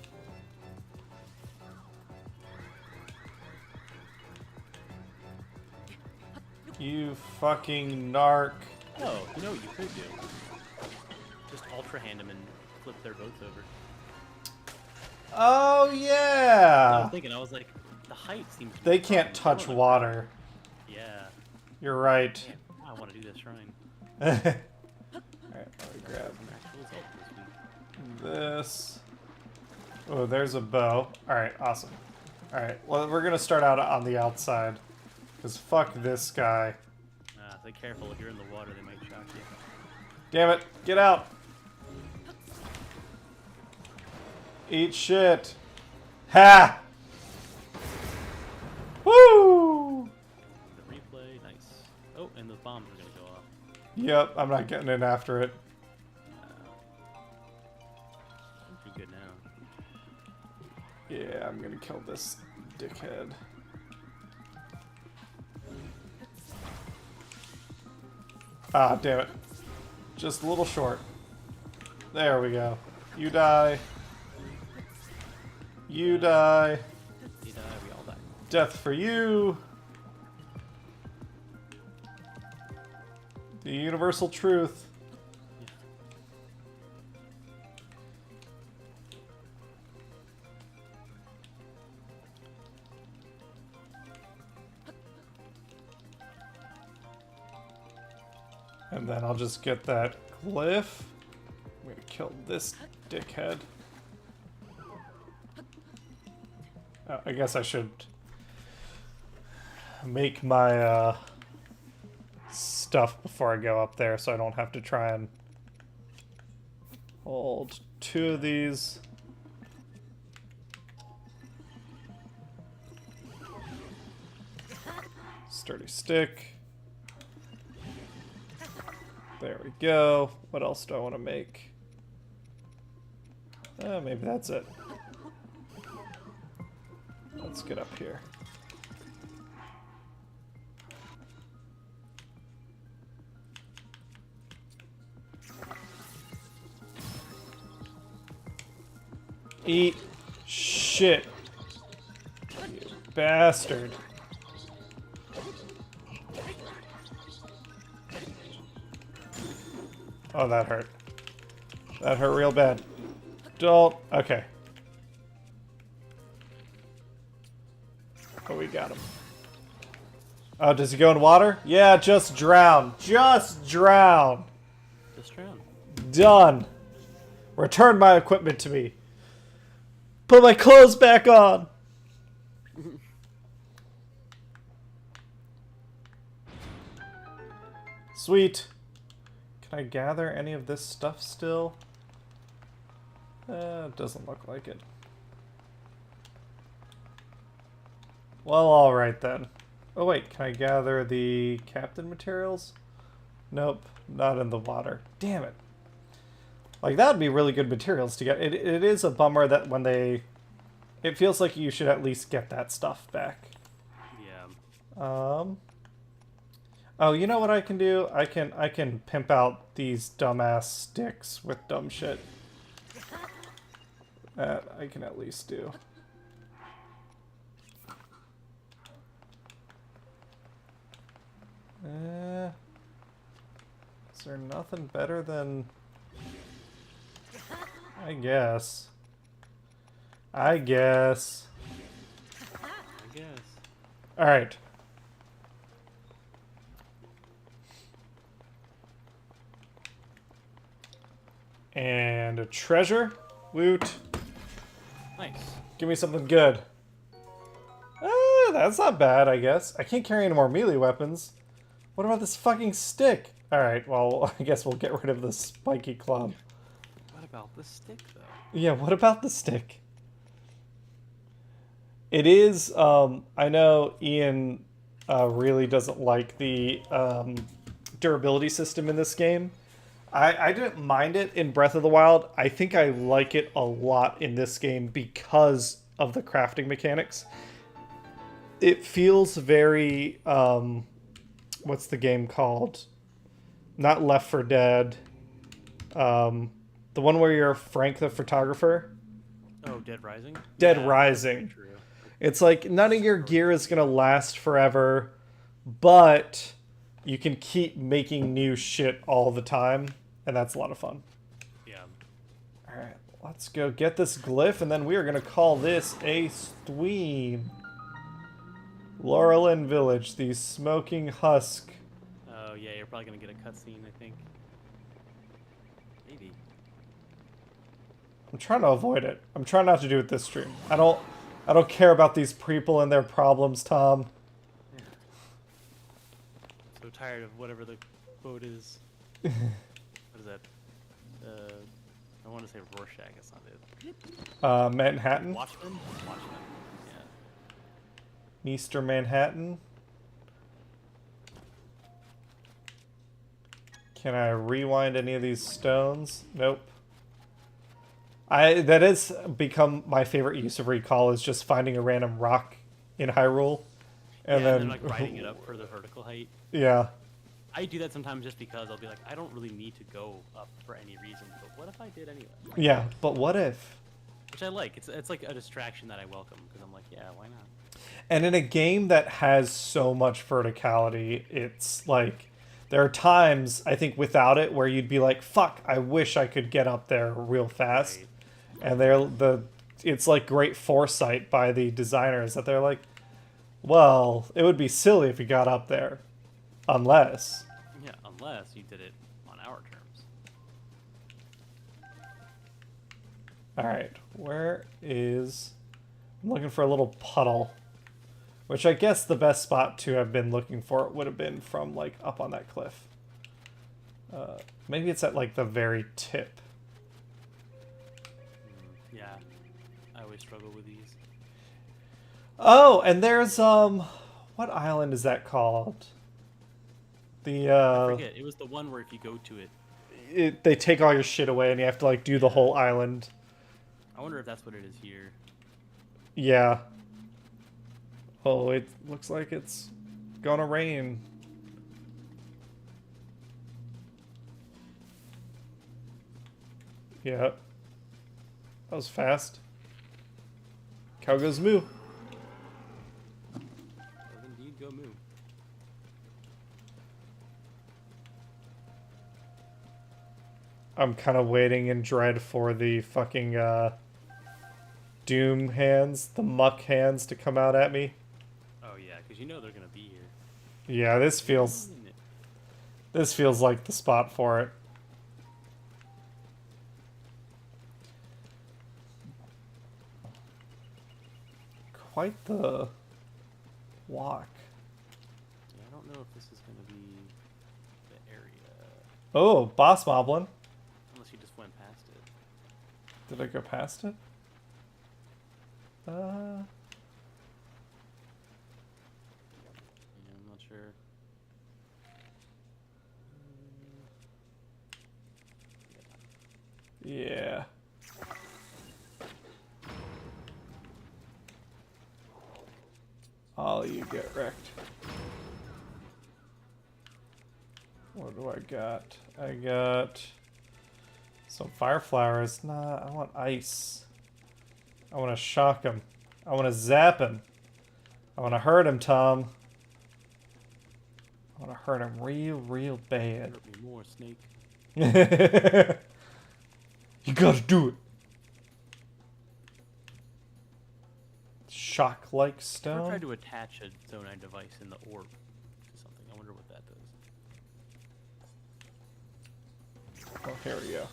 You fucking narc. Oh, you know what you could do? Just ultra hand them and flip their boats over. Oh, I yeah! was thinking, I was like, the height seems. They can't touch water. Yeah. You're right. Man, I want to do this shrine. Alright, let me grab Some actual Zelda this week. this. Oh, there's a bow. Alright, awesome. Alright, well, we're gonna start out on the outside. Because fuck this guy. So careful, if you're in the water, they might shock you. Damn it, get out! Eat shit. Ha! Woo! The replay, nice. Oh, and the bombs are gonna go off. Yep, I'm not getting in after it. Pretty good now. Yeah, I'm gonna kill this dickhead. Ah, damn it. Just a little short. There we go. You die. You die. You die, we all die. Death for you. The universal truth. And then I'll just get that glyph. I'm gonna kill this dickhead. I guess I should make my stuff before I go up there so I don't have to try and hold 2 of these. Sturdy stick. There we go. What else do I want to make? Maybe that's it. Let's get up here. Eat shit, you bastard. Oh, that hurt. That hurt real bad. Don't. Okay. Oh, we got him. Oh, does he go in water? Yeah, just drown. Just drown. Just drown. Done. Return my equipment to me. Put my clothes back on. Sweet. Can I gather any of this stuff still? It doesn't look like it. Well, alright then. Oh wait, can I gather the captain materials? Nope, not in the water. Damn it. Like, that would be really good materials to get. It is a bummer that when they... It feels like you should at least get that stuff back. Yeah. Oh, you know what I can do? I can pimp out these dumbass sticks with dumb shit. That I can at least do. Is there nothing better than... I guess. I guess. Alright. And a treasure. Woot. Nice. Give me something good. That's not bad, I guess. I can't carry any more melee weapons. What about this fucking stick? Alright, well, I guess we'll get rid of the spiky club. What about the stick, though? Yeah, what about the stick? It is, I know Ian really doesn't like the durability system in this game. I didn't mind it in Breath of the Wild. I think I like it a lot in this game because of the crafting mechanics. It feels very, what's the game called? Not Left 4 Dead. The one where you're Frank the photographer. Oh, Dead Rising? Dead Rising. True. It's like none of your gear is going to last forever, but you can keep making new shit all the time, and that's a lot of fun. Yeah. Alright, let's go get this glyph, and then we are going to call this a stream. Laurelin Village, the smoking husk. Oh, yeah, you're probably going to get a cutscene, I think. Maybe. I'm trying to avoid it. I'm trying not to do it this stream. I don't care about these people and their problems, Tom. Yeah. So tired of whatever the quote is. What is that? I want to say Rorschach, that's not it. Manhattan? Watchmen? Watchmen. Yeah. Easter Manhattan. Can I rewind any of these stones? Nope. That has become my favorite use of recall, is just finding a random rock in Hyrule. And yeah, then and like riding it up for the vertical height. Yeah. I do that sometimes just because I'll be like, I don't really need to go up for any reason, but what if I did anyway? Yeah, but what if? Which I like. It's like a distraction that I welcome, because I'm like, yeah, why not? And in a game that has so much verticality, it's like, there are times, I think, without it where you'd be like, fuck, I wish I could get up there real fast. Right. And it's like great foresight by the designers that they're like, well, it would be silly if you got up there. Unless. Yeah, unless you did it on our terms. Alright, where is... I'm looking for a little puddle. Which I guess the best spot to have been looking for would have been from, like, up on that cliff. Maybe it's at, like, the very tip. Yeah, I always struggle with these. Oh, and there's, what island is that called? I forget. It was the one where if you go to it... They take all your shit away and you have to, like, do the whole island. I wonder if that's what it is here. Yeah. Oh, it looks like it's gonna rain. Yeah. That was fast. Cow goes moo. Does indeed go moo. I'm kind of waiting in dread for the fucking Doom hands, the muck hands to come out at me. yeah, because you know they're gonna be here. Yeah, this feels like the spot for it. Quite the walk. Yeah, I don't know if this is gonna be the area. Oh, boss moblin. Unless you just went past it. Did I go past it? Yeah, I'm not sure. Yeah. All you get wrecked. What do I got? I got some fire flowers. Nah, I want ice. I want to shock him. I want to zap him. I want to hurt him, Tom. I want to hurt him real bad. Hurt me more, Snake. You gotta do it. Shock-like I stone. tried to attach a zonite device in the orb to something. I wonder what that does. Oh, here we go.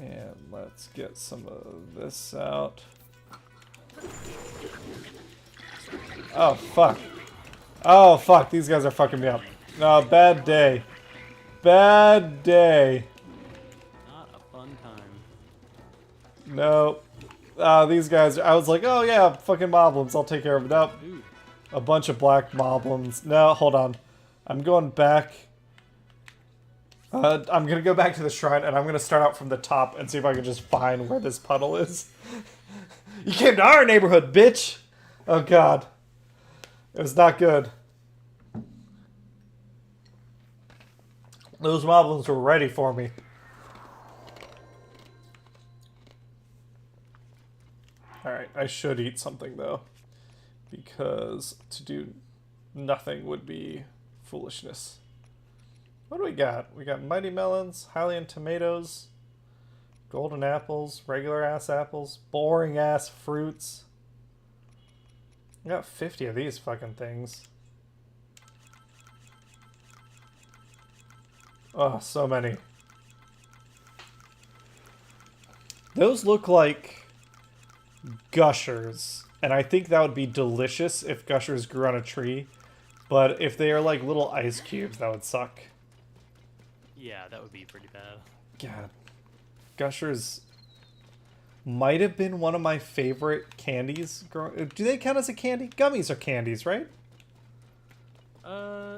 And let's get some of this out. Oh, fuck. Oh, fuck. These guys are fucking me up. No, bad day. Bad day. Not a fun time. No. These guys, I was like, oh yeah, fucking moblins, I'll take care of it. Nope. Dude. A bunch of black moblins. No, hold on. I'm going back. I'm gonna go back to the shrine, and I'm gonna start out from the top and see if I can just find where this puddle is. You came to our neighborhood, bitch! Oh god. It was not good. Those moblins were ready for me. Alright, I should eat something though. Because to do nothing would be foolishness. What do we got? We got mighty melons, Hylian tomatoes, golden apples, regular ass apples, boring ass fruits. I got 50 of these fucking things. Oh, so many. Those look like gushers, and I think that would be delicious if gushers grew on a tree, but if they are like little ice cubes, that would suck. Yeah, that would be pretty bad. God. Gushers might have been one of my favorite candies. Do they count as a candy? Gummies are candies, right?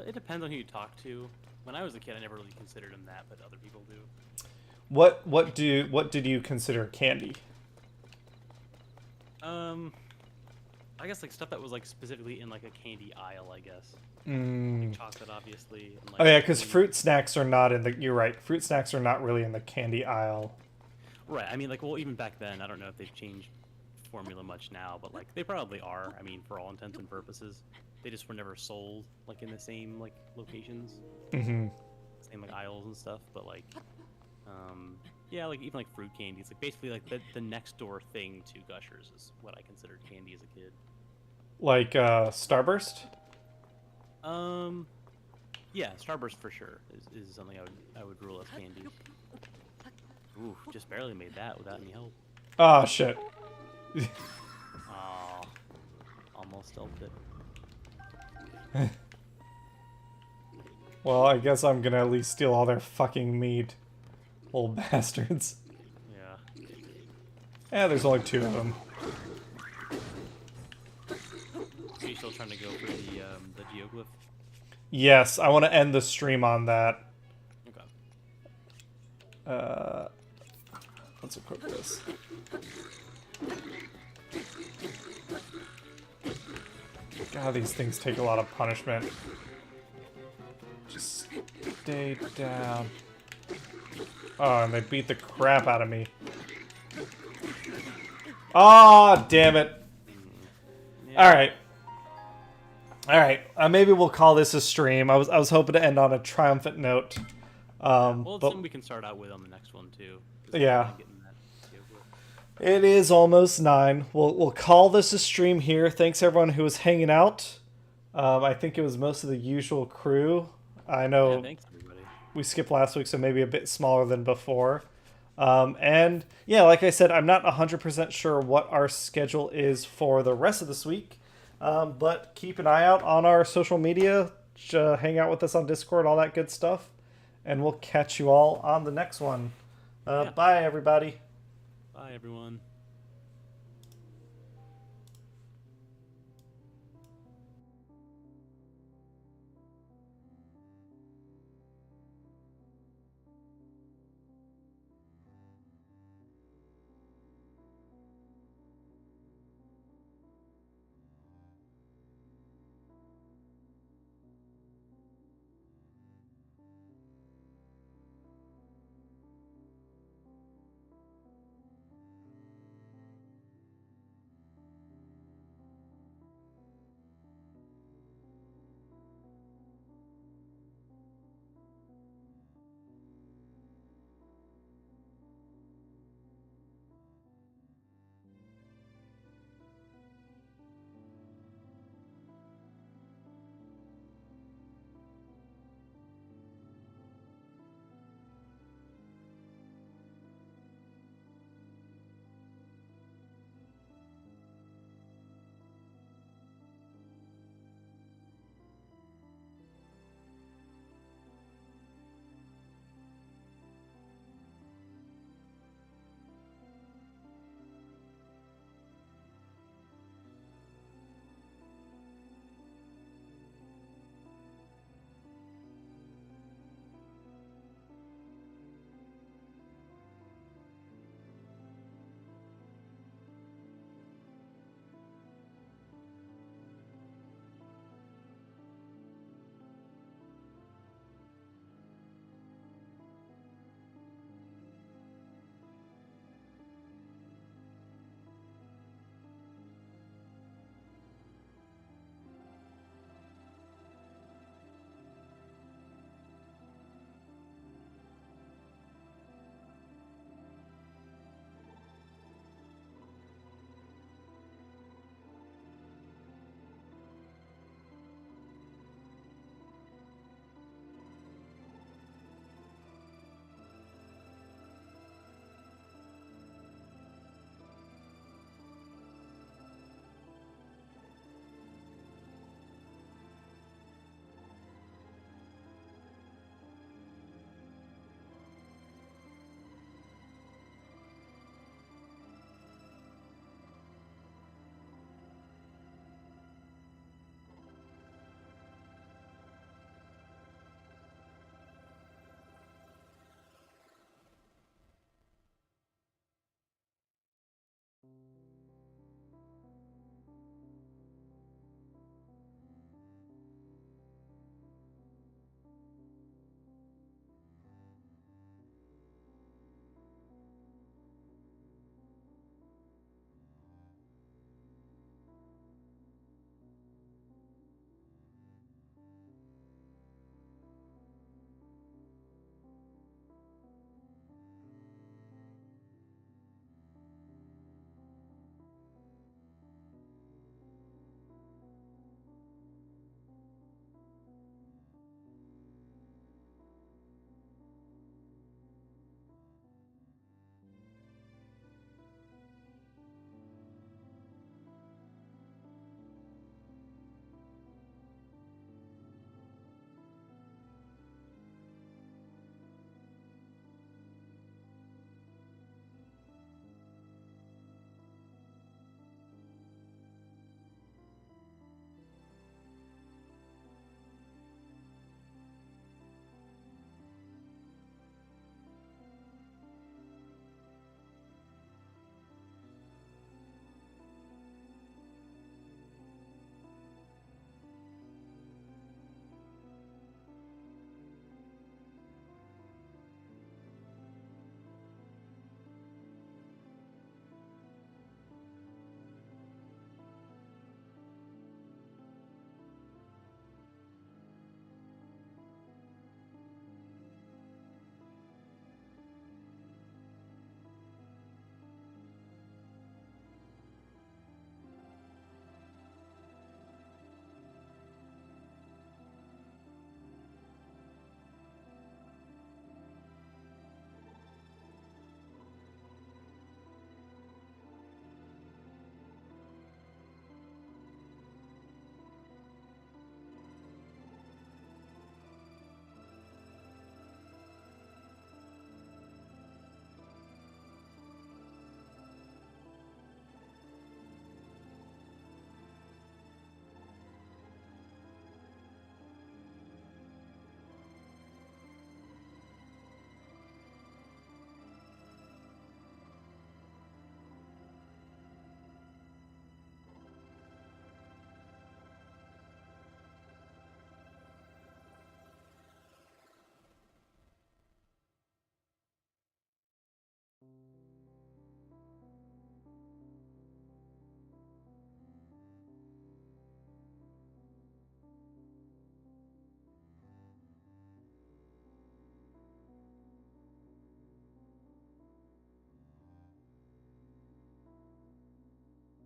It depends on who you talk to. When I was a kid, I never really considered them that, but other people do. What did you consider candy? I guess like stuff that was like specifically in like a candy aisle, I guess. Mm. Like chocolate, obviously. And, like, Oh yeah, because fruit snacks are not in the. You're right. Fruit snacks are not really in the candy aisle. Right. I mean, like, well, even back then, I don't know if they've changed formula much now, but like they probably are. I mean, for all intents and purposes, they just were never sold like in the same like locations, Mm-hmm. same like aisles and stuff. But like, yeah, like even like fruit candies, like basically like the next door thing to Gushers is what I considered candy as a kid. Like Starburst. Yeah, Starburst for sure is something I would rule as candy. Ooh, just barely made that without any help. Oh shit. Aw, almost stealthed it. Well, I guess I'm gonna at least steal all their fucking meat. Little bastards. Yeah. Yeah, there's only 2 of them. Are you still trying to go for the geoglyph? Yes, I want to end the stream on that. Okay. Let's equip this. God, these things take a lot of punishment. Just stay down. Oh, and they beat the crap out of me. Ah, oh, damn it. Yeah. Alright. Alright, maybe we'll call this a stream. I was hoping to end on a triumphant note. Well, it's but something we can start out with on the next one, too. Yeah. It is almost 9. We'll call this a stream here. Thanks everyone who was hanging out. I think it was most of the usual crew. I know Yeah, thanks everybody. we skipped last week, so maybe a bit smaller than before. And yeah, like I said, I'm not 100% sure what our schedule is for the rest of this week. But keep an eye out on our social media. Hang out with us on Discord, all that good stuff. And we'll catch you all on the next one. Yeah. Bye, everybody. Bye, everyone.